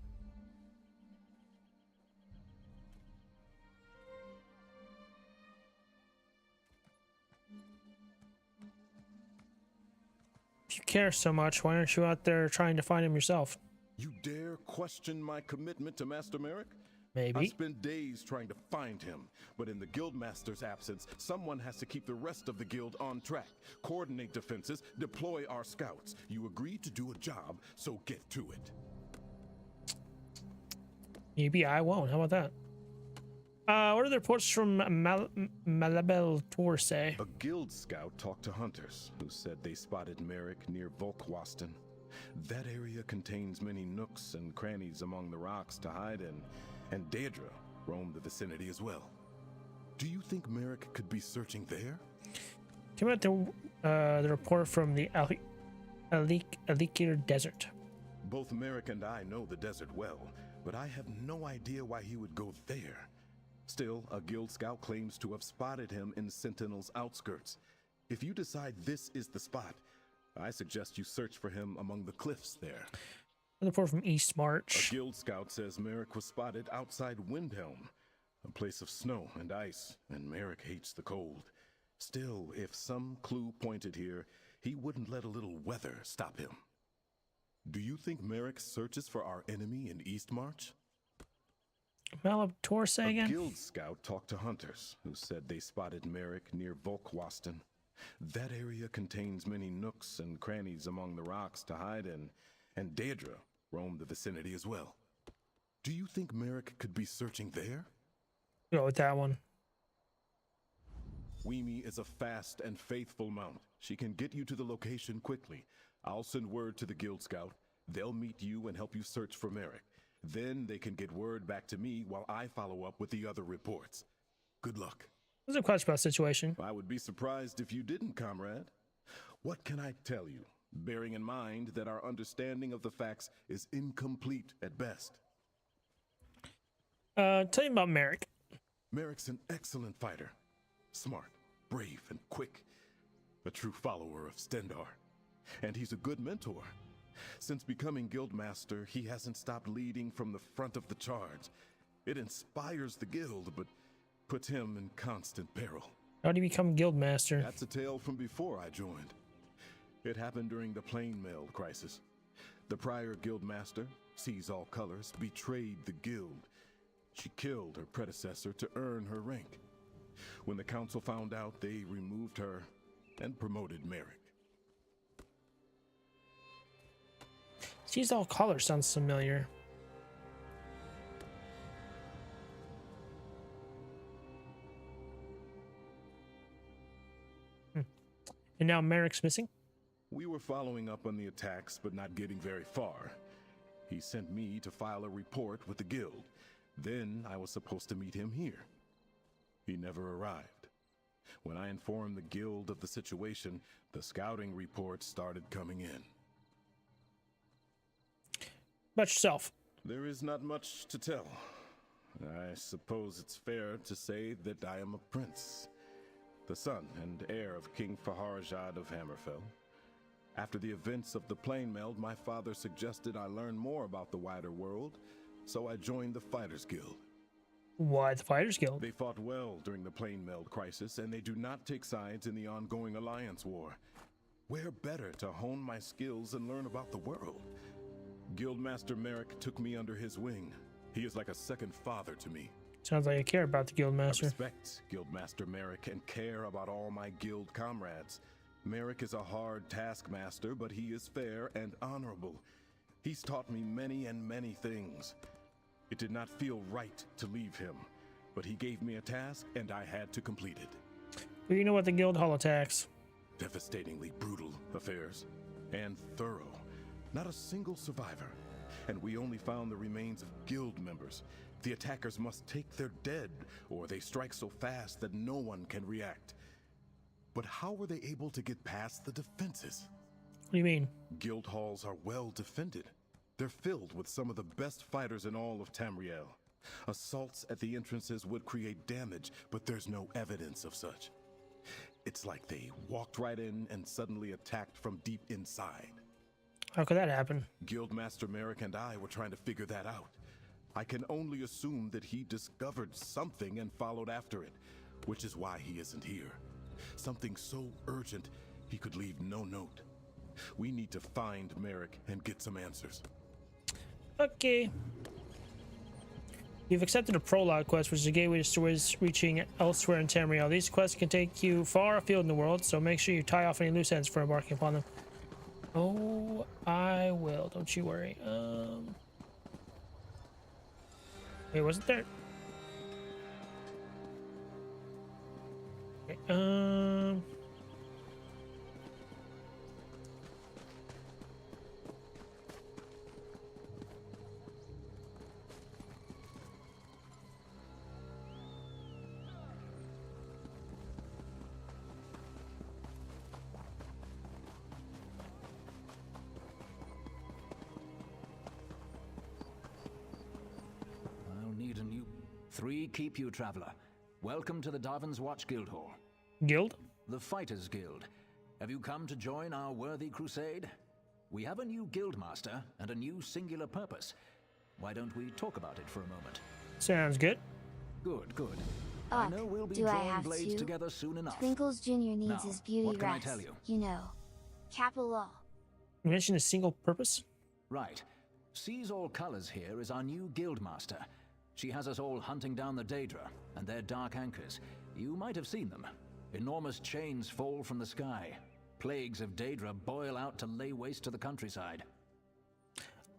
If you care so much, why aren't you out there trying to find him yourself? You dare question my commitment to Master Merrick? Maybe. I spent days trying to find him, but in the guildmaster's absence, someone has to keep the rest of the guild on track, coordinate defenses, deploy our scouts. You agreed to do a job, so get to it. Maybe I won't. How about that? What are the reports from Malabel Tor say? A guild scout talked to hunters who said they spotted Merrick near Volkwaston. That area contains many nooks and crannies among the rocks to hide in, and Daedra roamed the vicinity as well. Do you think Merrick could be searching there? Tell me about the report from the Alakir Desert. Both Merrick and I know the desert well, but I have no idea why he would go there. Still, a guild scout claims to have spotted him in Sentinel's outskirts. If you decide this is the spot, I suggest you search for him among the cliffs there. A report from East March. A guild scout says Merrick was spotted outside Windhelm, a place of snow and ice, and Merrick hates the cold. Still, if some clue pointed here, he wouldn't let a little weather stop him. Do you think Merrick searches for our enemy in East March? Malaptorse again? A guild scout talked to hunters who said they spotted Merrick near Volkwaston. That area contains many nooks and crannies among the rocks to hide in, and Daedra roamed the vicinity as well. Do you think Merrick could be searching there? Go with that one. Weemy is a fast and faithful mount. She can get you to the location quickly. I'll send word to the guild scout. They'll meet you and help you search for Merrick. Then they can get word back to me while I follow up with the other reports. Good luck. There's a question about the situation. I would be surprised if you didn't, comrade. What can I tell you, bearing in mind that our understanding of the facts is incomplete at best? Tell me about Merrick. Merrick's an excellent fighter. Smart, brave, and quick. A true follower of Stendar. And he's a good mentor. Since becoming guildmaster, he hasn't stopped leading from the front of the charge. It inspires the guild, but puts him in constant peril. How did he become guildmaster? That's a tale from before I joined. It happened during the Plainmail crisis. The prior guildmaster, Sees All Colors, betrayed the guild. She killed her predecessor to earn her rank. When the council found out, they removed her and promoted Merrick. Sees All Colors sounds familiar. And now Merrick's missing? We were following up on the attacks, but not getting very far. He sent me to file a report with the guild. Then I was supposed to meet him here. He never arrived. When I informed the guild of the situation, the scouting reports started coming in. About yourself. There is not much to tell. I suppose it's fair to say that I am a prince, the son and heir of King Faharjad of Hammerfell. After the events of the Plainmeld, my father suggested I learn more about the wider world, so I joined the Fighters Guild. Why the Fighters Guild? They fought well during the Plainmeld crisis, and they do not take sides in the ongoing Alliance War. Where better to hone my skills and learn about the world? Guildmaster Merrick took me under his wing. He is like a second father to me. Sounds like I care about the Guildmaster. I respect Guildmaster Merrick and care about all my guild comrades. Merrick is a hard taskmaster, but he is fair and honorable. He's taught me many and many things. It did not feel right to leave him, but he gave me a task and I had to complete it. Well, you know what the Guild Hall attacks? Devastatingly brutal affairs, and thorough. Not a single survivor, and we only found the remains of guild members. The attackers must take their dead, or they strike so fast that no one can react. But how were they able to get past the defenses? What do you mean? Guild halls are well defended. They're filled with some of the best fighters in all of Tamriel. Assaults at the entrances would create damage, but there's no evidence of such. It's like they walked right in and suddenly attacked from deep inside. How could that happen? Guildmaster Merrick and I were trying to figure that out. I can only assume that he discovered something and followed after it, which is why he isn't here. Something so urgent, he could leave no note. We need to find Merrick and get some answers. Okay. You've accepted a prologue quest, which is a gateway to stories reaching elsewhere in Tamriel. These quests can take you far afield in the world, so make sure you tie off any loose ends for embarking upon them. Oh, I will. Don't you worry. Wait, wasn't there? Okay, I'll need a new... 3 keep you, traveler. Welcome to the Darvin's Watch Guild Hall. Guild? the Fighters Guild. Have you come to join our worthy crusade? We have a new guildmaster and a new singular purpose. Why don't we talk about it for a moment? Sounds good. Good, good. I know we'll be do I drawing have blades to? together soon enough. Twinkles Jr. needs Now, his beauty what can rest. I tell you? You know. Capital. You mentioned a single purpose? Right. Sees All Colors here is our new guildmaster. She has us all hunting down the Daedra and their dark anchors. You might have seen them. Enormous chains fall from the sky. Plagues of Daedra boil out to lay waste to the countryside.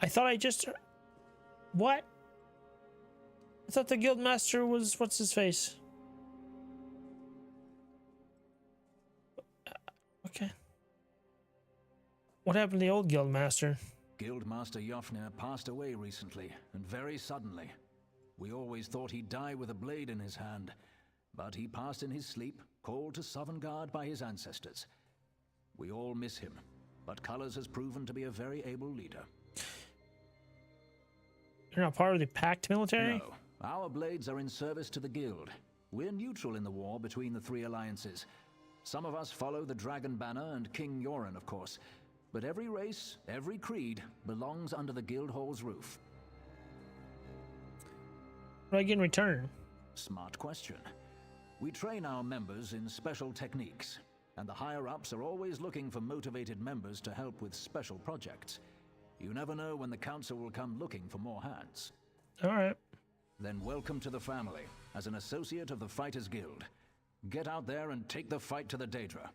I thought I just... What? I thought the guildmaster was... What's his face? Okay. What happened to the old guildmaster? Guildmaster Jofnir passed away recently, and very suddenly. We always thought he'd die with a blade in his hand, but he passed in his sleep, called to Sovngarde by his ancestors. We all miss him, but Colors has proven to be a very able leader. You're not part of the Pact military? No. Our blades are in service to the Guild. We're neutral in the war between the three alliances. Some of us follow the Dragon Banner and King Yoren, of course. But every race, every creed, belongs under the Guildhall's roof. What do I get in return? Smart question. We train our members in special techniques, and the higher-ups are always looking for motivated members to help with special projects. You never know when the Council will come looking for more hands. Alright. Then welcome to the family, as an associate of the Fighters Guild. Get out there and take the fight to the Daedra.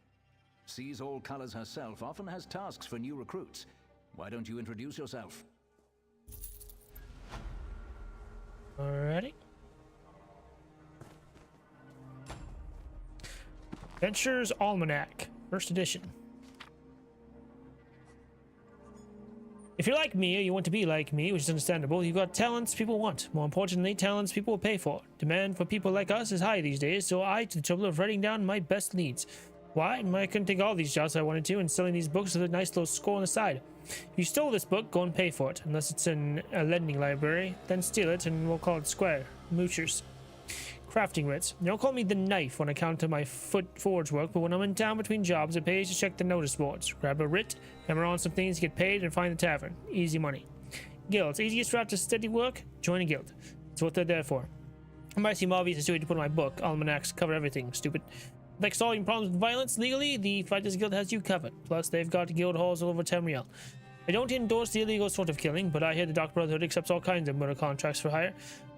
Sees All Colors herself often has tasks for new recruits. Why don't you introduce yourself? Alrighty. Adventurer's Almanac, first edition. If you're like me, or you want to be like me, which is understandable, you've got talents people want. More importantly, talents people will pay for. Demand for people like us is high these days, so I took the trouble of writing down my best leads. Why? I couldn't take all these jobs I wanted to, and selling these books with a nice little score on the side. If you stole this book, go and pay for it. Unless it's in a lending library, then steal it, and we'll call it square. Moochers. Crafting writs. Don't call me the knife on account of my forge work, but when I'm in town between jobs, it pays to check the notice boards. Grab a writ, hammer on some things, get paid, and find the tavern. Easy money. Guilds. Easiest route to steady work? Join a guild. That's what they're there for. It might seem obvious to put in my book. Almanacs cover everything, stupid. Like solving problems with violence legally, the Fighters Guild has you covered. Plus, they've got guild halls all over Tamriel. I don't endorse the illegal sort of killing, but I hear the Dark Brotherhood accepts all kinds of murder contracts for hire.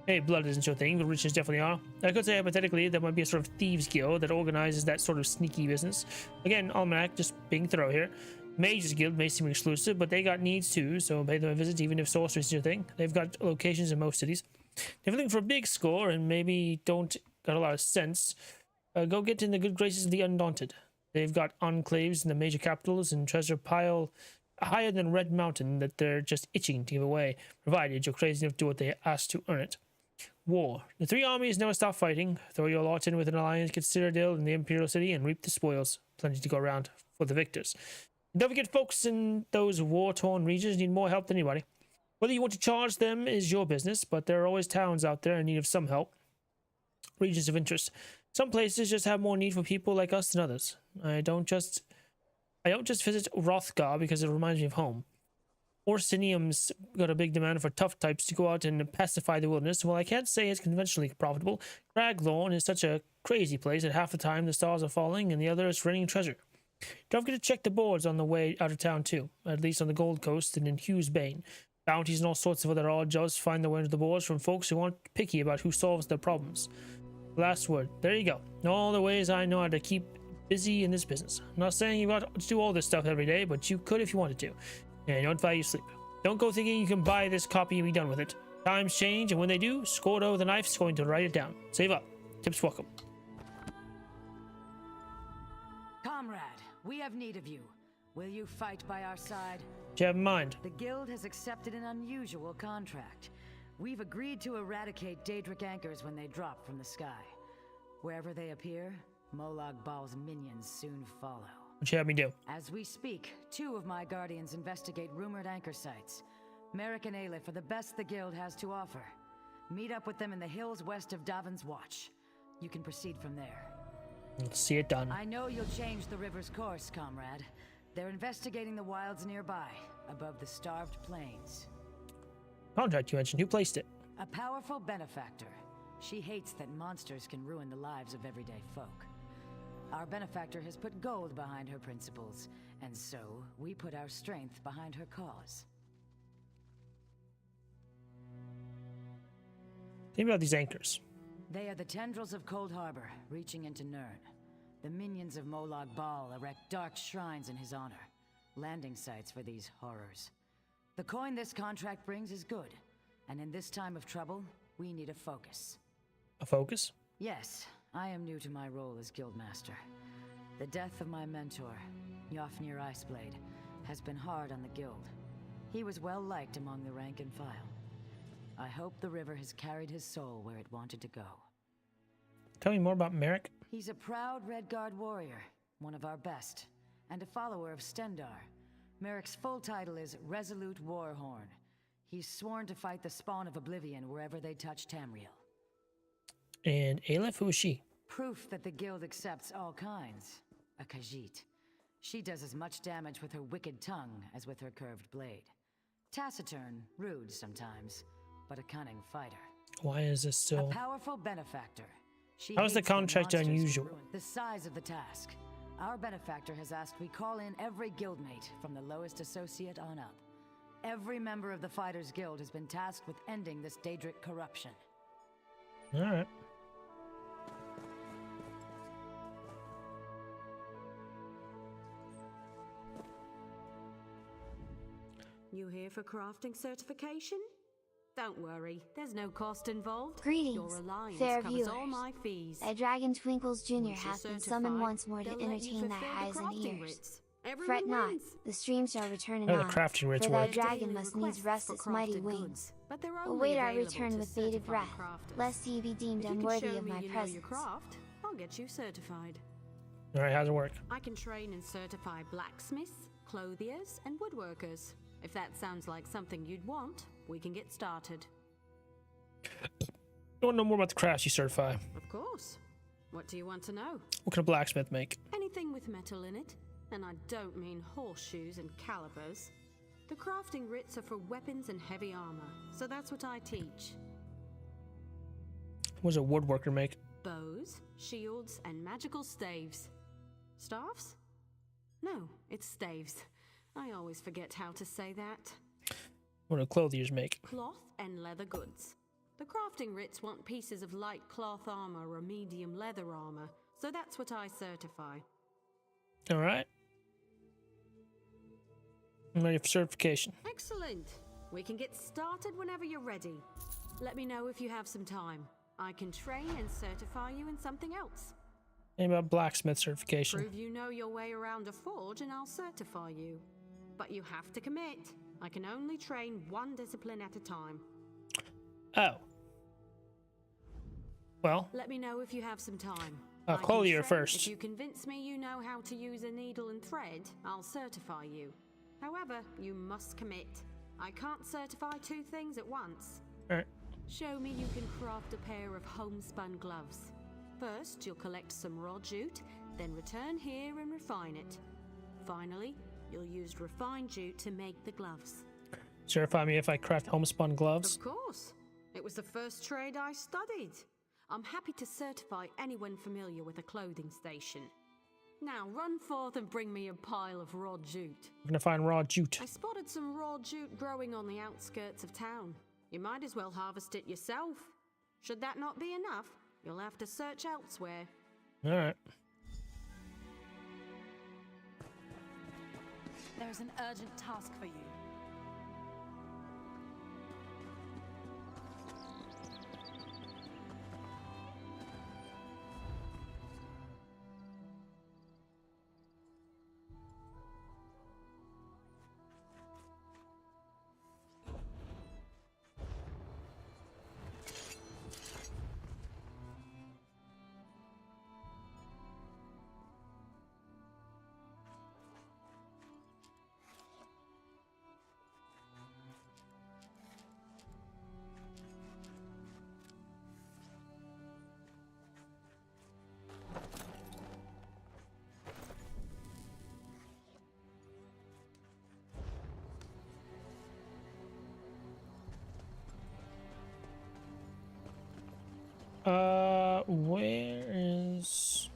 Hey, blood isn't your thing, but riches definitely are. I could say hypothetically there might be a sort of thieves guild that organizes that sort of sneaky business. Again, Almanac, just being thorough here. Mages Guild may seem exclusive, but they got needs too, so pay them a visit even if sorcery is your thing. They've got locations in most cities. If you're looking for a big score and maybe don't got a lot of sense, go get in the good graces of the Undaunted. They've got enclaves in the major capitals and treasure pile higher than Red Mountain that they're just itching to give away, provided you're crazy enough to do what they ask to earn it. War. The three armies never stop fighting. Throw your lot in with an alliance, get Citadel in the Imperial City, and reap the spoils. Plenty to go around for the victors. And don't forget, folks in those war-torn regions need more help than anybody. Whether you want to charge them is your business, but there are always towns out there in need of some help. Regions of interest. Some places just have more need for people like us than others. I don't just visit Rothgar because it reminds me of home. Orsinium's got a big demand for tough types to go out and pacify the wilderness. While I can't say it's conventionally profitable, Craglorn is such a crazy place that half the time the stars are falling and the other is raining treasure. Don't forget to check the boards on the way out of town too, at least on the Gold Coast and in Hughes Bane. Bounties and all sorts of other odd jobs find their way into the boards from folks who aren't picky about who solves their problems. Last word. There you go. All the ways I know how to keep busy in this business. I'm not saying you got to do all this stuff every day, but you could if you wanted to. And don't value sleep. Don't go thinking you can buy this copy and be done with it. Times change, and when they do, Scordo the knife's going to write it down. Save up. Tips welcome. Comrade, we have need of you. Will you fight by our side? What you have in mind? The guild has accepted an unusual contract. We've agreed to eradicate Daedric anchors when they drop from the sky. Wherever they appear, Molag Bal's minions soon follow. What you have me do? As we speak, 2 of my guardians investigate rumored anchor sites. Merrick and Aleph are the best the guild has to offer. Meet up with them in the hills west of Davin's Watch. You can proceed from there. Let's see it done. I know you'll change the river's course, comrade. They're investigating the wilds nearby, above the starved plains. Contract you mentioned. Who placed it? A powerful benefactor. She hates that monsters can ruin the lives of everyday folk. Our benefactor has put gold behind her principles, and so we put our strength behind her cause. Tell me about these anchors. They are the tendrils of Cold Harbor, reaching into Nirn. The minions of Molag Bal erect dark shrines in his honor, landing sites for these horrors. The coin this contract brings is good, and in this time of trouble, we need a focus. A focus? Yes, I am new to my role as Guildmaster. The death of my mentor, Yofnir Iceblade, has been hard on the Guild. He was well liked among the rank and file. I hope the river has carried his soul where it wanted to go. Tell me more about Merrick. He's a proud Redguard warrior, one of our best, and a follower of Stendar. Merrick's full title is Resolute Warhorn. He's sworn to fight the spawn of Oblivion wherever they touch Tamriel. And Aleph, who is she? Proof that the Guild accepts all kinds. A Khajiit. She does as much damage with her wicked tongue as with her curved blade. Taciturn, rude sometimes, but a cunning fighter. Why is this still... A powerful benefactor. How is the contract unusual? The size of the task. Our benefactor has asked we call in every guildmate from the lowest associate on up. Every member of the Fighters Guild has been tasked with ending this Daedric corruption. Alright. You here for crafting certification? Don't worry, there's no cost involved. Greetings, Your alliance fair covers viewers. all my fees. Thy dragon Twinkles Jr. Once you're hath been certified, summoned once more to they'll let you entertain thy fulfill the eyes and crafting ears. writs. Everyone Fret not, wins. the stream shall return Oh, anon, the crafting writs for thy work. dragon Daily must needs requests rest for its mighty crafted wings. goods, but they're only Await our available return to with bated certified breath, crafters. lest ye be deemed If you can unworthy show of me my you know presence. your craft, I'll get you certified. Alright, how's it work? I can train and certify blacksmiths, clothiers, and woodworkers. If that sounds like something you'd want, we can get started. I want to know more about the crafts you certify. Of course. What do you want to know? What can a blacksmith make? Anything with metal in it. And I don't mean horseshoes and calibers. The crafting writs are for weapons and heavy armor, so that's what I teach. What does a woodworker make? Bows, shields, and magical staves. Staffs? No, it's staves. I always forget how to say that. What do clothiers make? Cloth and leather goods. The crafting writs want pieces of light cloth armor or medium leather armor, so that's what I certify. Alright. I'm ready for certification. Excellent. We can get started whenever you're ready. Let me know if you have some time. I can train and certify you in something else. Any about blacksmith certification? Prove you know your way around a forge and I'll certify you. But you have to commit. I can only train one discipline at a time. Oh. Well. Let me know if you have some time. Clothier first. If you convince me you know how to use a needle and thread, I'll certify you. However, you must commit. I can't certify two things at once. Alright. Show me you can craft a pair of homespun gloves. First, you'll collect some raw jute, then return here and refine it. Finally, you'll use refined jute to make the gloves. Certify me if I craft homespun gloves? Of course. It was the first trade I studied. I'm happy to certify anyone familiar with a clothing station. Now run forth and bring me a pile of raw jute. We're gonna find raw jute. I spotted some raw jute growing on the outskirts of town. You might as well harvest it yourself. Should that not be enough, you'll have to search elsewhere. Alright. There's an urgent task for you. Where is...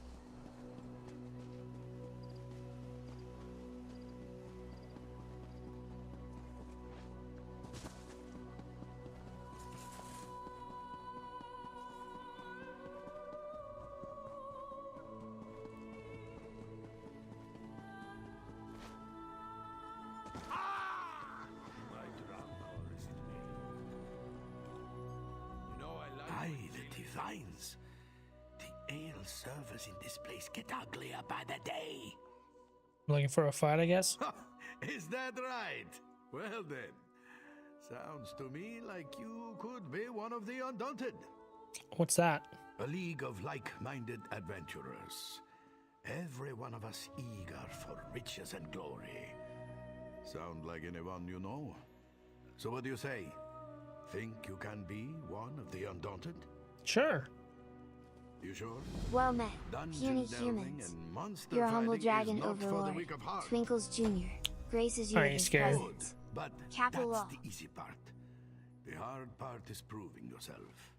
Aye, the divines. The ale servers in this place get uglier by the day. Looking for a fight, I guess? Is that right? Well then, sounds to me like you could be one of the Undaunted. What's that? A league of like-minded adventurers. Every one of us eager for riches and glory. Sound like anyone you know? So what do you say? Think you can be one of the Undaunted? Sure. You sure? Well met, Dungeon puny delving humans. and monster Your humble fighting dragon is not for the overlord, weak of heart. Twinkles Jr., graces you I with ain't his scared. presence. But Capital that's Law. the easy part. The hard part is proving yourself.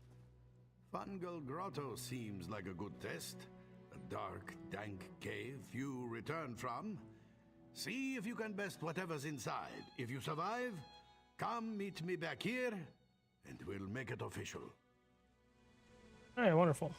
Fungal Grotto seems like a good test. A dark, dank cave you return from. See if you can best whatever's inside. If you survive, come meet me back here, and we'll make it official. All right, wonderful.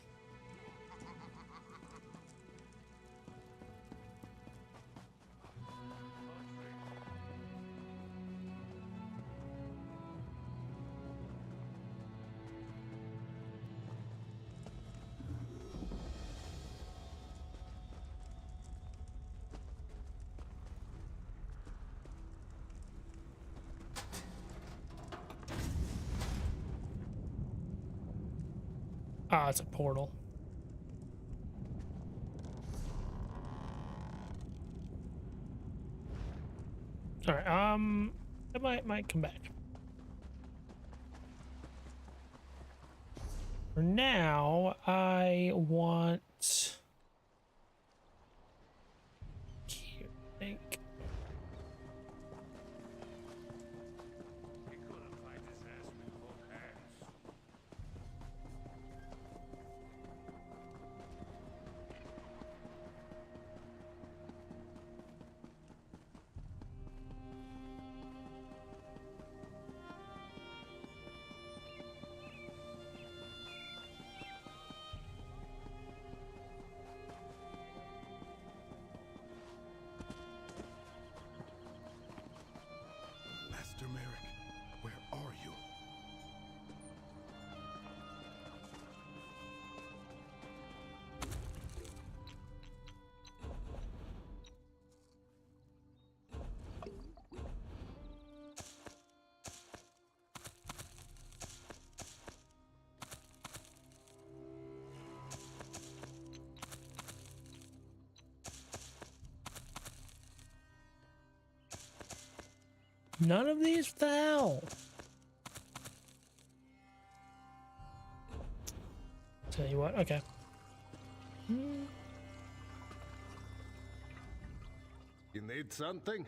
Ah, it's a portal. All right. It might come back. For now, I want. Here, I think. Master Merrick, where are you? None of these fell. Tell you what, okay. You need something?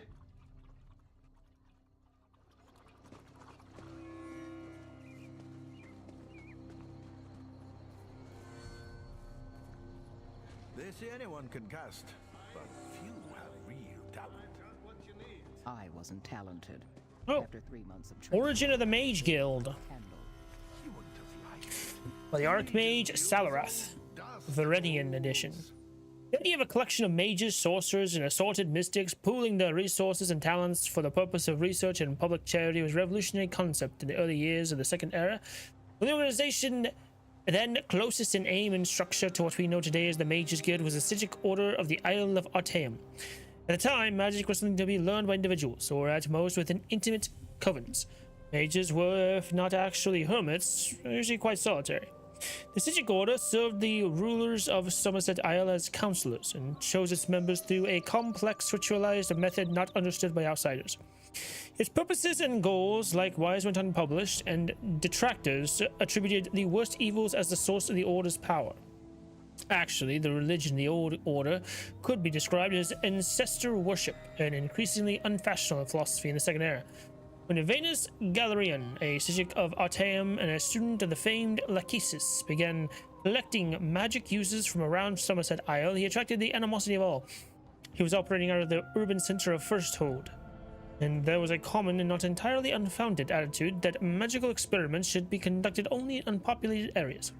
They say anyone can cast, but few have real talent. I wasn't talented. Oh. After 3 months of training, Origin of the Mage Guild. By the Archmage Salarath. Viridian Edition. The idea of a collection of mages, sorcerers, and assorted mystics pooling their resources and talents for the purpose of research and public charity was a revolutionary concept in the early years of the Second Era. The organization then closest in aim and structure to what we know today as the Mages Guild was the Sigic Order of the Isle of Artaeum. At the time, magic was something to be learned by individuals, or at most within intimate covens. Mages were, if not actually hermits, usually quite solitary. The Sigic Order served the rulers of Somerset Isle as counselors, and chose its members through a complex ritualized method not understood by outsiders. Its purposes and goals likewise went unpublished, and detractors attributed the worst evils as the source of the Order's power. Actually, the religion of the old order could be described as ancestor worship, an increasingly unfashionable philosophy in the Second Era. when Venus Galerion, a Psychic of Artaeum and a student of the famed Lachesis, began collecting magic uses from around Somerset Isle, he attracted the animosity of all. He was operating out of the urban center of Firsthold, and there was a common and not entirely unfounded attitude that magical experiments should be conducted only in unpopulated areas.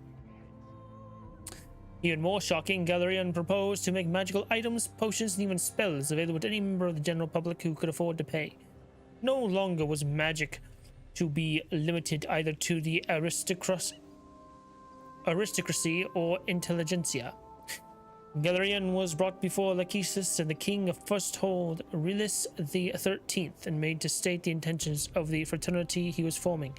Even more shocking, Galerion proposed to make magical items, potions, and even spells available to any member of the general public who could afford to pay. No longer was magic to be limited either to the aristocracy or intelligentsia. Galerion was brought before Lachesis and the king of Firsthold, Rilis the 13th, and made to state the intentions of the fraternity he was forming.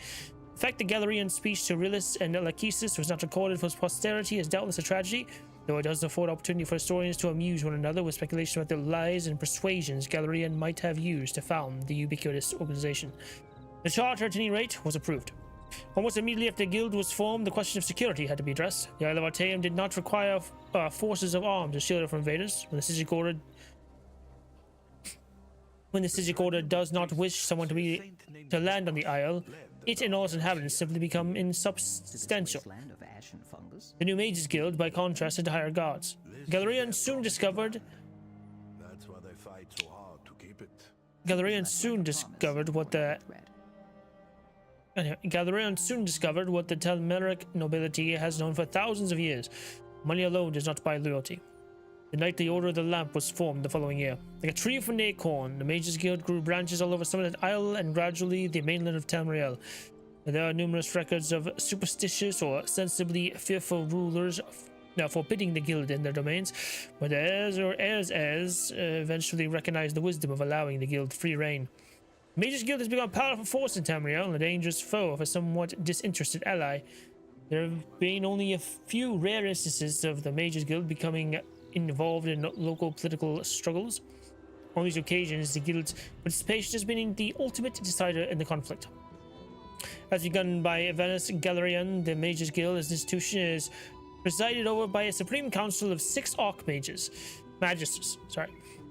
The fact that Galerion's speech to Rilis and Lachesis was not recorded for posterity is doubtless a tragedy, though it does afford opportunity for historians to amuse one another with speculation about the lies and persuasions Galerion might have used to found the ubiquitous organization. The charter, at any rate, was approved. Almost immediately after the guild was formed, the question of security had to be addressed. The Isle of Artaeum did not require forces of arms to shield it from invaders. When the Psychic Order does not wish someone to land on the Isle, it and all its inhabitants simply become insubstantial. The new Mages Guild, by contrast, had to hire guards. Galerion soon discovered what the Telmeric nobility has known for thousands of years. Money alone does not buy loyalty. The Knightly Order of the Lamp was formed the following year. Like a tree from an acorn, the Mages Guild grew branches all over Somerset Isle and gradually the mainland of Tamriel. There are numerous records of superstitious or sensibly fearful rulers forbidding the guild in their domains, but the heirs eventually recognized the wisdom of allowing the guild free reign. The Mages Guild has become a powerful force in Tamriel and a dangerous foe of a somewhat disinterested ally. There have been only a few rare instances of the Mages Guild becoming involved in local political struggles. On these occasions, the guild's participation has been the ultimate decider in the conflict. As begun by Venus Galerion, the Mages Guild as an institution is presided over by a supreme council of 6 Magisters.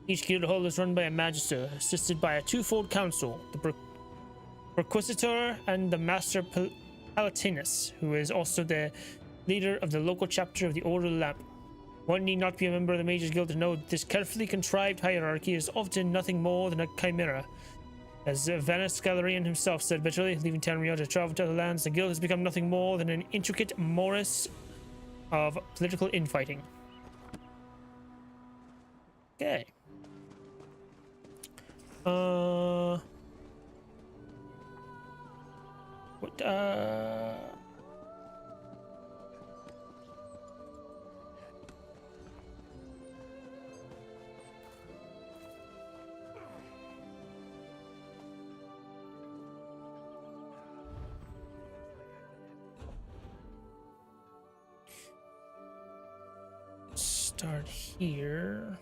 Each guild hall is run by a Magister, assisted by a twofold council, the Perquisitor and the Master Palatinus, who is also the leader of the local chapter of the Order of the Lamp. One need not be a member of the Mages Guild to know that this carefully contrived hierarchy is often nothing more than a chimera. As Venus Galerion himself said bitterly, leaving Tamriel to travel to other lands, the guild has become nothing more than an intricate morass of political infighting. Okay. Start here.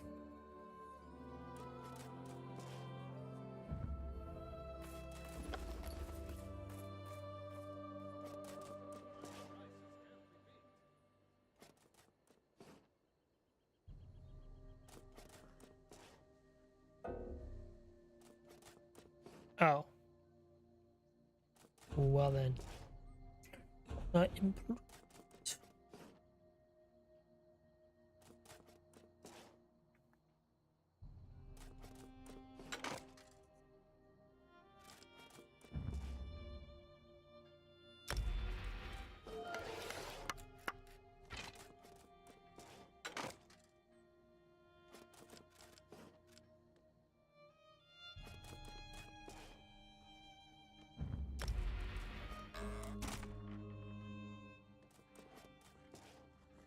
Oh. Well then.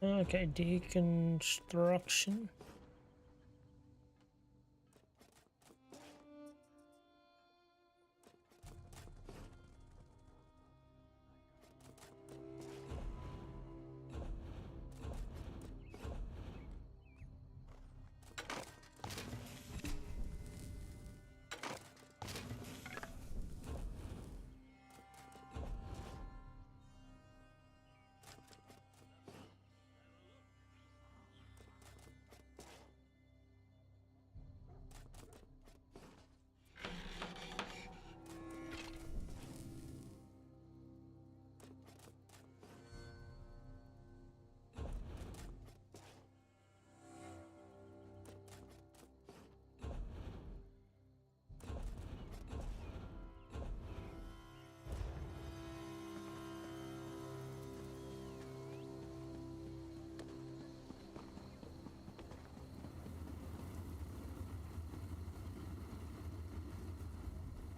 Okay, deconstruction.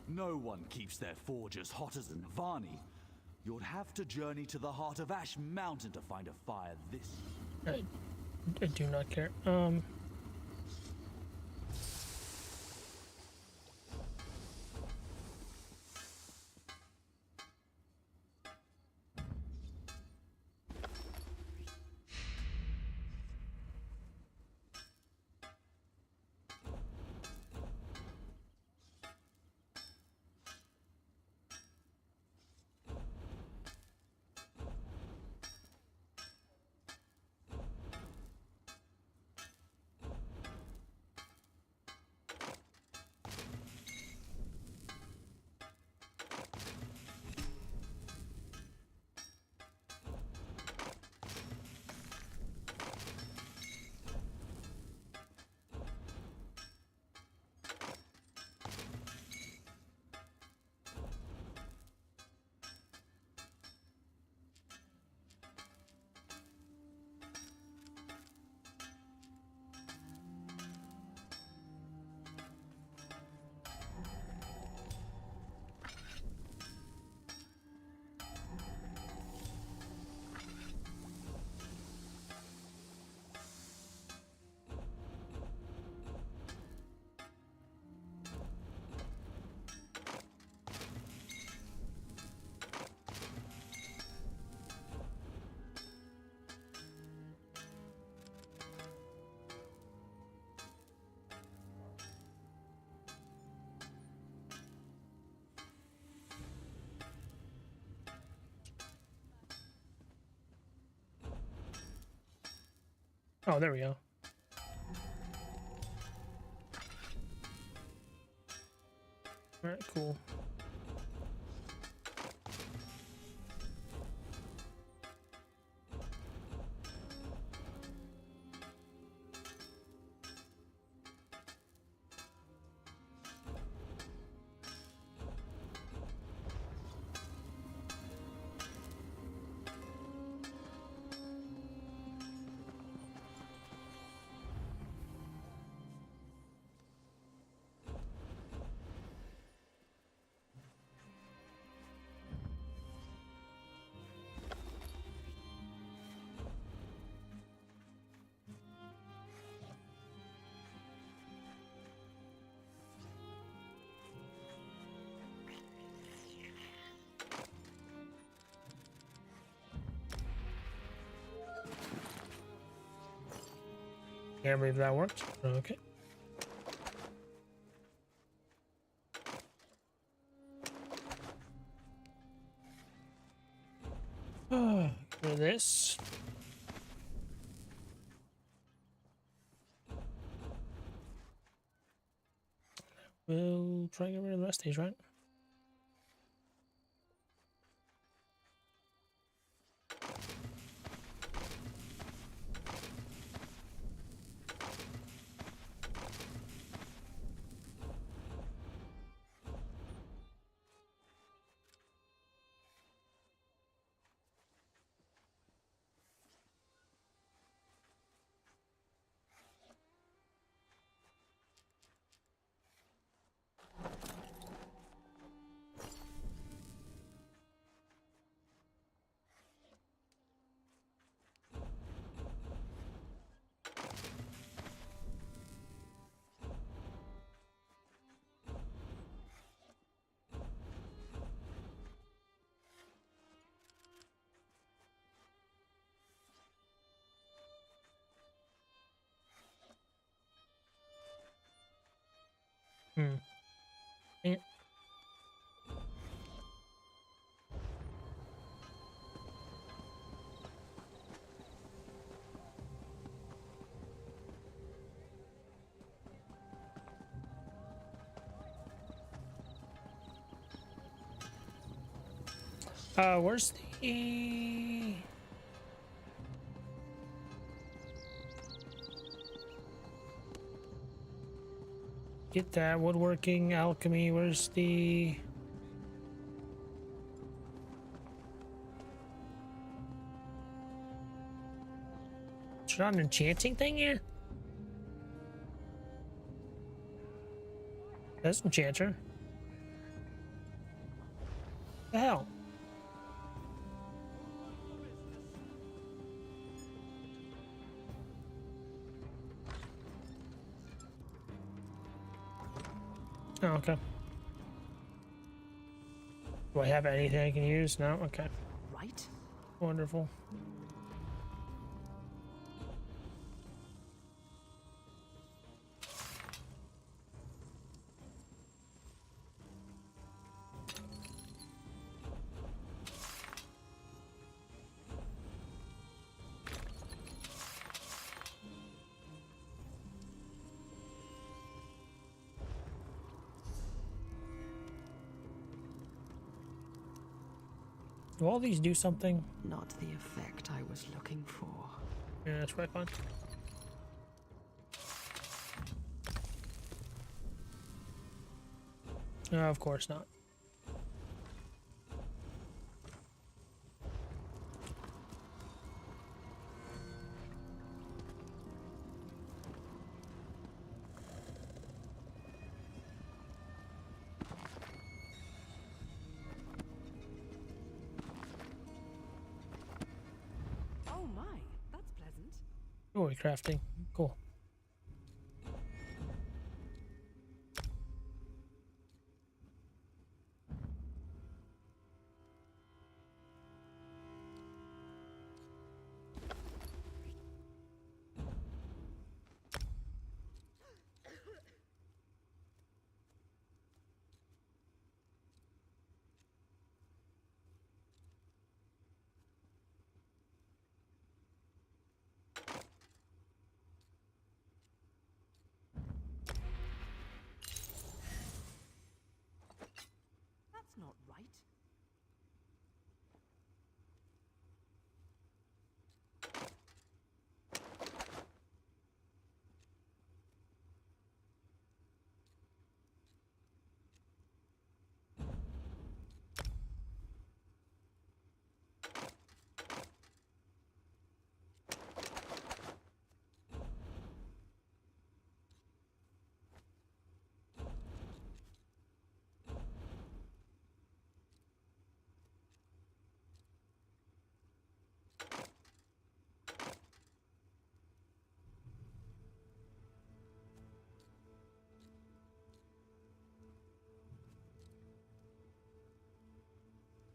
No one keeps their forges hotter than Varney. You'd have to journey to the heart of Ash Mountain to find a fire this. I do not care. Oh, there we go. All right, cool. Can't believe that worked. Okay. For this. We'll try and get rid of the rest of these, right? Yeah. Where's the... Get that woodworking, alchemy, where's the... Is there not an enchanting thing here? That's enchanter. The hell? Oh, okay. Do I have anything I can use? No? Okay. Right? Wonderful. Do all these do something? Not the effect I was looking for. Yeah, that's right, fine. No, of course not. Oh my, that's pleasant. Oh, crafting. Cool. That's not right.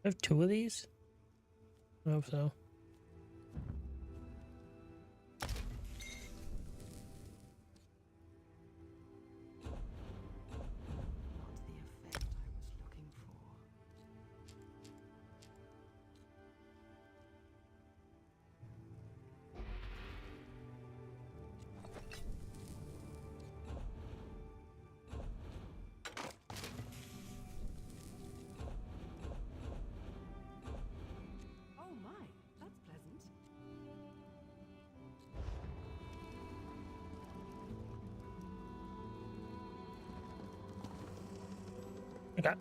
I have two of these? I hope so. Oh my, that's pleasant. Okay.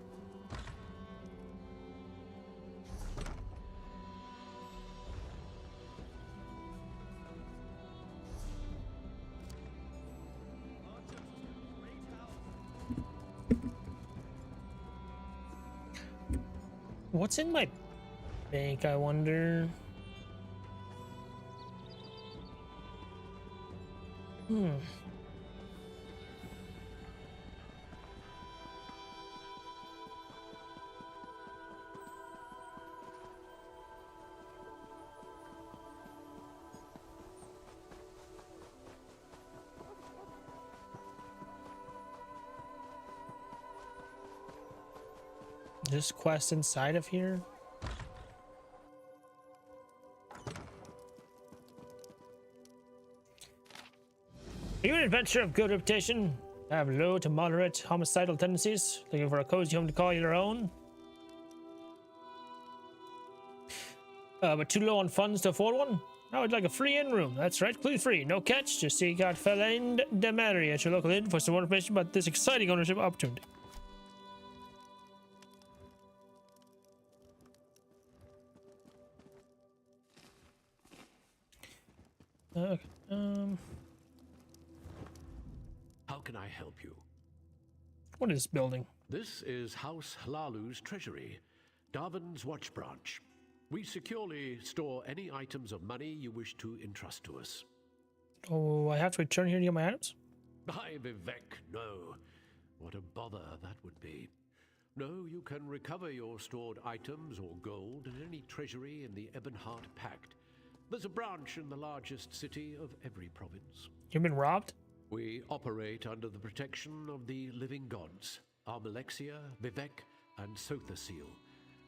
What's in my bank, I wonder? This quest inside of here? Are you an adventurer of good reputation? Have low to moderate homicidal tendencies? Looking for a cozy home to call your own? But too low on funds to afford one? I would like a free in room. That's right, clue free. No catch. Just seek out Fellaine de Mary at your local inn for some more information about this exciting ownership opportunity. Okay. How can I help you? What is this building? This is House Hlalu's treasury. Darwin's Watch Branch. We securely store any items of money you wish to entrust to us. Oh, I have to return here to get my items? By Vivek, no. What a bother that would be. No, you can recover your stored items or gold in any treasury in the Ebonheart Pact. There's a branch in the largest city of every province. You've been robbed? We operate under the protection of the living gods, Armalexia, Vivek, and Sothasil.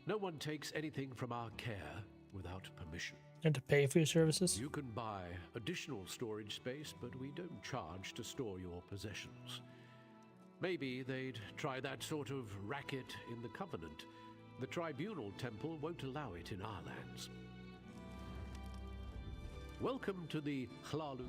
No one takes anything from our care without permission. And to pay for your services? You can buy additional storage space, but we don't charge to store your possessions. Maybe they'd try that sort of racket in the Covenant. The Tribunal Temple won't allow it in our lands. Welcome to the Hlalu.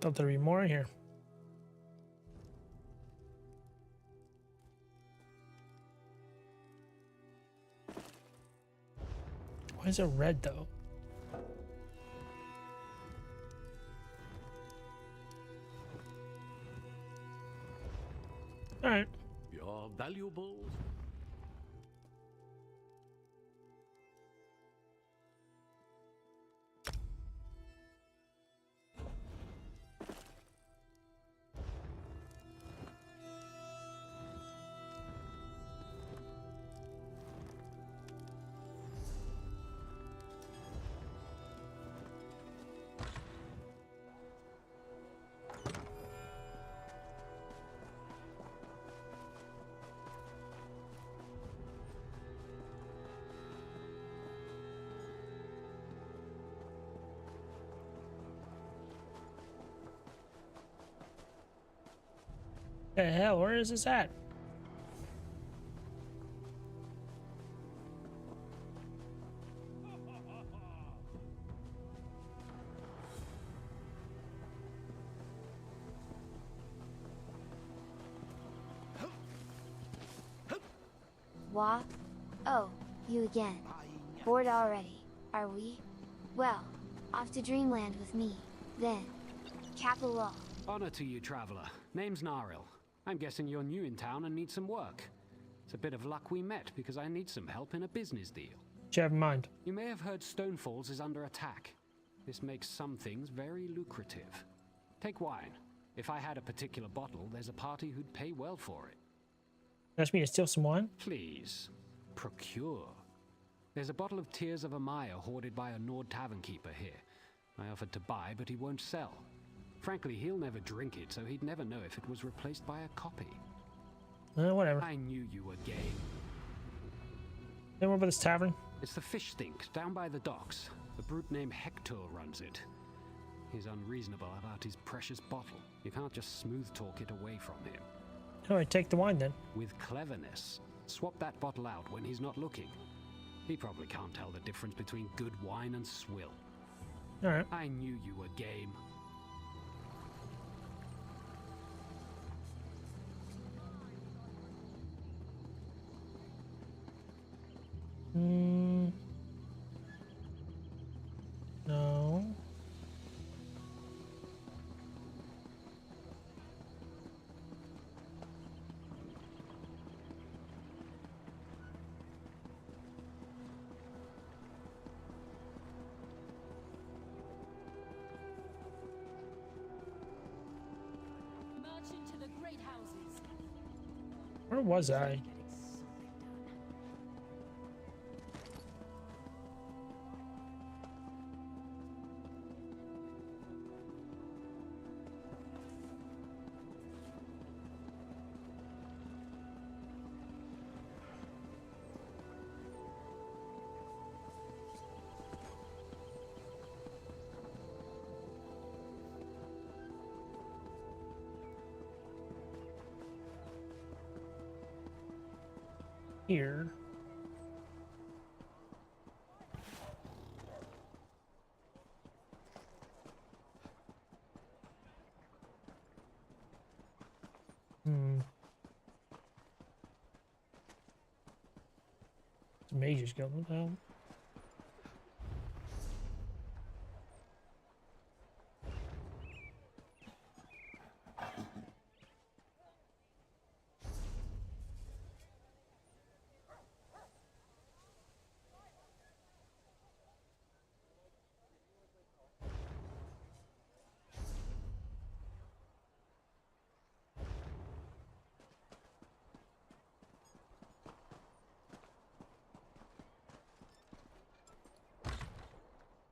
Thought there'd be more in here. Why is it red though? All right. Your valuables. The hell, where is this at? Wah? Oh, you again. Bored already, are we? Well, off to Dreamland with me, then. Capital. Honor to you, traveler. Name's Naril. I'm guessing you're new in town and need some work. It's a bit of luck we met because I need some help in a business deal. What you have in mind? You may have heard Stonefalls is under attack. This makes some things very lucrative. Take wine. If I had a particular bottle, there's a party who'd pay well for it. Ask me to steal some wine? Please. Procure. There's a bottle of Tears of Amaya hoarded by a Nord tavern keeper here. I offered to buy, but he won't sell. Frankly, he'll never drink it, so he'd never know if it was replaced by a copy. Whatever. I knew you were game. Then what about this tavern? It's the Fish Stink, down by the docks. A brute named Hector runs it. He's unreasonable about his precious bottle. You can't just smooth talk it away from him. How do I take the wine then? With cleverness. Swap that bottle out when he's not looking. He probably can't tell the difference between good wine and swill. Alright. I knew you were game. No. March into the great houses. Where was I? Here. Mage's Guild. What the hell?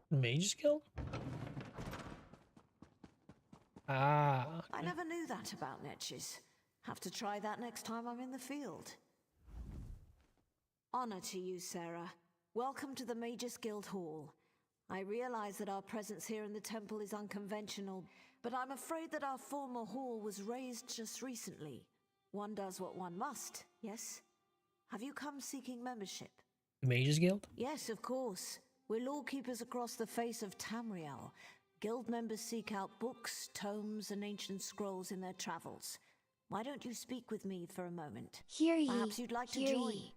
Mage's Guild? Ah. Okay. I never knew that about niches. Have to try that next time I'm in the field. Honor to you, Sarah. Welcome to the Mage's Guild Hall. I realize that our presence here in the temple is unconventional, but I'm afraid that our former hall was razed just recently. One does what one must, yes? Have you come seeking membership? The Mage's Guild? Yes, of course. We're lawkeepers across the face of Tamriel. Guild members seek out books, tomes, and ancient scrolls in their travels. Why don't you speak with me for a moment? Hear ye, Perhaps you'd like to hear join. ye.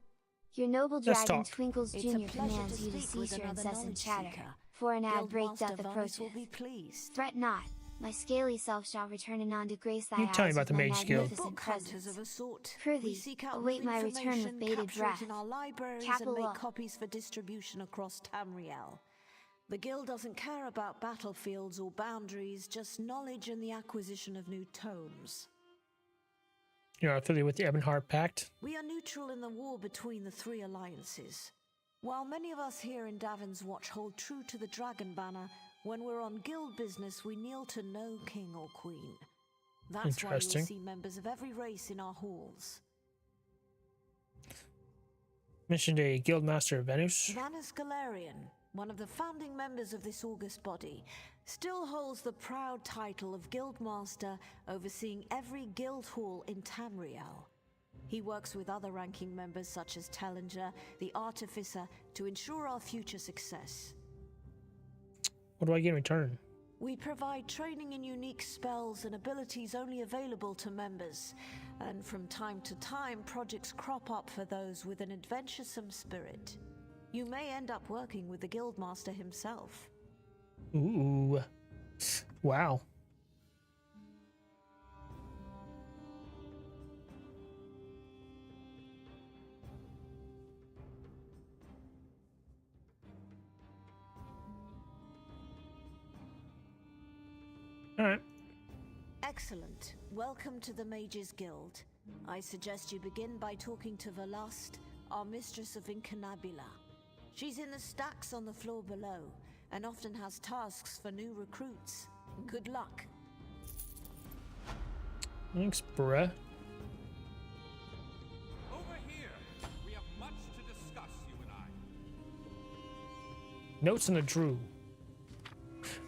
Your noble Let's dragon talk. Twinkles It's a Jr. pleasure commands to you to speak with cease your another incessant knowledge chatter, seeker. for an ad Guild break Master doth Varus approacheth. will be pleased. Fret not, my scaly self shall return anon to grace thy You tell me eyes about with the my Mage Guild. magnificent Book hunters presence. of a sort. We Prithee, seek out await new my return with information, bated capture breath. it in our libraries, Capital and make up. copies for distribution across Tamriel. The guild doesn't care about battlefields or boundaries, just knowledge and the acquisition of new tomes. You're affiliated with the Ebonheart Pact? We are neutral in the war between the three alliances. While many of us here in Davon's Watch hold true to the Dragon Banner, when we're on guild business, we kneel to no king or queen. That's why you'll Interesting. see members of every race in our halls. Mentioned a guild master of Venus. Vanus Galarian, one of the founding members of this august body, still holds the proud title of Guildmaster, overseeing every guild hall in Tamriel. He works with other ranking members such as Tellinger, the Artificer, to ensure our future success. What do I get in return? We provide training in unique spells and abilities only available to members, and from time to time projects crop up for those with an adventuresome spirit. You may end up working with the Guildmaster himself. Ooh. Wow. All right. Excellent. Welcome to the Mages Guild. I suggest you begin by talking to Velast, our mistress of Incanabula. She's in the stacks on the floor below, and often has tasks for new recruits. Good luck. Thanks, bruh. Over here. We have much to discuss, you and I. Notes on the Drew.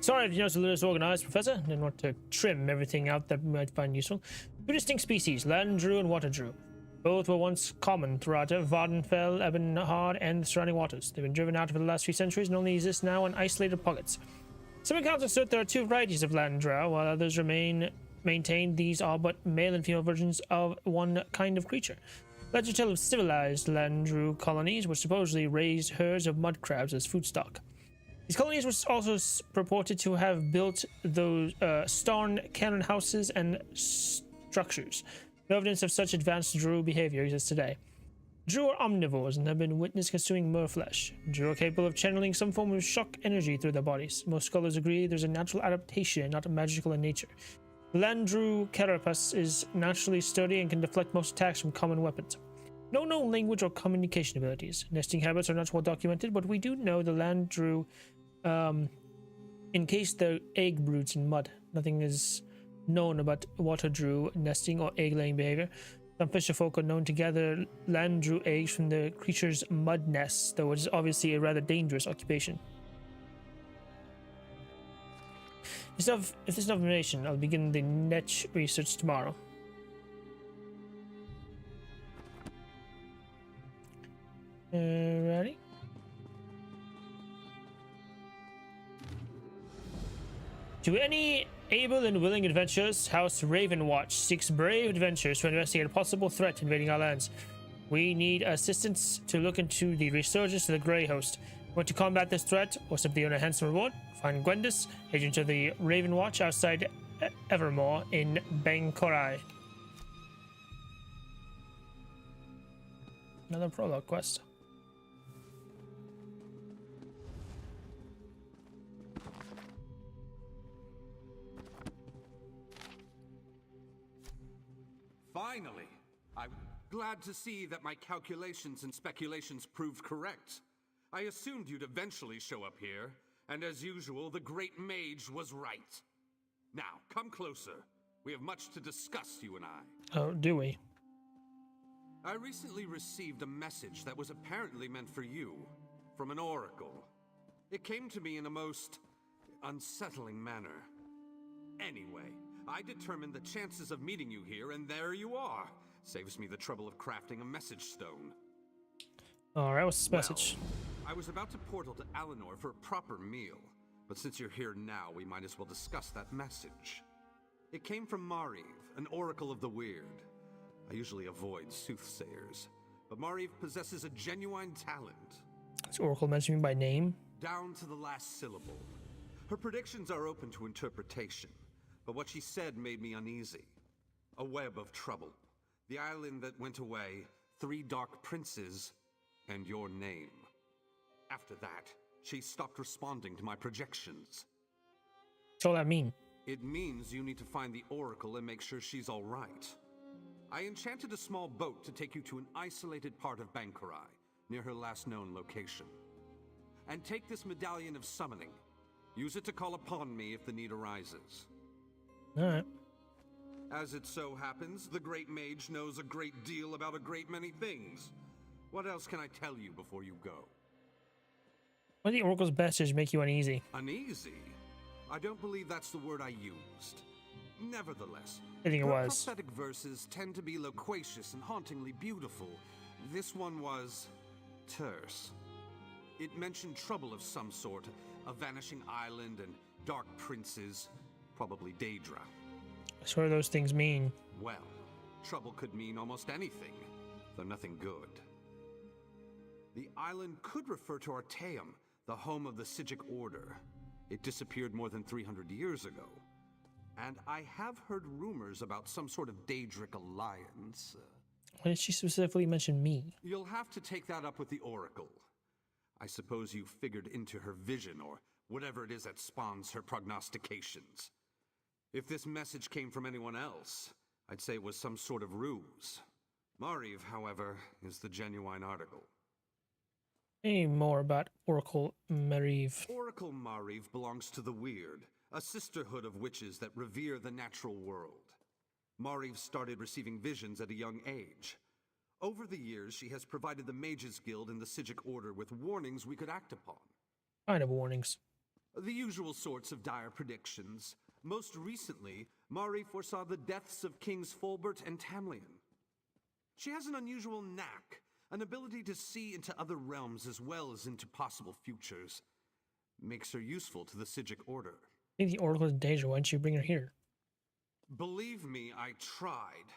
Sorry if you notice a little disorganized, Professor. Didn't want to trim everything out that we might find useful. Two distinct species, land Drew and water Drew. Both were once common throughout Vardenfell, Ebonheart, and the surrounding waters. They've been driven out for the last few centuries and only exist now in isolated pockets. Some accounts assert there are two varieties of land drow, while others maintain these are but male and female versions of one kind of creature. Legends tell of civilized land drew colonies, which supposedly raised herds of mud crabs as food stock. These colonies were also purported to have built those stone cannon houses and structures. No evidence of such advanced Drew behavior exists today. Drew are omnivores and have been witnessed consuming mer flesh. Drew are capable of channeling some form of shock energy through their bodies. Most scholars agree there's a natural adaptation, not magical in nature. The land Drew carapace is naturally sturdy and can deflect most attacks from common weapons. No known language or communication abilities. Nesting habits are not well documented, but we do know the land Drew encase their egg broods in mud. Nothing is known about water Drew nesting or egg-laying behavior. Some fisherfolk are known to gather land Drew eggs from the creature's mud nests, though it is obviously a rather dangerous occupation. If there's no information, I'll begin the niche research tomorrow. Ready? To any able and willing adventurers, House Ravenwatch seeks brave adventurers to investigate a possible threat invading our lands. We need assistance to look into the resurgence of the Grey Host. Want to combat this threat or simply earn a handsome reward? Find Gwendis, agent of the Raven Watch outside Evermore in Bangkorai. Another prologue quest. Finally! I'm glad to see that my calculations and speculations proved correct. I assumed you'd eventually show up here, and as usual, the Great Mage was right. Now, come closer. We have much to discuss, you and I. Oh, do we? I recently received a message that was apparently meant for you, from an oracle. It came to me in a most unsettling manner. Anyway, I determined the chances of meeting you here, and there you are. Saves me the trouble of crafting a message stone. Alright, what's this message? I was about to portal to Alinor for a proper meal, but since you're here now, we might as well discuss that message. It came from Mariv, an oracle of the weird. I usually avoid soothsayers, but Mariv possesses a genuine talent. Does Oracle mention me by name? Down to the last syllable. Her predictions are open to interpretation, but what she said made me uneasy. A web of trouble. The island that went away, 3 dark princes, and your name. After that, she stopped responding to my projections. What's all that mean? It means you need to find the Oracle and make sure she's all right. I enchanted a small boat to take you to an isolated part of Bangkorai, near her last known location. And take this medallion of summoning. Use it to call upon me if the need arises. Alright. As it so happens, the Great Mage knows a great deal about a great many things. What else can I tell you before you go? Why did the Oracle's message make you uneasy? Uneasy? I don't believe that's the word I used. Nevertheless, I think it was. prophetic verses tend to be loquacious and hauntingly beautiful. This one was terse. It mentioned trouble of some sort, a vanishing island and dark princes, probably Daedra. So what do those things mean? Well, trouble could mean almost anything, though nothing good. The island could refer to Artaeum, the home of the Sigic Order. It disappeared more than 300 years ago. And I have heard rumors about some sort of Daedric alliance. Why did she specifically mention me? You'll have to take that up with the Oracle. I suppose you figured into her vision, or whatever it is that spawns her prognostications. If this message came from anyone else, I'd say it was some sort of ruse. Mariv, however, is the genuine article. Any more about Oracle Mariv? Oracle Mariv belongs to the Weird, a sisterhood of witches that revere the natural world. Mariv started receiving visions at a young age. Over the years, she has provided the Mages Guild and the Sigic Order with warnings we could act upon. Kind of warnings. The usual sorts of dire predictions. Most recently, Mariv foresaw the deaths of Kings Fulbert and Tamlian. She has an unusual knack, an ability to see into other realms as well as into possible futures. Makes her useful to the Sigic Order. I think the Oracle is Daedra. Why didn't you bring her here? Believe me, I tried.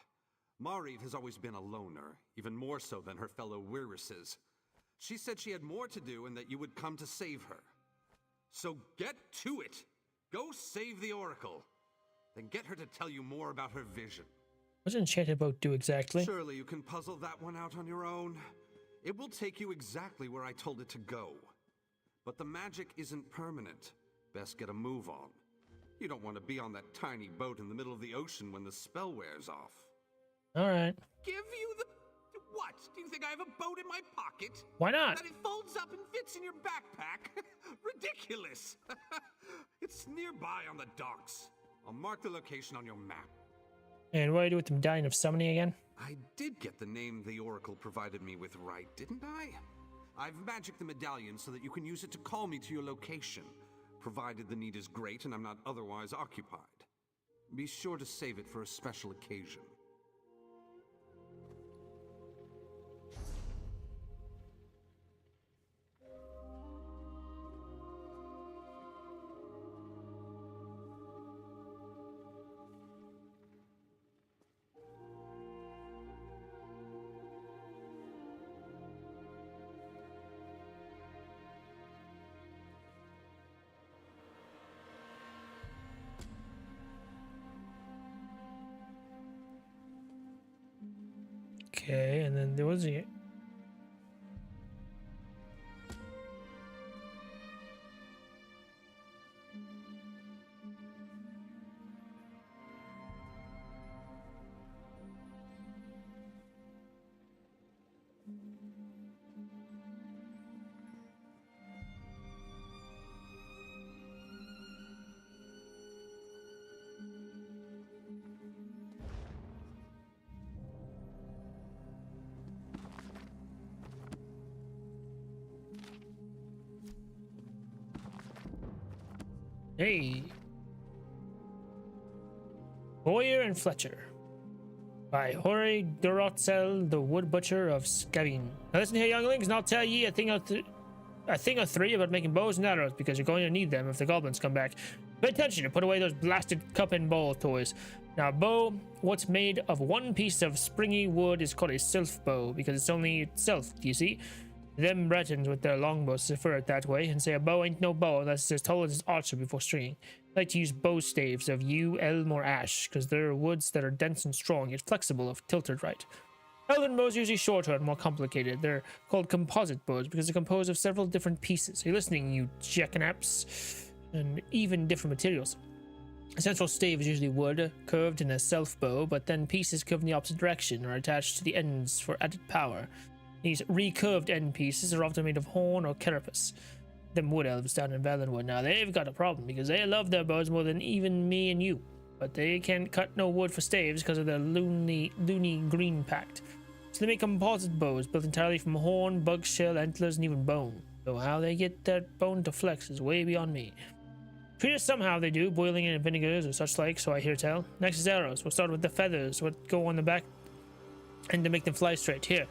Mariv has always been a loner, even more so than her fellow Wirises. She said she had more to do and that you would come to save her. So get to it! Go save the Oracle. Then get her to tell you more about her vision. What does Enchanted Boat do exactly? Surely you can puzzle that one out on your own. It will take you exactly where I told it to go. But the magic isn't permanent. Best get a move on. You don't want to be on that tiny boat in the middle of the ocean when the spell wears off. Alright. Give you the... What? Do you think I have a boat in my pocket? Why not? That it folds up and fits in your backpack? Ridiculous! It's nearby on the docks. I'll mark the location on your map. And what do I do with the medallion of summoning again? I did get the name the Oracle provided me with right, didn't I? I've magicked the medallion so that you can use it to call me to your location, provided the need is great and I'm not otherwise occupied. Be sure to save it for a special occasion. Okay, and then there was the... Hey. Boyer and Fletcher. By Horace Durotzel, the wood butcher of Scavine. Now listen here, younglings, and I'll tell ye a thing or three about making bows and arrows, because you're going to need them if the goblins come back. Pay attention and put away those blasted cup and bowl toys. Now, a bow, what's made of one piece of springy wood, is called a self bow, because it's only itself, do you see? Them Bretons with their longbows refer it that way and say a bow ain't no bow unless it's as tall as its archer before stringing. I like to use bow staves of yew, elm, or ash because they're woods that are dense and strong yet flexible if tilted right. Elven bows are usually shorter and more complicated. They're called composite bows because they're composed of several different pieces. Are you listening, you jackanapes? And even different materials. A central stave is usually wood, curved in a self bow, but then pieces curved in the opposite direction are attached to the ends for added power. These recurved end pieces are often made of horn or carapace. Them wood elves down in Valenwood, now they've got a problem because they love their bows more than even me and you. But they can't cut no wood for staves because of their loony green pact. So they make composite bows built entirely from horn, bug shell, antlers, and even bone. Though how they get that bone to flex is way beyond me. Treat it somehow they do, boiling it in vinegars or such like, so I hear tell. Next is arrows. We'll start with the feathers, what go on the back, and to make them fly straight. Here.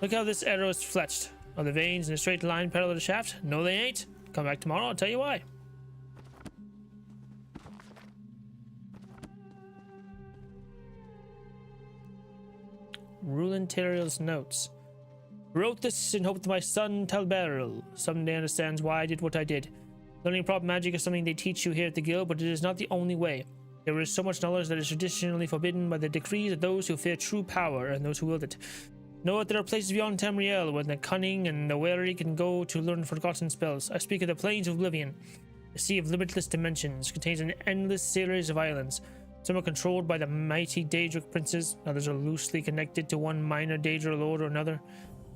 Look how this arrow is fletched. Are the veins in a straight line parallel to the shaft? No, they ain't. Come back tomorrow, I'll tell you why. Rulin Terrier's notes. Wrote this in hope that my son Talberil someday understands why I did what I did. Learning prop magic is something they teach you here at the guild, but it is not the only way. There is so much knowledge that is traditionally forbidden by the decrees of those who fear true power and those who wield it. Know that there are places beyond Tamriel where the cunning and the wary can go to learn forgotten spells. I speak of the Plains of Oblivion. The sea of limitless dimensions contains an endless series of islands. Some are controlled by the mighty Daedric princes, others are loosely connected to one minor Daedra lord or another.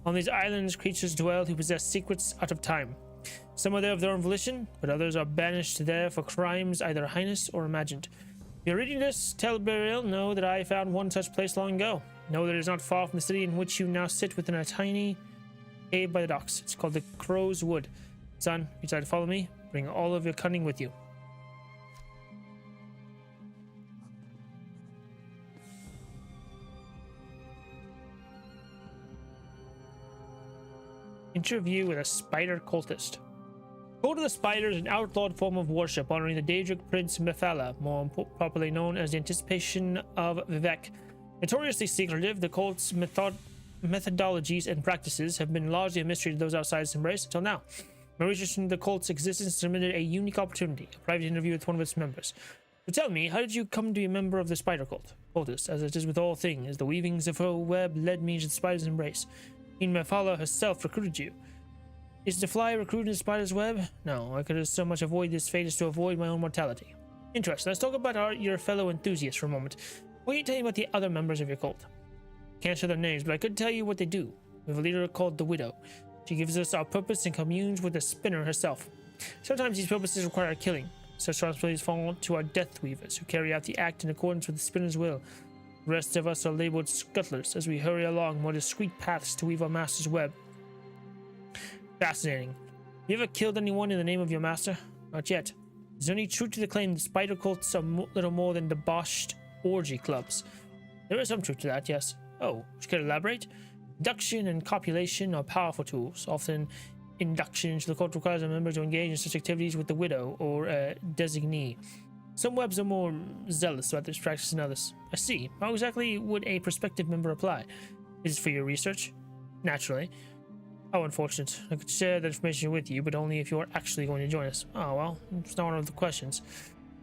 On these islands, creatures dwell who possess secrets out of time. Some are there of their own volition, but others are banished there for crimes either heinous or imagined. If you're reading this, tell Burial, know that I found one such place long ago. Know that it is not far from the city in which you now sit within a tiny cave by the docks. It's called the Crow's Wood. Son, if you decide to follow me, bring all of your cunning with you. Interview with a spider cultist. Cult of the Spider is an outlawed form of worship honoring the Daedric prince Methala, more properly known as the Anticipation of Vivek. Notoriously secretive, the cult's methodologies and practices have been largely a mystery to those outside its embrace until now. My research into the cult's existence submitted a unique opportunity, a private interview with one of its members. So tell me, how did you come to be a member of the spider cultist? As it is with all things, the weavings of her web led me to the spider's embrace. Queen Methala herself recruited you. Is the fly recruited in the spider's web? No, I could have so much avoid this fate as to avoid my own mortality. Interesting. Let's talk about your fellow enthusiasts for a moment. What can you tell me about the other members of your cult? Can't share their names, but I could tell you what they do. We have a leader called the Widow. She gives us our purpose and communes with the spinner herself. Sometimes these purposes require killing. Such responsibilities fall to our death weavers, who carry out the act in accordance with the spinner's will. The rest of us are labeled scuttlers as we hurry along more discreet paths to weave our master's web. Fascinating. You ever killed anyone in the name of your master? Not yet. Is there any truth to the claim that spider cults are little more than debauched orgy clubs? There is some truth to that, yes. Oh, would you care to elaborate? Induction and copulation are powerful tools. Often, induction into the cult requires a member to engage in such activities with the widow or a designee. Some webs are more zealous about this practice than others. I see. How exactly would a prospective member apply? Is it for your research? Naturally. How unfortunate. I could share that information with you, but only if you are actually going to join us. Oh, well, it's not one of the questions.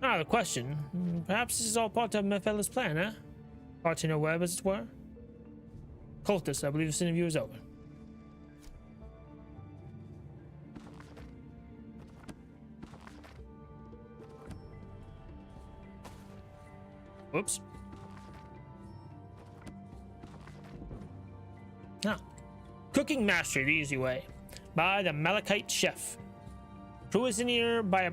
Ah, the question. Perhaps this is all part of Mephila's plan, eh? Part in a web, as it were? Cultists, I believe this interview is over. Whoops. Ah. Cooking Mastery, the easy way. By the Malachite Chef. Cuisiner by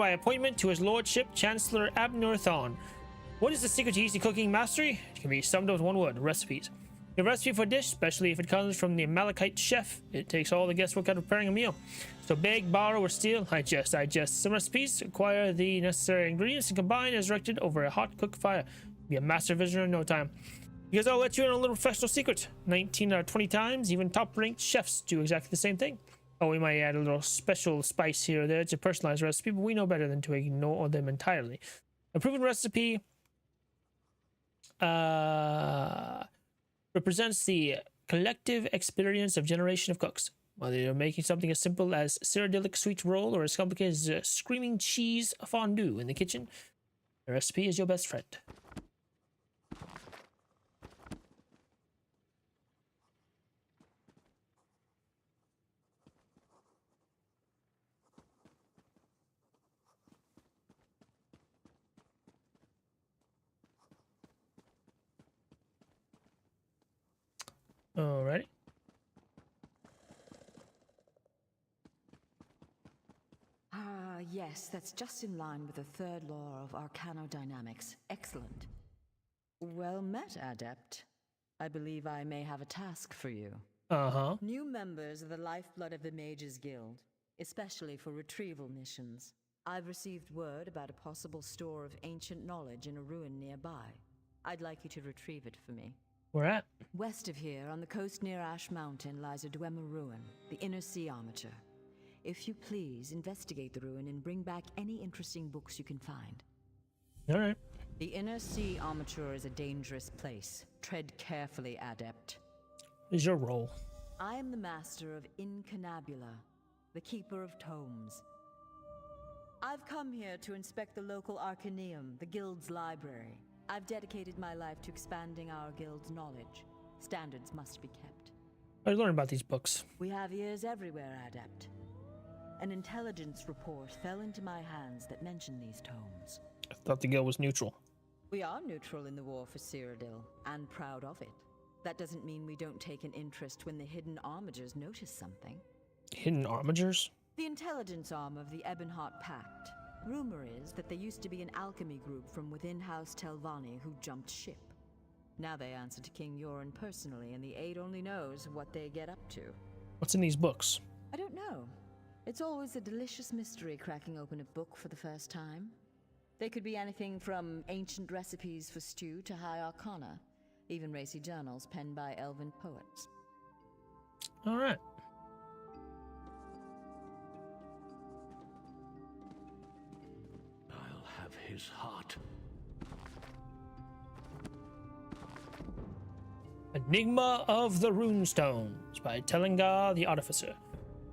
appointment to his lordship, Chancellor Abner Thon. What is the secret to easy cooking mastery? It can be summed up with one word: recipes. A recipe for a dish, especially if it comes from the Malachite Chef, it takes all the guesswork out of preparing a meal. So beg, borrow, or steal, I jest. Some recipes acquire the necessary ingredients and combine as directed over a hot cook fire. Be a master visioner in no time. Because I'll let you in on a little professional secret. 19 out of 20 times, even top-ranked chefs do exactly the same thing. Oh, we might add a little special spice here or there to personalize a recipe, but we know better than to ignore them entirely. A proven recipe represents the collective experience of generation of cooks. Whether you're making something as simple as cyrodiilic sweet roll or as complicated as screaming cheese fondue in the kitchen, the recipe is your best friend. Alrighty. Ah, yes, that's just in line with the third law of arcanodynamics. Excellent. Well met, Adept. I believe I may have a task for you. Uh-huh. New members of the lifeblood of the Mages Guild, especially for retrieval missions. I've received word about a possible store of ancient knowledge in a ruin nearby. I'd like you to retrieve it for me. Where at? West of here, on the coast near Ash Mountain, lies a Dwemer ruin, the Inner Sea Armature. If you please, investigate the ruin and bring back any interesting books you can find. Alright. The Inner Sea Armature is a dangerous place. Tread carefully, Adept. What is your role? I am the master of Incanabula, the keeper of tomes. I've come here to inspect the local Arcaneum, the Guild's library. I've dedicated my life to expanding our Guild's knowledge. Standards must be kept. I learned about these books. We have ears everywhere, Adept. An intelligence report fell into my hands that mentioned these tomes. I thought the Guild was neutral. We are neutral in the war for Cyrodiil, and proud of it. That doesn't mean we don't take an interest when the hidden armigers notice something. Hidden armigers? The intelligence arm of the Ebonheart Pact. Rumor is that there used to be an alchemy group from within House Telvanni who jumped ship. Now they answer to King Yoren personally, and the Aid only knows what they get up to. What's in these books? I don't know. It's always a delicious mystery cracking open a book for the first time. They could be anything from ancient recipes for stew to high arcana, even racy journals penned by elven poets. All right. I'll have his heart. Enigma of the Runestones by Telengar the Artificer.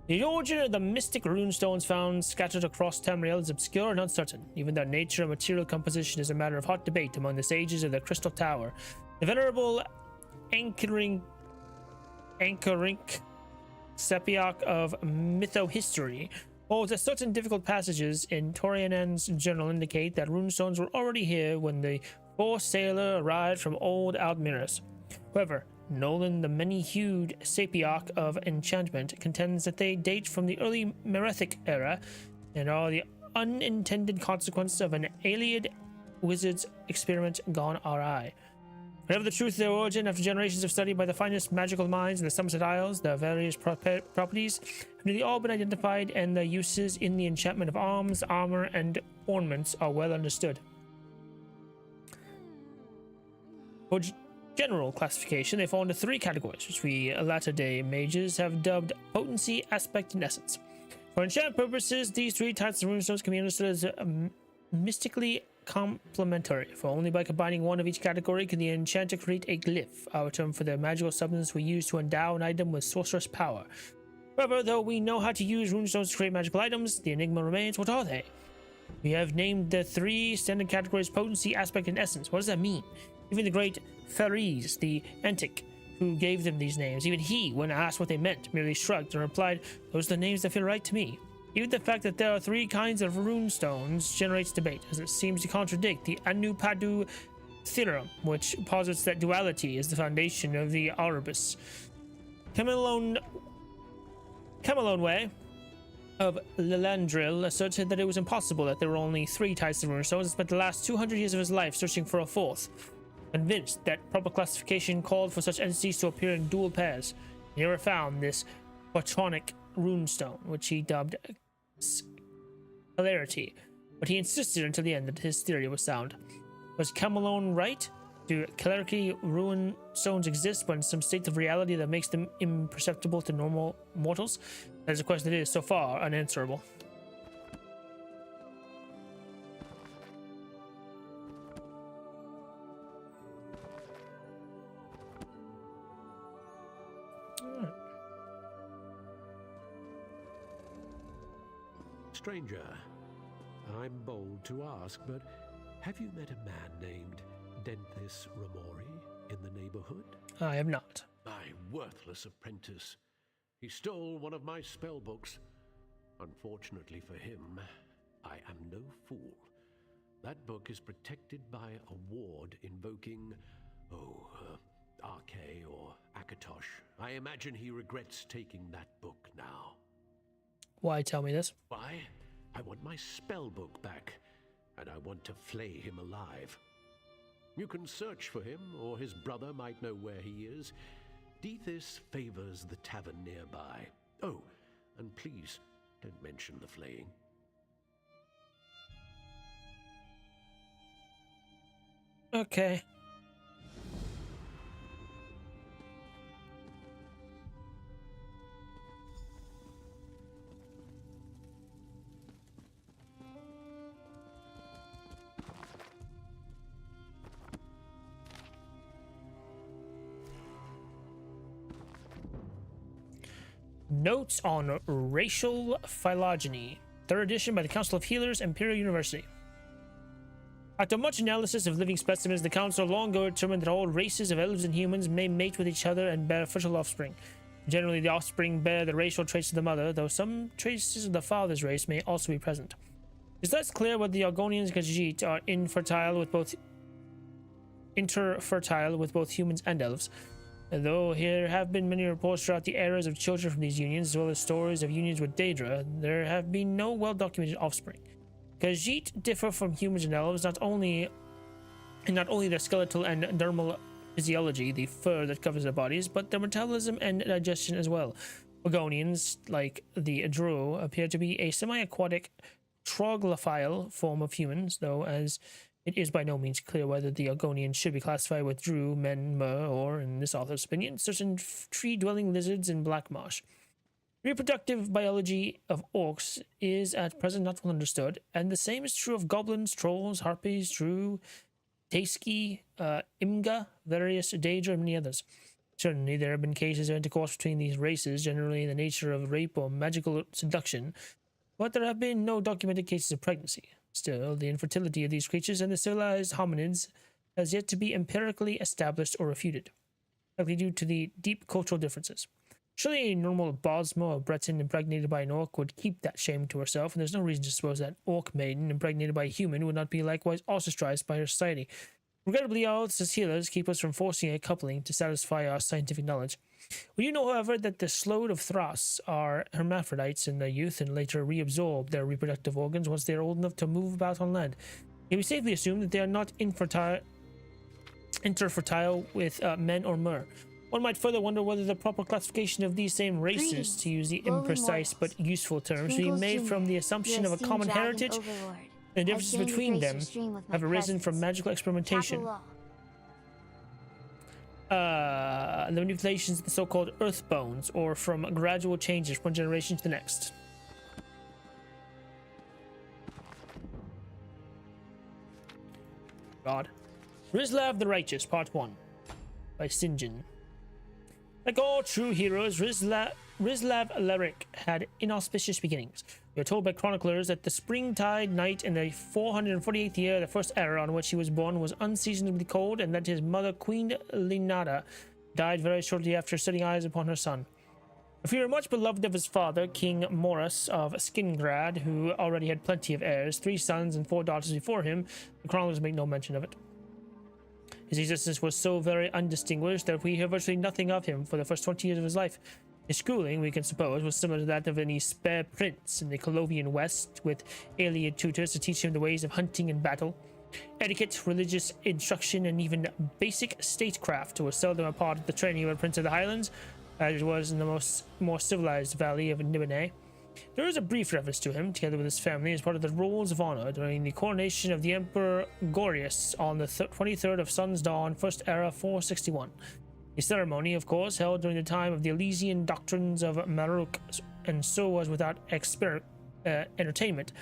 The origin of the mystic runestones found scattered across Tamriel is obscure and uncertain. Even their nature and material composition is a matter of hot debate among the sages of the Crystal Tower. The venerable Anchorink Sepiok of mythohistory holds that certain difficult passages in Torianen's journal indicate that runestones were already here when the four sailor arrived from old Aldmiras. However, Nolan, the many-hued Sepiok of enchantment, contends that they date from the early Merethic era and are the unintended consequence of an Aeliad wizard's experiment gone awry. Whatever the truth of their origin, after generations of study by the finest magical minds in the Somerset Isles, their various properties have nearly all been identified, and their uses in the enchantment of arms, armor, and ornaments are well understood. For general classification, they fall into three categories, which we latter-day mages have dubbed potency, aspect, and essence. For enchantment purposes, these three types of runestones can be understood as mystically complementary, for only by combining one of each category can the enchanter create a glyph, our term for the magical substance we use to endow an item with sorcerous power. However, though we know how to use runestones to create magical items, the enigma remains: what are they? We have named the 3 standard categories: potency, aspect, and essence. What does that mean? Even the great Fares, the Antic, who gave them these names, even he, when asked what they meant, merely shrugged and replied, "Those are the names that feel right to me." Even the fact that there are 3 kinds of rune stones generates debate, as it seems to contradict the Anu-Padu theorem, which posits that duality is the foundation of the Arubis. Camelone Way of Lilandril asserted that it was impossible that there were only 3 types of rune stones, and spent the last 200 years of his life searching for a 4th. Convinced that proper classification called for such entities to appear in dual pairs, he never found this photonic runestone, which he dubbed Celerity, but he insisted until the end that his theory was sound. Was Camelone right? Do Celerity rune stones exist, but in some state of reality that makes them imperceptible to normal mortals? That is a question that is, so far, unanswerable. Stranger, I'm bold to ask, but have you met a man named Denthis Ramori in the neighborhood? I have not. My worthless apprentice. He stole one of my spell books. Unfortunately for him, I am no fool. That book is protected by a ward invoking, Arke or Akatosh. I imagine he regrets taking that book now. Why tell me this? Why? I want my spell book back, and I want to flay him alive. You can search for him, or his brother might know where he is. Dethys favors the tavern nearby. Oh, and please, don't mention the flaying. Okay. Notes on Racial Phylogeny, 3rd edition by the Council of Healers, Imperial University. After much analysis of living specimens, the Council long ago determined that all races of elves and humans may mate with each other and bear fertile offspring. Generally, the offspring bear the racial traits of the mother, though some traces of the father's race may also be present. It's less clear whether the Argonians and Khajiit are interfertile with both humans and elves. Though there have been many reports throughout the eras of children from these unions, as well as stories of unions with Daedra, there have been no well-documented offspring. Khajiit differ from humans and elves not only their skeletal and dermal physiology, the fur that covers their bodies, but their metabolism and digestion as well. Argonians, like the Drow, appear to be a semi-aquatic troglophile form of humans, though as it is by no means clear whether the Argonians should be classified with Drew, Men, Mer, or, in this author's opinion, certain tree-dwelling lizards in Black Marsh. Reproductive biology of orcs is at present not well understood, and the same is true of goblins, trolls, harpies, Drew, Taiski, Imga, various Daedra, and many others. Certainly, there have been cases of intercourse between these races, generally in the nature of rape or magical seduction, but there have been no documented cases of pregnancy. Still, the infertility of these creatures and the civilized hominids has yet to be empirically established or refuted, likely due to the deep cultural differences. Surely a normal Bosma or Breton impregnated by an orc would keep that shame to herself, and there's no reason to suppose that orc maiden impregnated by a human would not be likewise ostracized by her society. Regrettably, our oaths as healers keep us from forcing a coupling to satisfy our scientific knowledge. We do know, however, that the Sload of Thras are hermaphrodites in their youth and later reabsorb their reproductive organs once they are old enough to move about on land. It we safely assume that they are not interfertile with men or mer. One might further wonder whether the proper classification of these same races, to use the imprecise but useful terms, should be made from the assumption of a common heritage, and the differences between them have arisen from magical experimentation. The manipulations of the so-called earth bones, or from gradual changes from one generation to the next. God. Rizlav the Righteous, Part 1 by Sinjin. Like all true heroes, Rizlav Alaric had inauspicious beginnings. We are told by chroniclers that the springtide night in the 448th year of the first era on which he was born was unseasonably cold, and that his mother, Queen Linada, died very shortly after setting eyes upon her son. If he were much beloved of his father, King Morris of Skingrad, who already had plenty of heirs, 3 sons and 4 daughters before him, the chroniclers make no mention of it. His existence was so very undistinguished that we hear virtually nothing of him for the first 20 years of his life. His schooling, we can suppose, was similar to that of any spare prince in the Colovian West, with alien tutors to teach him the ways of hunting and battle. Etiquette, religious instruction, and even basic statecraft was seldom a part of the training of a prince of the Highlands, as it was in the more civilized valley of Nibene. There is a brief reference to him, together with his family, as part of the rolls of honor during the coronation of the Emperor Gorius on the 23rd of Sun's Dawn, First Era 461. A ceremony, of course, held during the time of the Elysian doctrines of Maruk, and so was without entertainment.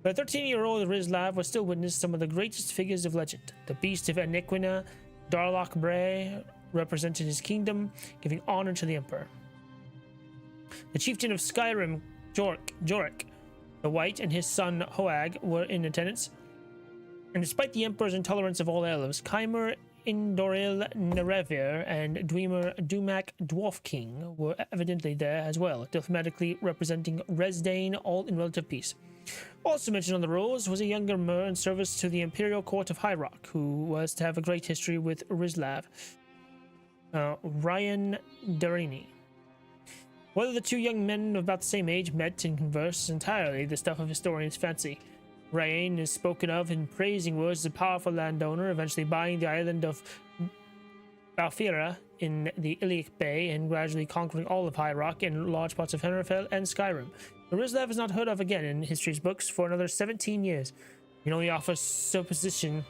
But a 13-year-old Rizlav was still witnessed some of the greatest figures of legend. The Beast of Enequina, Darloch Bray, represented his kingdom, giving honor to the Emperor. The chieftain of Skyrim, Jorik the White, and his son Hoag were in attendance, and despite the Emperor's intolerance of all elves, Keimer, Indoril Nerevir, and Dwemer Dumak Dwarf King were evidently there as well, diplomatically representing Resdane, all in relative peace. Also mentioned on the rolls was a younger Mer in service to the Imperial Court of High Rock, who was to have a great history with Rizlav, Ryan Darini. Whether the 2 young men of about the same age met and conversed is entirely the stuff of historians' fancy. Ryan is spoken of in praising words as a powerful landowner, eventually buying the island of Balfira in the Iliac Bay and gradually conquering all of High Rock and large parts of Henrefell and Skyrim. The Rizlav is not heard of again in history's books for another 17 years. He only offers supposition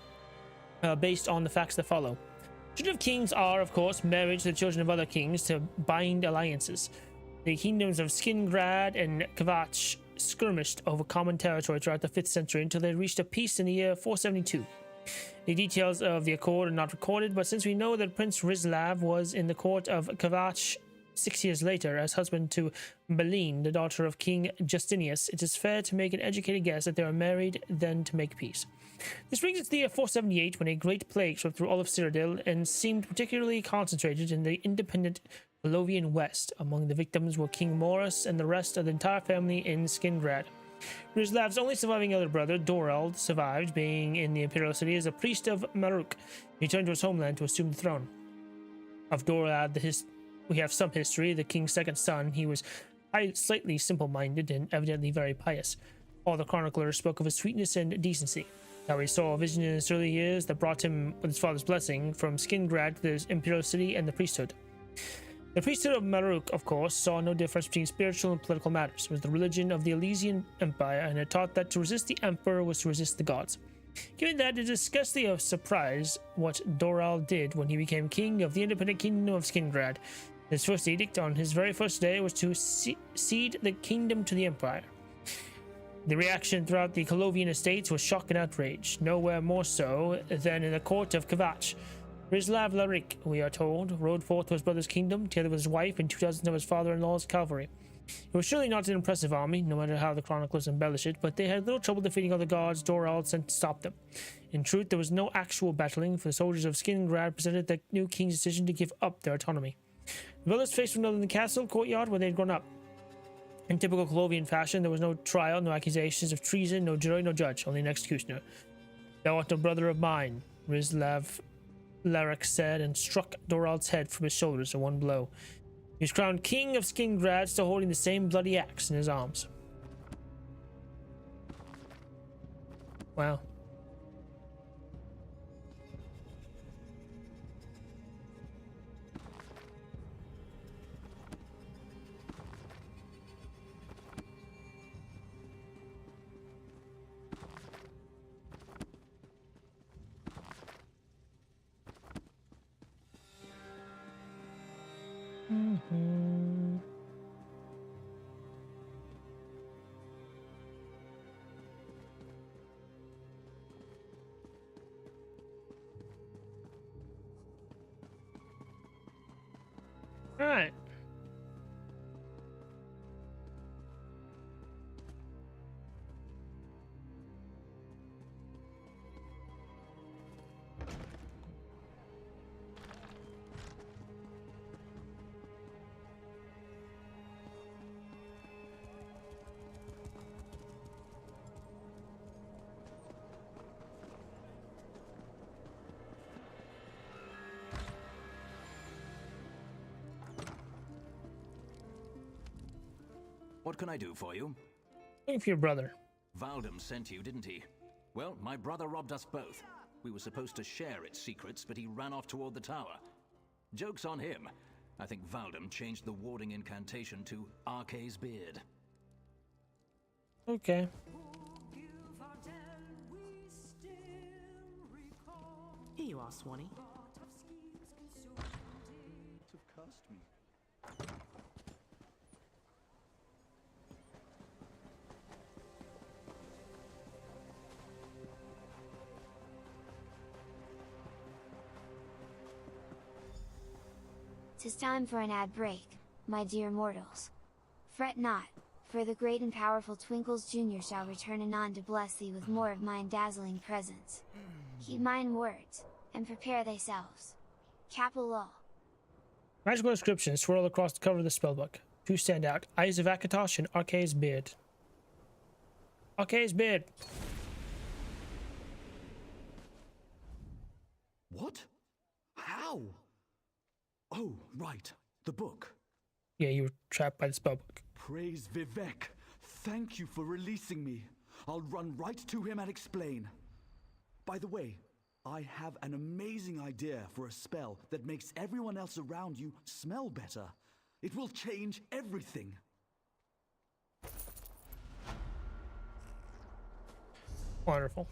based on the facts that follow. Children of kings are, of course, married to the children of other kings to bind alliances. The kingdoms of Skingrad and Kvatch skirmished over common territory throughout the 5th century until they reached a peace in the year 472. The details of the accord are not recorded, but since we know that Prince Rizlav was in the court of Kvatch 6 years later as husband to Beline, the daughter of King Justinius, it is fair to make an educated guess that they were married then to make peace. This brings us to the year 478, when a great plague swept through all of Cyrodiil and seemed particularly concentrated in the independent Colovian West. Among the victims were King Morris and the rest of the entire family in Skingrad. Rizlav's only surviving elder brother, Dorald, survived, being in the imperial city as a priest of Maruk. He returned to his homeland to assume the throne. Of Dorald, we have some history. The king's second son, he was slightly simple-minded and evidently very pious. All the chroniclers spoke of his sweetness and decency. How he saw a vision in his early years that brought him, with his father's blessing, from Skingrad to the imperial city and the priesthood. The priesthood of Maruk, of course, saw no difference between spiritual and political matters. It was the religion of the Elysian Empire, and it taught that to resist the emperor was to resist the gods. Given that, it is scarcely a surprise what Doral did when he became king of the independent kingdom of Skingrad. His first edict on his very first day was to cede the kingdom to the empire. The reaction throughout the Colovian estates was shock and outrage, nowhere more so than in the court of Kvatch. Rizlav Larik, we are told, rode forth to his brother's kingdom, together with his wife and 2,000 of his father-in-law's cavalry. It was surely not an impressive army, no matter how the chroniclers embellish it, but they had little trouble defeating all the guards Doral sent to stop them. In truth, there was no actual battling, for the soldiers of Skingrad presented the new king's decision to give up their autonomy. The brothers faced one another in the castle courtyard where they had grown up. In typical Colovian fashion, there was no trial, no accusations of treason, no jury, no judge, only an executioner. "Thou art a brother of mine," Rizlav Larik said, and struck Dorald's head from his shoulders in one blow. He was crowned king of Skingrad, still holding the same bloody axe in his arms. Wow. All right. What can I do for you? Looking for your brother. Valdem sent you, didn't he? Well, my brother robbed us both. We were supposed to share its secrets, but he ran off toward the tower. Joke's on him. I think Valdem changed the warding incantation to Arkay's Beard. Okay. Here you are, Swanee. Have cursed me. "'Tis time for an ad break, my dear mortals. Fret not, for the great and powerful Twinkles Jr. shall return anon to bless thee with more of mine dazzling presence. Heed mine words, and prepare thyselves. Capital all." Magical inscriptions swirl across the cover of the spellbook. Two stand out: Eyes of Akatosh and Arkay's Beard. Arkay's Beard! What? How? Oh, right. The book. Yeah, you were trapped by the spellbook. Praise Vivek. Thank you for releasing me. I'll run right to him and explain. By the way, I have an amazing idea for a spell that makes everyone else around you smell better. It will change everything. Wonderful.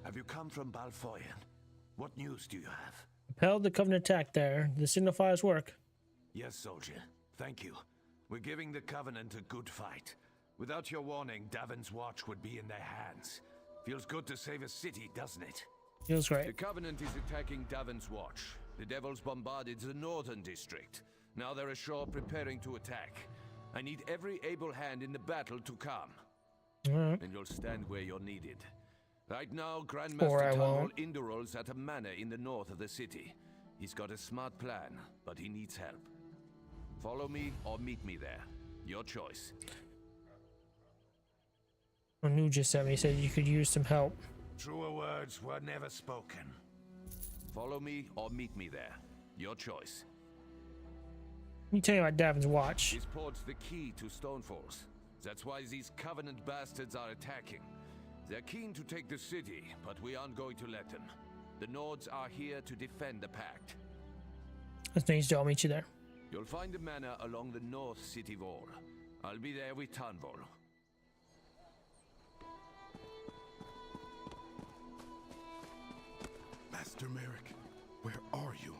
Have you come from Balfoyan? What news do you have? Repelled the Covenant attack there. The signifiers work. Yes, soldier. Thank you. We're giving the Covenant a good fight. Without your warning, Davon's Watch would be in their hands. Feels good to save a city, doesn't it? Feels great. The Covenant is attacking Davon's Watch. The Devils bombarded the northern district. Now they're ashore preparing to attack. I need every able hand in the battle to come. And you'll stand where you're needed. Right now, Grandmaster Tunrol Indurol's at a manor in the north of the city. He's got a smart plan, but he needs help. Follow me or meet me there. Your choice. Anu just sent me, said you could use some help. Truer words were never spoken. Follow me or meet me there. Your choice. Let me tell you about Davon's Watch. This port's the key to Stonefalls. That's why these Covenant bastards are attacking. They're keen to take the city, but we aren't going to let them. The Nords are here to defend the Pact. That means I'll meet you there. You'll find the manor along the north city wall. I'll be there with Tunrol. Master Merrick, where are you?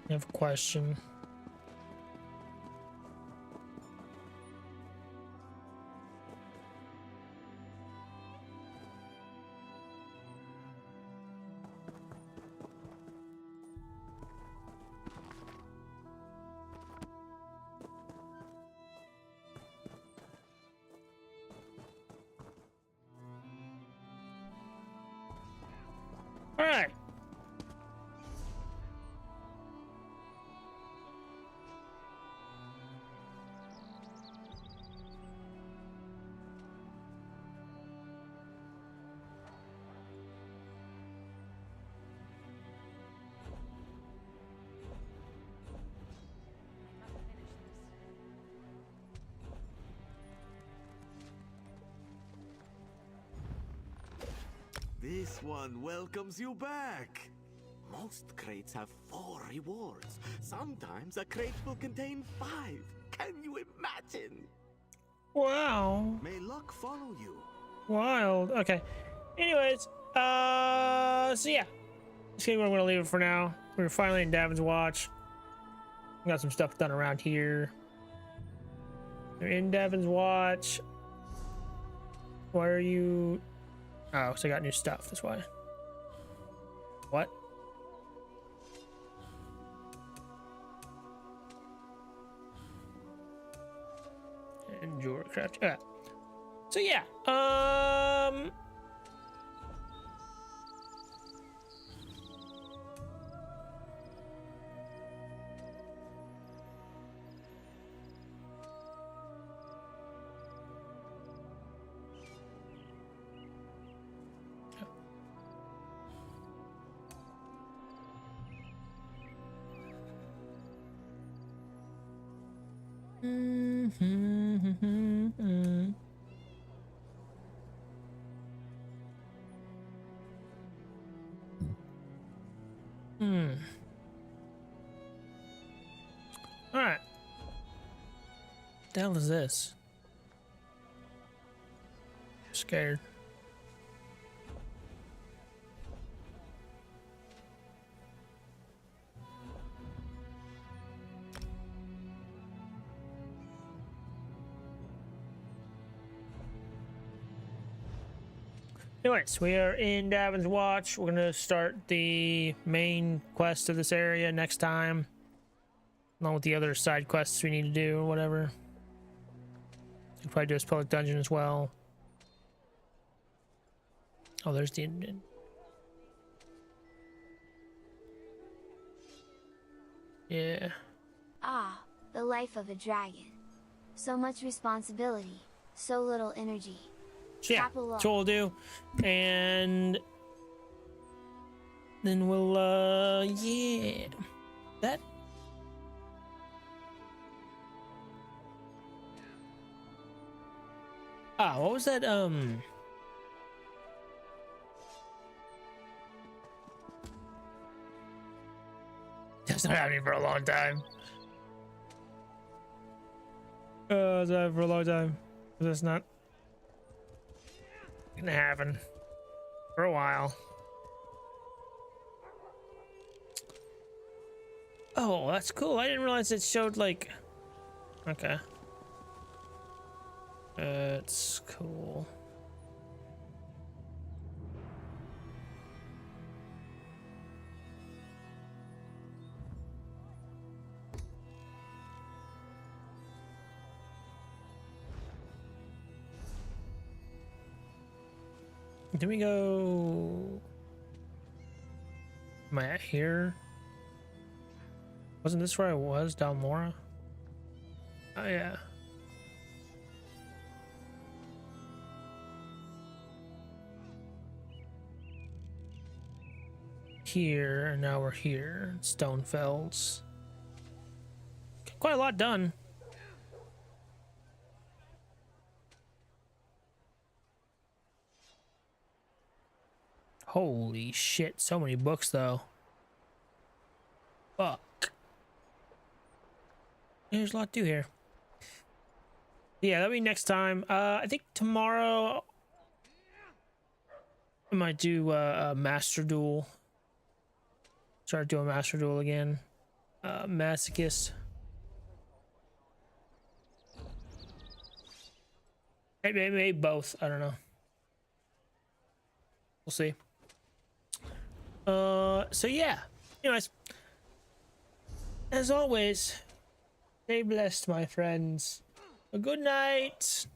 I have a question. This one welcomes you back. Most crates have 4 rewards. Sometimes a crate will contain 5. Can you imagine? Wow. May luck follow you. Wild. Okay. Anyways, so yeah. This game, I'm gonna leave it for now. We're finally in Davin's Watch. Got some stuff done around here. We're in Davin's Watch. Why are you? Oh, so I got new stuff. That's why. What? And jewelry craft. So yeah. All right. What the hell is this? I'm scared. Anyways, we are in Davin's Watch. We're gonna start the main quest of this area next time, along with the other side quests we need to do or whatever. We'll probably do this public dungeon as well. Oh, there's the ending. Yeah. Ah, the life of a dragon. So much responsibility, so little energy. So yeah, that's what we'll do. And then we'll, yeah. That. Ah, what was that, That's not happening for a long time. It's happening for a long time. That's not gonna happen for a while. Oh, that's cool. I didn't realize it showed like. Okay. It's cool. Did we go? Am I at here? Wasn't this where I was, Dalmora? Oh yeah. Here, and now we're here. Stonefells. Quite a lot done. Holy shit, so many books though. Fuck. There's a lot to do here. Yeah, that'll be next time. I think tomorrow I might do a master duel. Start doing master duel again. Masochist. Maybe both. I don't know. We'll see. So yeah. Anyways, as always, stay blessed, my friends. A good night.